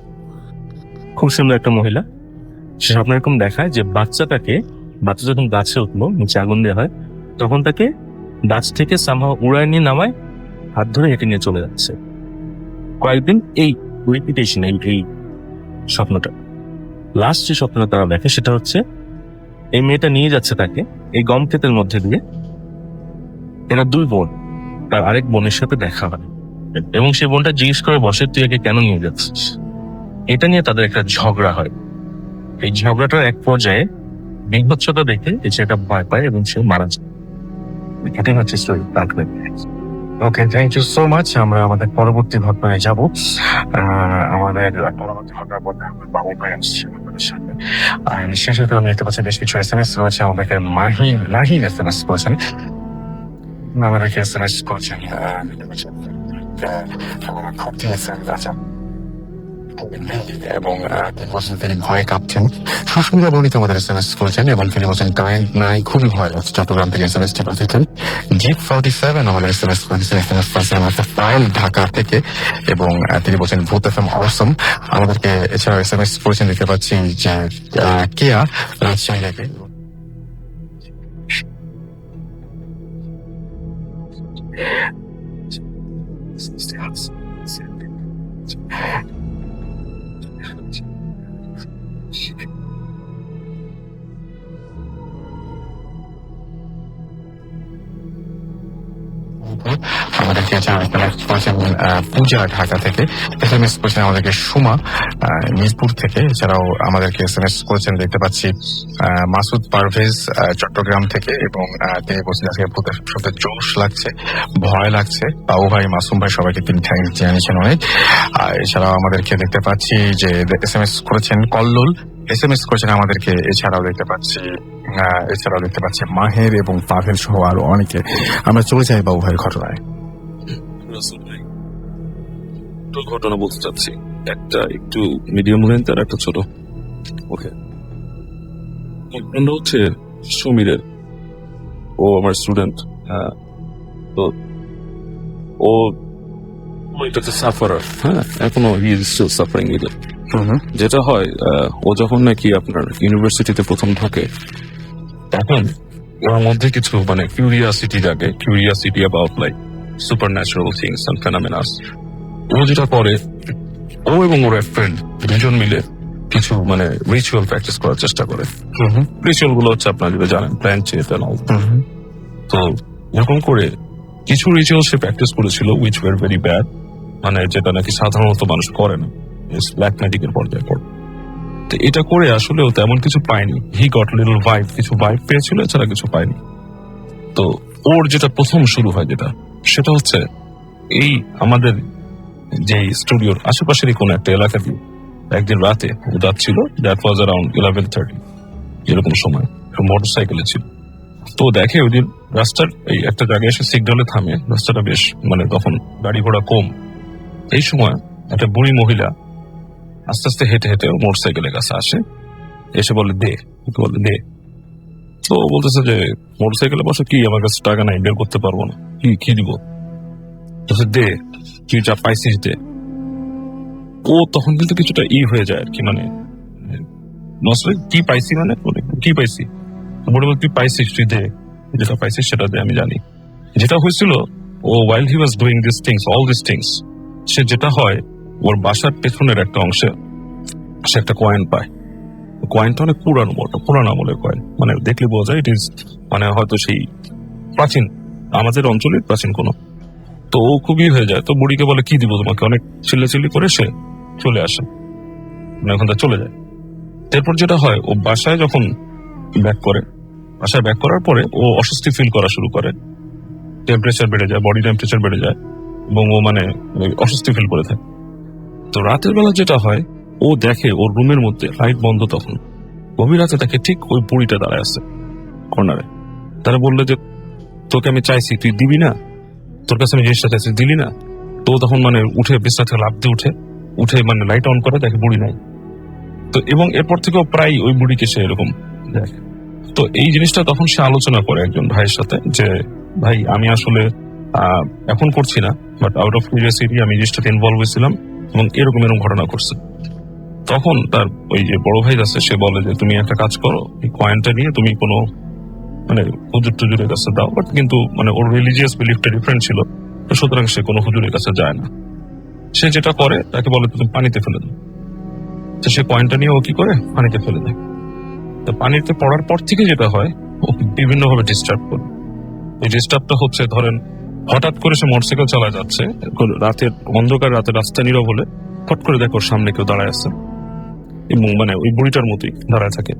খুব সুন্দর একটা মহিলা, সে স্বপ্ন এরকম দেখায় যে বাচ্চা যখন গাছে উঠলো, নিচে আগুন দেওয়া হয়, তখন তাকে গাছ থেকে সামহাও উড়ায় নিয়ে নামায়, হাত ধরে হেঁটে নিয়ে চলে যাচ্ছে। কয়েকদিন এই রিপিটেশন, এই স্বপ্নটা। লাস্ট যে স্বপ্নটা তারা দেখে সেটা হচ্ছে এই মেয়েটা নিয়ে যাচ্ছে তাকে এই গম ক্ষেতের মধ্যে দিয়ে। এরা দুই বোন, তার আরেক বোনের সাথে দেখা হয়, এবং সেই বোনটা জিজ্ঞেস করে বসে, তুই একে কেন নিয়ে যাচ্ছিস? এটা নিয়ে তাদের একটা ঝগড়া হয়। এই ঝগড়াটার এক পর্যায়ে বিভৎসতা দেখে এই ছেলেটা ভয় পায় এবং সে মারা যায়। এটাই হচ্ছে story. Okay, thank you so much. আমরা আমাদের পরবর্তী ঘটনায় যাব। আমাদের পরবর্তী ঘটনার মধ্যে আমার বাবু ভাই আসছে আমাদের সামনে। আর সেই সাথে আমি দেখতে পাচ্ছি বেশ কিছু SMS রয়েছে। আমাদেরকে নাহিন SMS করেছেন, আমাদেরকে SMS করেছেন। দেখতে পাচ্ছি খুব আচ্ছা, এবং তিনি ভয়ে কাঁপছেন। সুসুন্দর বর্ণিত আমাদের SMS করেছেন, এবং তিনি বলছেন কারেন্ট নাই, খুবই ভয় লাগছে। চট্টগ্রাম থেকে SMS টা পাঠিয়েছেন। G47 আমাদের SMS করেছেন, SMS পাচ্ছেন আমাদের ফাইল ঢাকা থেকে, এবং তিনি বলছেন ভূত FM অসম। আমাদেরকে এছাড়াও SMS করেছেন, দেখতে পাচ্ছি যে কেয়া রাজশাহী থেকে। আমাদেরকে পূজা ঢাকা থেকে SMS করেছেন, আমাদেরকে সুমা মিরপুর থেকে। এছাড়াও আমাদেরকে SMS করেছেন, দেখতে পাচ্ছি মাসুদ পারভেজ চট্টগ্রাম থেকে, এবং তিনি বলছেন আজকে ভূতের সাথে জোশ লাগছে, ভয় লাগছে। বাবু ভাই, মাসুম ভাই, সবাইকে তিনি থ্যাংক জানিয়েছেন অনেক। এছাড়াও আমাদেরকে দেখতে পাচ্ছি যে SMS করেছেন কল্লোল, SMS করেছেন আমাদেরকে। এছাড়াও দেখতে পাচ্ছি মাহের এবং পাভেল সহ আরো অনেকে। আমরা চলে যাই বাবু ভাইয়ের ঘটনায়। ঘটনা বলতে চাচ্ছি, একটা একটু মিডিয়াম লেন্থ আর একটা ছোট। ওকে, ঘটনাটা হচ্ছে সমীরের। ও আমার স্টুডেন্ট। হ্যাঁ, তো ও এটাতে সাফারার। হ্যাঁ, এখনো he is still suffering with it. যেটা হয়, ও যখন নাকি আপনার ইউনিভার্সিটিতে প্রথম ঢোকে, তখন ওর মধ্যে কিছু মানে কিউরিয়াসিটি জাগে, curiosity about like supernatural things and phenomenas. ও যেটা করে, ও এবং ওর এক ফ্রেন্ড দুজন মিলে কিছু মানে রিচুয়াল প্র্যাকটিস করার চেষ্টা করে। রিচুয়াল গুলো হচ্ছে আপনারা যেটা জানেন, প্ল্যান চেট এন্ড অল। তো এরকম করে কিছু রিচুয়াল সে প্র্যাকটিস করেছিল, উইচ ওয়ার ভেরি ব্যাড, মানে যেটা নাকি সাধারণত মানুষ করে না, ব্ল্যাক ম্যাজিকের পর্যায়ে পড়ে। তো এটা করে আসলে ও তেমন কিছু পায়নি। হি গট লিটল ভাইব, কিছু ভাইব পেয়েছিল, এছাড়া কিছু পায়নি। তো ওর যেটা প্রথম শুরু হয় যেটা, সেটা হচ্ছে এই আমাদের যে স্টুডিওর আশেপাশেরই কোন একটা এলাকা দিয়ে একদিন রাতে ও যাচ্ছিল, দ্যাট ওয়াজ অ্যারাউন্ড 11:30 এরকম সময়, মোটর সাইকেলে ছিল। তো দেখে ওই দিন রাস্তার এই একটা জায়গায় এসে সিগন্যালে থামে, রাস্তাটা বেশ মানে তখন গাড়ি ঘোড়া কম। এই সময় একটা বুড়ি মহিলা আস্তে আস্তে হেঁটে হেঁটে মোটর সাইকেলের কাছে আসে, এসে বলে দে। তো ও বলতেছে যে মোটর সাইকেলে বসে, কি আমার কাছে টাকা নাই, বের করতে পারবো না, কি দিব? দে, তুই যা পাইছিস দে। ও তখন কিন্তু কিছুটা হয়ে যায় আর কি, মানে কি পাইছি, মানে কি পাইছি, বলে তুই পাইছিস, তুই দে, যেটা পাইছিস সেটা দে, আমি জানি। যেটা হয়েছিল ও while he was doing these things, all these things, সে যেটা হয় ওর বাসার পেছনের একটা অংশে সে একটা কয়েন পায়। কয়েনটা অনেক পুরানো আমলের কয়েন, মানে দেখলে বোঝা যায় ইট ইজ মানে হয়তো সেই প্রাচীন, আমাদের অঞ্চলের প্রাচীন কোনো। তো ও খুবই হয়ে যায়, তো বুড়িকে বলে কি দিব তোমাকে, অনেক চিল্লাচিল্লি করে সে চলে আসে, মানে ওখান থেকে চলে যায়। এরপর যেটা হয়, ও বাসায় যখন বাসায় ব্যাক করার পরে ও অস্বস্তি ফিল করা শুরু করে, টেম্পারেচার বেড়ে যায়, বডি টেম্পারেচার বেড়ে যায় এবং ও মানে অস্বস্তি ফিল করে থাকে। তো রাতের বেলা যেটা হয়, ও দেখে ওর রুমের মধ্যে লাইট বন্ধ, তখন গভীর রাতে দেখে ঠিক ওই বুড়িটা দাঁড়ায় আছে কর্নারে। তারা বললো যে তোকে আমি চাইছি, তুই দিবি না, তোর কাছে আমি জিনিসটা চাইছি, দিলি না। তো তখন মানে উঠে বিছনা থেকে লাফ দিয়ে উঠে মানে লাইট অন করে দেখে বুড়ি নাই। তো এবং এরপর থেকেও প্রায় ওই বুড়িকে সে এরকম দেখে। তো এই জিনিসটা তখন সে আলোচনা করে একজন ভাইয়ের সাথে যে ভাই আমি আসলে এখন করছি না, বাট আউট অফ কিউরিওসিটি আমি জিনিসটাতে ইনভলভ হয়েছিলাম এবং এরকম ঘটনা করছে। তখন তার ওই যে বড় ভাই আছে, সে বলে যে তুমি একটা কাজ করো, এই কয়েনটা নিয়ে তুমি কোনো মানে হুজুর টুজুরের কাছে দাও, বাট কিন্তু মানে ওর রিলিজিয়াস বিলিফটা ডিফারেন্ট ছিল, তো সুতরাং সে কোনো হুজুরের কাছে যায় না। সে যেটা করে তাকে বলে তুমি পানিতে ফেলে দাও। তো সে কয়েনটা নিয়ে ও কি করে পানিতে ফেলে দেয়। তো পানিতে পড়ার পর থেকে যেটা হয়, ও বিভিন্ন ভাবে ডিস্টার্ব করে। এই ডিস্টার্বটা হচ্ছে ধরেন হঠাৎ করে সে মোটরসাইকেল চালায় যাচ্ছে, রাতের অন্ধকার, রাতে রাস্তা নীরব হলে হট করে দেখো ওর সামনে কেউ দাঁড়ায় আছে এবং মানে ওই বুড়িটার মতোই দাঁড়ায় থাকে।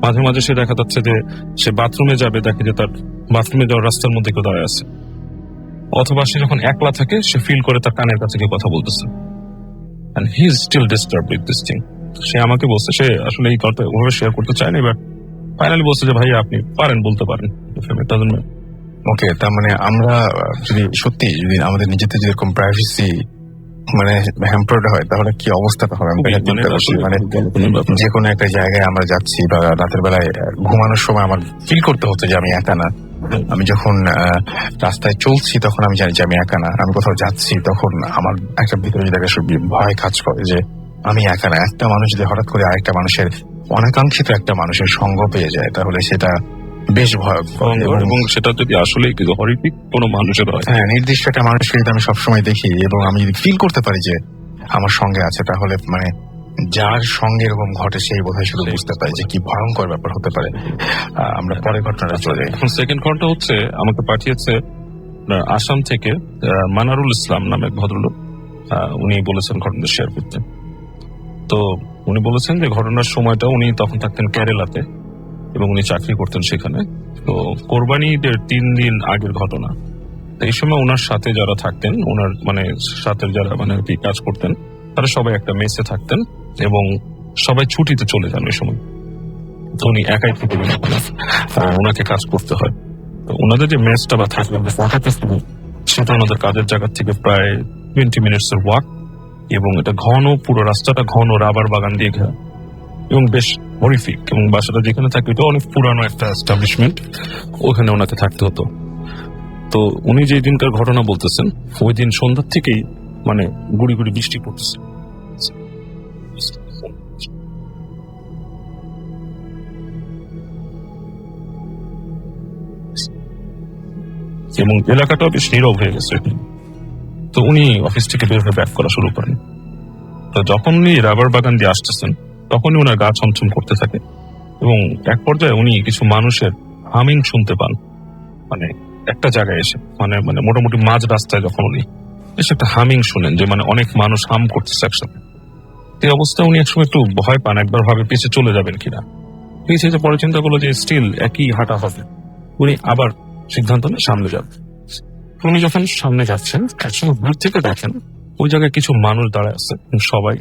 মাঝে মাঝে সে দেখা যাচ্ছে যে সে বাথরুমে যাবে, দেখে যে তার বাথরুমে যাওয়ার রাস্তার মধ্যে কেউ দাঁড়ায় আছে। অথবা সে যখন একলা থাকে, সে ফিল করে তার কানের কাছে কেউ কথা বলতেছে। And he is still disturbed with this thing. সে আমাকে বলছে, সে আসলে এই কথা ওভাবে শেয়ার করতে চায় না, এবার ফাইনালি বলছে যে ভাই আপনি বলতে পারেন। ওকে, তার মানে আমরা যদি আমাদের নিজেদের যেরকম প্রাইভেসি মানে হ্যাম্পার্ড হয়, তাহলে কি অবস্থাটা হবে আমি চিন্তা করছি। মানে যে কোনো একটা জায়গায় আমরা যাচ্ছি বা রাতের বেলায় ঘুমানোর সময় আমার ফিল করতে হচ্ছে যে আমি একা না। আমি যখন রাস্তায় চলছি তখন আমি জানি যে আমি একা না। আমি কোথাও যাচ্ছি তখন আমার একটা ভিতরে যদি একটা ভয় কাজ করে যে আমি একা না। একটা মানুষ যদি হঠাৎ করে আরেকটা মানুষের অনাকাঙ্ক্ষিত একটা মানুষের সঙ্গ পেয়ে যায়, তাহলে সেটা বেশ ভয়ঙ্কর। এবং সেটা যদি আসলে হরিপিক কোনো মানুষের হয়, হ্যাঁ, নির্দিষ্ট একটা মানুষকে যদি আমি সবসময় দেখি এবং আমি যদি ফিল করতে পারি যে আমার সঙ্গে আছে, তাহলে মানে যার সঙ্গে এরকম ঘটে সেই বোধহয় শুধু বুঝতে পারে যে কি ভয়ঙ্কর ব্যাপার হতে পারে। আমরা পরে ঘটনাটা চলে যাই। এখন সেকেন্ড ঘটনা হচ্ছে, আমাকে পাঠিয়েছে আসাম থেকে মানারুল ইসলাম নামে এক ভদ্রলোক। উনি বলেছেন ঘটনা শেয়ার করতে। তো উনি বলেছেন যে ঘটনার সময়টা উনি তখন থাকতেন কেরালাতে এবং উনি চাকরি করতেন সেখানে। তো কোরবানি ঈদের 3 দিন আগের ঘটনা। তো এই সময় ওনার সাথে যারা থাকতেন, ওনার মানে সাথে যারা মানে কি কাজ করতেন, তারা সবাই একটা মেসে থাকতেন এবং সবাই ছুটিতে চলে যান ওই সময়। তো উনি একাই থেকে ওনাকে কাজ করতে হয়। তো ওনাদের যে মেসটা বা থাকবেন সেটা ওনাদের কাজের জায়গা থেকে প্রায় 20 মিনিটস এর ওয়াক, এবং এটা পুরো রাস্তাটা ঘন রাবার বাগান দিয়ে ঘেরা এবং বেশ হরিফিক। এবং বাসাটা যেখানে থাকে এটা অনেক পুরানো একটা এস্টাবলিশমেন্ট, ওখানে ওনাকে থাকতে হতো। তো উনি যে দিনকার ঘটনা বলতেছেন, ওই দিন সন্ধ্যার থেকেই মানে গুড়ি গুড়ি বৃষ্টি পড়তেছে। এবং এলাকাটাও বেশ নীরব হয়ে গেছে। তো উনি অফিস থেকে বের হয়ে ব্যাক করা শুরু করেন। তো যখন উনি রাবার বাগান দিয়ে আসতেছেন, তখনই ওনার গা ছমছম করতে থাকে এবং এক পর্যায়ে উনি কিছু মানুষের হামিং শুনতে পান। মানে একটা জায়গায় এসে মানে মানে মোটামুটি মাঝ রাস্তায় যখন উনি এসে একটা হামিং শুনেন যে মানে অনেক মানুষ হাম করতেছে একসাথে। এই অবস্থায় উনি একসময় একটু ভয় পান, একবার ভাবে পিছিয়ে চলে যাবেন কিনা। পিছিয়ে যে পরে চিন্তা করলো যে স্টিল একই হাঁটা হবে, উনি আবার সিদ্ধান্ত নিয়ে সামনে যান। উনি যখন সামনে যাচ্ছেন, একসময় দূর থেকে দেখেন ওই জায়গায় কিছু মানুষ দাঁড়ায় আছে, সবাই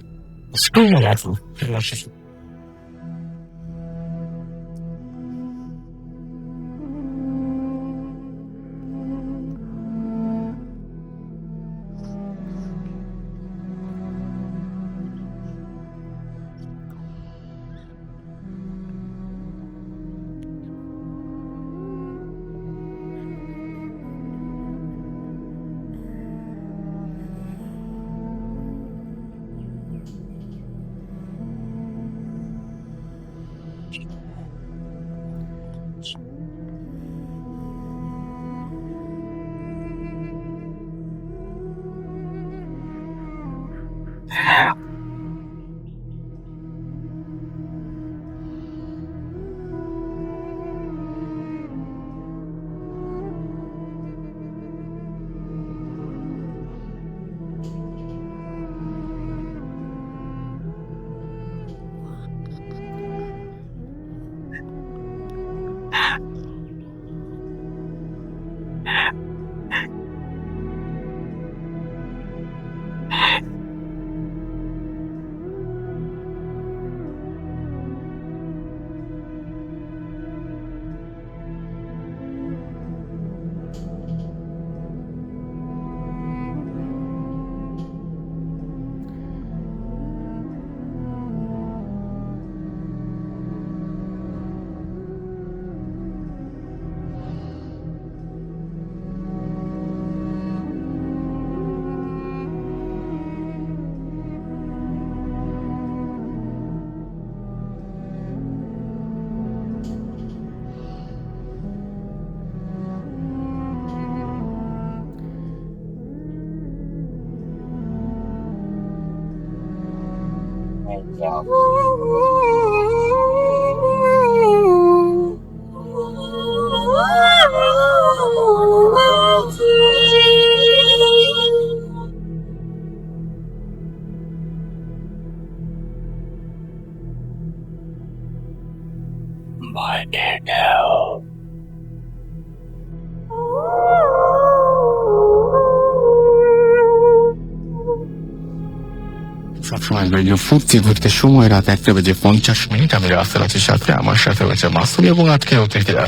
সবসময় রেডিও ফুর্তি ঘুরতে সময় রাত 1:50 আমি রাসেলাতের সাথে, আমার সাথে হচ্ছে মাসুম এবং আজকে অতিথিরা।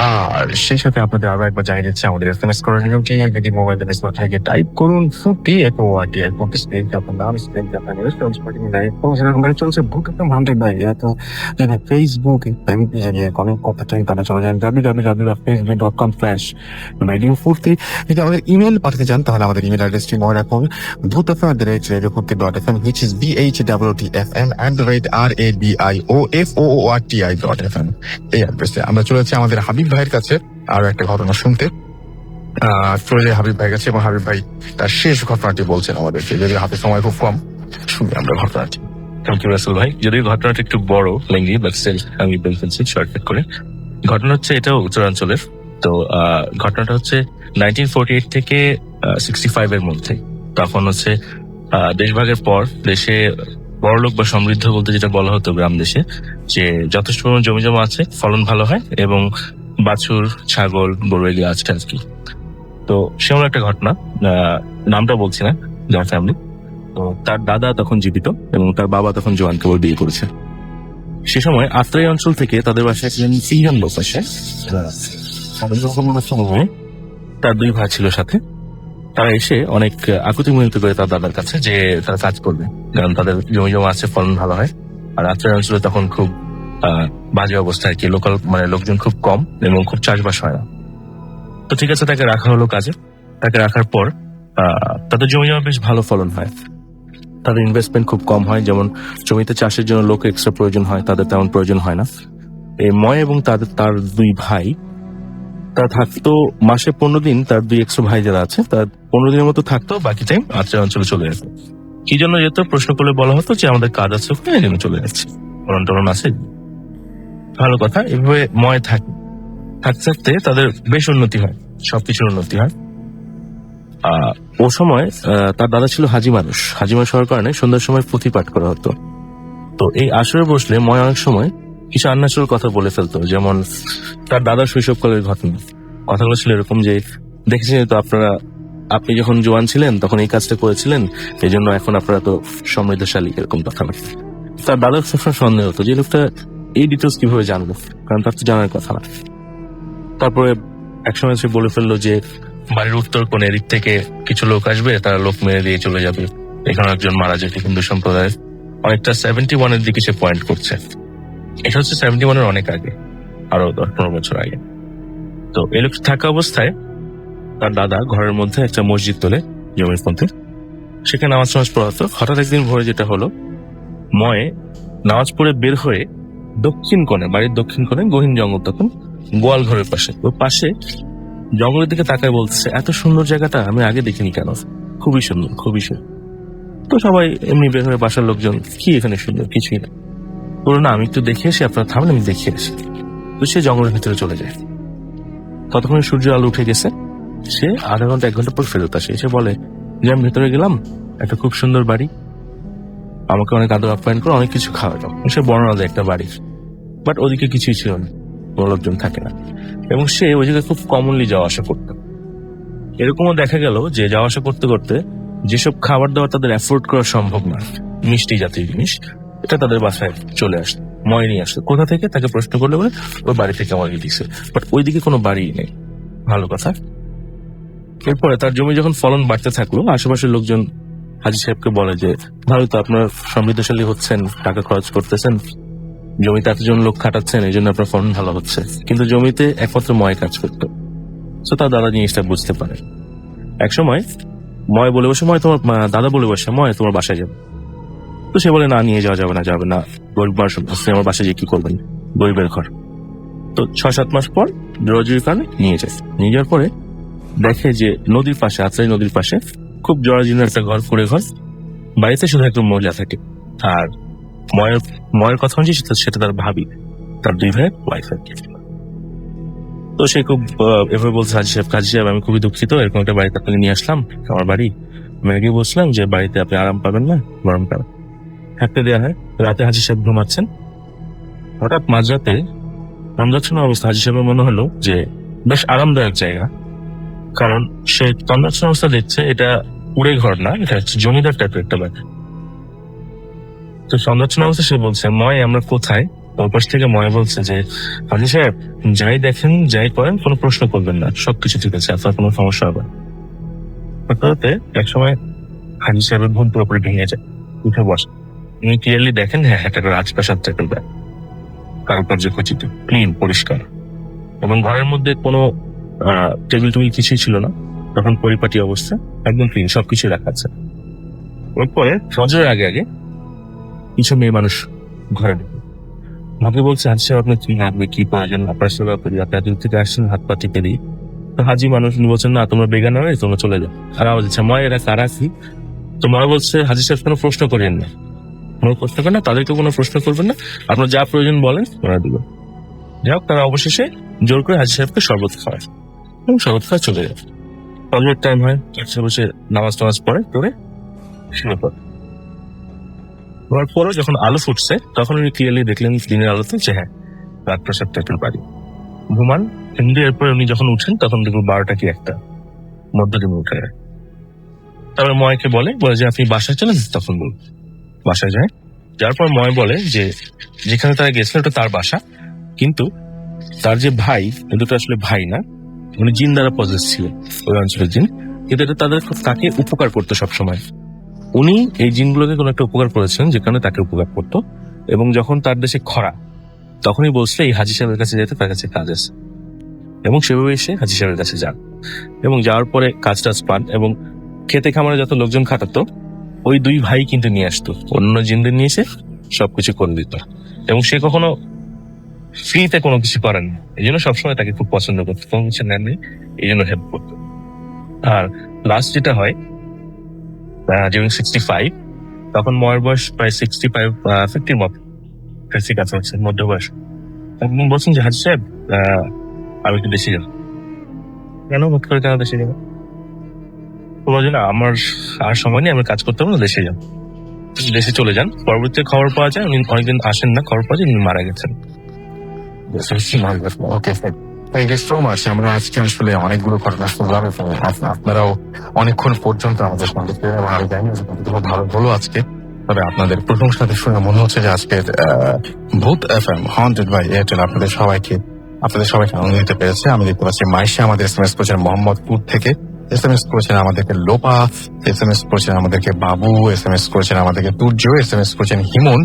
আর সেই সাথে আপনাদের আরো একবার জানিয়ে দিচ্ছি আমাদের SMS করার নিয়ম কি, যদি মোবাইল থেকে টাইপ করুন ফুর্তি FORTI, স্ক্রিন আপনার নাম, স্ক্রিন আপনার চলছে বুক একদম 100 ভাই। তো ফেসবুক কমেন্ট করতে চাই তারা চলে যান www.facebook.com/radio-furti। যদি আমাদের ইমেল পাঠাতে চান তাহলে আমাদের ইমেল অ্যাড্রেসটি মনে রাখুন bhutfm@radiofurti.fm, which is BHWTFM@RADIOFOORTI.FM। এই অ্যাড্রেসে আমরা চলেছি আমাদের হাবিব ভাইয়ের কাছে আরো একটা ঘটনা শুনতে। চলে যাই হাবিব ভাইয়ের কাছে এবং হাবিব ভাই তার শেষ ঘটনাটি বলছেন আমাদেরকে, যদি হাতে সময় খুব কম, শুনি আমরা ঘটনাটি। থ্যাংক ইউ রাসেল ভাই। যদিও ঘটনাটা একটু বড় লেঙ্গি, বাট স্টিল আমি বলে ফেলছি শর্টকাট করে। ঘটনা হচ্ছে এটাও উত্তরাঞ্চলের। তো ঘটনাটা হচ্ছে 1948 থেকে 65 এর মধ্যে। তখন হচ্ছে দেশভাগের পর দেশে বড়লোক বা সমৃদ্ধ বলতে যেটা বলা হতো গ্রাম দেশে, যে যথেষ্ট পরিমাণ জমি জমা আছে, ফলন ভালো হয় এবং বাছুর, ছাগল, গরু এগুলো আছে আর কি। তো সেমন একটা ঘটনা, নামটা বলছি না, যার ফ্যামিলি। তো তার দাদা তখন জীবিত এবং তার বাবা তখন জোয়ান কেবল বিয়ে করেছে। সে সময় আত্রাই অঞ্চল থেকে তাদের বাসায় একজন সিজন লোক আসে। তার 2 ভাই ছিল সাথে। তারা এসে অনেক আকুতি মিনতি করে তার দাদার কাছে যে তারা কাজ করবে, কারণ তাদের জমি জমা আছে, ফলন ভালো হয়। আর আত্রাই অঞ্চলে তখন খুব বাজে অবস্থা আর কি, লোকাল লোকজন খুব কম এবং খুব চাষবাস হয় না। তো ঠিক আছে, তাকে রাখা হলো কাজে। তাকে রাখার পর তাদের জমি জমা বেশ ভালো ফলন হয়, তাদের ইনভেস্টমেন্ট খুব কম হয়। যেমন জমিতে চাষের জন্য লোক এক্সট্রা প্রয়োজন হয়, তাদের তেমন প্রয়োজন হয় না। এই ময় এবং তার 2 ভাই তারা থাকতো মাসে 15 দিন, তার 2 এক্সট্রা ভাই যারা আছে তার 15 দিনের মতো থাকতো, বাকি টাইম আত্রাই অঞ্চলে চলে যেত। কি জন্য যেত প্রশ্ন করলে বলা হতো যে আমাদের কাজ আছে, এই জন্য চলে যাচ্ছে, ফলন টলন আছে। ভালো কথা। এভাবে ময় থাকতে থাকতে তাদের বেশ উন্নতি হয়, সবকিছুর উন্নতি হয়। ও সময় তার দাদা ছিল হাজি মানুষ হওয়ার কারণে সন্ধ্যার সময় পুঁথি পাঠ করা হতো। তো এই আসরে বসলে ময় অনেক সময় কিছু আন্নাসুর কথা বলে ফেলতো, যেমন তার দাদার শৈশবকালের ঘটনা। কথাগুলো ছিল এরকম যে, দেখেছেন তো আপনি যখন জোয়ান ছিলেন তখন এই কাজটা করেছিলেন, এই জন্য এখন আপনারা তো সমৃদ্ধশালী, এরকম কথা। তার দাদার সবসময় সন্দেহ হতো যে লোকটা এই ডিটেলস কিভাবে জানলো, কারণ তার তো জানার কথা না। তারপরে একসময় সে বলে ফেললো যে বাড়ির উত্তর কোণে এদিক থেকে কিছু লোক আসবে, তারা লোক মেরে দিয়ে চলে যাবে, এখানে একজন মারা যেত হিন্দু সম্প্রদায়ের। অনেকটা 71-এর দিকে সে পয়েন্ট করছে। এটা হচ্ছে 71-এর অনেক আগে, আরো 10-15 বছর আগে। তো এই লোক থাকা অবস্থায় তার দাদা ঘরের মধ্যে একটা মসজিদ তোলে জমির মধ্যে, সেখানে নামাজ পড়াতো। হঠাৎ একদিন ভোরে যেটা হলো, ময়ে নামাজ পড়ে বের হয়ে দক্ষিণ কোণে, বাড়ির দক্ষিণ কোণে গহীন জঙ্গল, তখন গোয়াল ঘরের পাশে, ওই পাশে জঙ্গলের দিকে তাকায় বলতেছে, এত সুন্দর জায়গাটা আমি আগে দেখিনি কেন, খুবই সুন্দর, খুবই সুন্দর। তো সবাই এমনি বের হয়ে, বাসার লোকজন, কি এখানে সুন্দর, কিছুই না, বলো না আমি একটু দেখে আসি, আপনারা থামেন আমি দেখে আসি। তো সে জঙ্গলের ভিতরে চলে যায়। ততক্ষণে সূর্য আলো উঠে গেছে। সে আধা ঘন্টা 1 ঘন্টা পর ফেরত আসে, এসে বলে যে আমি ভেতরে গেলাম, একটা খুব সুন্দর বাড়ি, আমাকে অনেক আদর আপ্যায়ন করে অনেক কিছু খাওয়ালো। সে বর্ণনা দেয় একটা বাড়ির, বাট ওদিকে কিছুই ছিল না, কোনো লোকজন থাকে না, এবং সে ওই জায়গায় খুব কমনলি যাওয়া আসা করত। এরকমও দেখা গেল যে যাওয়া আসা করতে করতে যেসব খাবার দাবার তাদের অ্যাফোর্ড করা সম্ভব না, মিষ্টি জাতীয় জিনিস, এটা তাদের বাসায় চলে আসতো, ময় নিয়ে আসতো। কোথা থেকে তাকে প্রশ্ন করলে বলে ওই বাড়ি থেকে আমাকে দিচ্ছে, বাট ওইদিকে কোনো বাড়ি নেই। ভালো কথা। এরপরে তার জমি যখন ফলন বাড়তে থাকলো, আশেপাশের লোকজন হাজি সাহেবকে বলে যে ভালো তো, আপনার সমৃদ্ধশালী হচ্ছেন, টাকা খরচ করতেছেন, জমিতে এতজন লোক খাটাচ্ছেন, এই জন্য আপনার ফলন ভালো হচ্ছে। কিন্তু জমিতে একমাত্র ময় কাজ করতো। তো তার দাদা জিনিসটা বুঝতে পারে। একসময় ময় বলে বসে, দাদা বলে বসে, ময় তোমার বাসায় যাবে। তো সে বলে না, নিয়ে যাওয়া যাবে না, গরিব মানুষ, আমার বাসায় গিয়ে কি করবেন, গরিবের ঘর। তো 6-7 মাস পর রোজের কারণে নিয়ে যায়। নিয়ে যাওয়ার পরে দেখে যে নদীর পাশে, আত্রাই নদীর পাশে খুব জরাজীর্ণ একটা ঘর, কুড়ে ঘর, বাড়িতে শুধু একটু মহিলা থাকে। আর ময়ের কথা হচ্ছে সেটা তার ভাবি, তার 2 ভাইয়ের ওয়াইফ আর কি। তো সে খুব এভাবে বলছে, হাজি সাহেব আমি খুবই দুঃখিত, এরকম একটা বাড়িতে আপনাকে নিয়ে আসলাম, আমার বাড়ি। আমি আগে বলছিলাম যে বাড়িতে আপনি আরাম পাবেন না, গরমকাল থাকতে দেওয়া হয়। রাতে হাজি সাহেব ঘুমাচ্ছেন, হঠাৎ মাঝরাতে তন্দ্রাচ্ছন্ন অবস্থা হাজি সাহেবের মনে হলো যে বেশ আরামদায়ক জায়গা, কারণ সে তন্দ্রাচ্ছন্ন অবস্থা দেখছে এটা কুড়ে ঘর না, এটা হচ্ছে জমিদার টাইপের একটা বাড়ি। তো তন্দ্রাচ্ছন্ন অবস্থা সে বলছে, ময় আমরা কোথায়? ওর পাশ থেকে ময় বলছে যে হাজি সাহেব যাই দেখেন যাই করেন কোনো প্রশ্ন করবেন না, সবকিছু ঠিক আছে, আপনার কোনো সমস্যা হবে না। এক সময় হাজি সাহেবের ঘুম পুরোপুরি ভেঙে যায়, উঠে বসে। উনি ক্লিয়ারলি দেখেন হ্যাঁ একটা রাজপ্রাসাদ টাইপের ব্যাগ, কারুকার্য খচিত, ক্লিন, পরিষ্কার, এবং ঘরের মধ্যে কোনো টেবিল টেবিল কিছুই ছিল না, তখন পরিপাটি অবস্থা, একদম ক্লিন, সবকিছু রাখা আছে। এরপরে ফজরের আগে আগে কিছু মেয়ে মানুষ ঘরে ঢুকে আমাকে বলছে, হাজি সাহেব আপনার কি লাগবে, কি প্রয়োজন, আপনার সেবা করি, আপনি এত থেকে আসছেন, হাত পা টিপে দিই। তো হাজি মানুষ বলছেন না তোমরা বেগানা নয়, তোমরা চলে যাও। আর আওয়াজ দিচ্ছে ময় এরা কারা কি? তো ময় বলছে হাজি সাহেব কোনো প্রশ্ন করেন না, কোনো প্রশ্ন করেন না, তাদেরকে কোনো প্রশ্ন করবেন না, আপনার যা প্রয়োজন বলেন ওরা দিবেন। যাই হোক, তারা অবশেষে জোর করে হাজি সাহেবকে শরবত খাওয়ায় এবং শরবত খাওয়া চলে যায়। ফজরের টাইম হয়, বসে বসে নামাজ টামাজ পড়ে করে শুয়ে পড়ে। হওয়ার পরও যখন আলো ফুটছে তখন উনি ক্লিয়ারলি দেখলেন দিনের আলোতে যে হ্যাঁ রাজপ্রাসাদ টাইপের বাড়ি। ঘুমান, কিন্তু এরপরে উনি যখন উঠেন তখন দেখুন 12টা কি 1টা মধ্যদিনে উঠে যায়। তারপর ময়কে বলে যে আপনি বাসায় চলেন, তখন বল বাসায় যায়। যার পর ময় বলে যে যেখানে তারা গেছিলেন ওটা তার বাসা, কিন্তু তার যে ভাই, কিন্তু আসলে ভাই না, উনি জিন দ্বারা পজেস ছিলেন, ওই অঞ্চলের জিন, কিন্তু এটা তাকে উপকার করতো সবসময়। উনি এই জিনগুলোকে কোনো একটা উপকার করেছেন যে কারণে তাকে উপকার করতো, এবং যখন তার দেশে খরা তখনই বলছিল এই হাজি সাহেবের কাছে যেতে, তার কাছে কাজ আছে, এবং সেভাবে এসে হাজি সাহেবের কাছে যান এবং যাওয়ার পরে কাজ টাজ পান, এবং খেতে খামারে যত লোকজন খাটাতো ওই 2 ভাই কিন্তু নিয়ে আসতো, অন্য জিনদের নিয়ে এসে সবকিছু করে দিত, এবং সে কখনো ফ্রিতে কোনো কিছু করেন না, এই জন্য সবসময় তাকে খুব পছন্দ করতো, কোনো কিছু নেননি এই জন্য হেল্প করতো। আর লাস্ট যেটা হয় ডিউরিং 65, তখন ময়ের বয়স প্রায় 65-50 মতো, কাছে হচ্ছে মধ্য বয়স। আপনি বলছেন যে হাজি সাহেব আমি একটু দেশে যাবো। কেন হুট করে কেন দেশে যাবো? বলছে না আমার আর সময় নেই, আমি কাজ করতে পারবো না, দেশে যাবো। দেশে চলে যান। পরবর্তীতে খবর পাওয়া যায় উনি অনেকদিন আসেন না, খবর পাওয়া যায় উনি মারা গেছেন। ওকে, থ্যাংক ইউ সো মাচ। আমরা আজকে আসলে অনেকগুলো ঘটনা শুনলাম এবং আপনারাও অনেকক্ষণ পর্যন্ত আমাদের সঙ্গে ছিলেন এবং আমি জানি যে খুব ভালো হলো আজকে। তবে আপনাদের প্রশংসাতে শুনে মনে হচ্ছে যে আজকের ভূত FM হন্টেড বাই এয়ারটেল আপনাদের সবাইকে আনন্দ দিতে পেরেছে। আমি দেখতে পাচ্ছি মাইশা আমাদের SMS করেছেন মোহাম্মদপুর থেকে, SMS করেছেন আমাদেরকে লোপা, SMS করেছেন আমাদেরকে বাবু, SMS করেছেন আমাদেরকে তুর্য, SMS করেছেন হিমন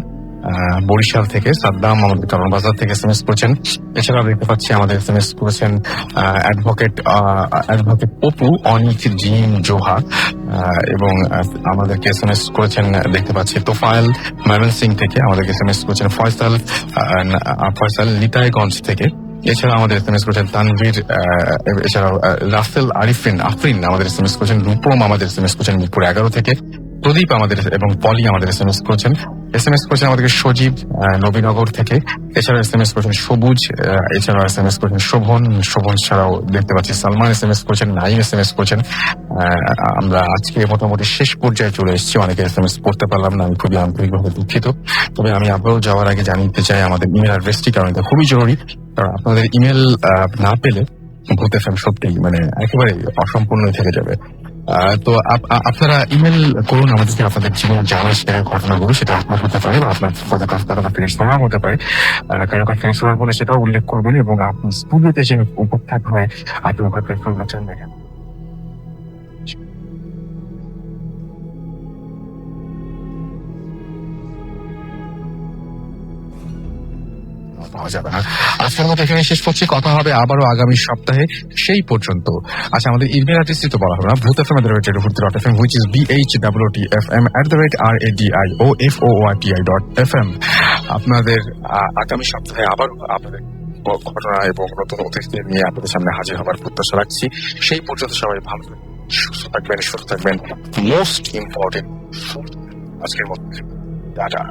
বরিশাল থেকে, সাদ্দাম আমাদের কারণ বাজার থেকে SMS করেছেন। এছাড়াও দেখতে পাচ্ছি আমাদের SMS করেছেন অ্যাডভোকেট অপু, অনিক, জিম, জোহা, এবং আমাদেরকে SMS করেছেন দেখতে পাচ্ছি তোফায়েল ময়মনসিং থেকে, আমাদেরকে SMS করেছেন ফয়সাল লিতাইগঞ্জ থেকে। এছাড়া আমাদের SMS করেছেন তানভীর, এছাড়াও রাসেল আফরিন আমাদের SMS করেছেন, রূপম আমাদের SMS করেছেন মিরপুর 11 থেকে, প্রদীপ আমাদের এবং পলি আমাদের SMS করেছেন আমাদেরকে সজীব নবীনগর থেকে। এছাড়া SMS করেছেন সবুজ, এছাড়াও SMS করেছেন শোভন ছাড়াও দেখতে পাচ্ছি সালমান SMS করেছেন, নাইম SMS করেছেন। আমরা আজকে মোটামুটি শেষ পর্যায়ে চলে এসেছি, অনেকে SMS পড়তে পারলাম না, আমি খুবই আন্তরিকভাবে দুঃখিত। তবে আমি আবারও যাওয়ার আগে জানিয়ে চাই আমাদের ইমেল অ্যাড্রেসটি, কারণ এটা খুবই জরুরি, কারণ আপনাদের ইমেল না পেলে ভূত FM সত্যি একেবারে অসম্পূর্ণ থেকে যাবে। তো আপনারা ইমেল করুন আমাদেরকে, আপনাদের জীবনে জানা শেয়ার ঘটনাগুলো, সেটা আপনার হতে পারে বা আপনার হতে পারে, কারণ ফ্রেন্ডস বলে সেটাও উল্লেখ করবেন, এবং আপনি স্টুডিওতে যে উপস্থাপন হয় আপনি ওখানে প্রেফার দেখেন। পাওয়া যাবে না। আজকের মতো এখানে শেষ করছি, কথা হবে আবারও আগামী সপ্তাহে, সেই পর্যন্ত। আচ্ছা, আমাদের ইমেল অ্যাড্রেসটি তো বলা হবে না, ভূতfm@ভূত.fm, which is BHWTFM@radioFOORTI.FM। আপনাদের আগামী সপ্তাহে আবারও আপনাদের ঘটনা এবং নতুন অতিথিদের নিয়ে আপনাদের সামনে হাজির হবার প্রত্যাশা রাখছি। সেই পর্যন্ত সবাই ভালো সুস্থ থাকবেন, মোস্ট ইম্পর্টেন্ট আজকের মতো টাটা।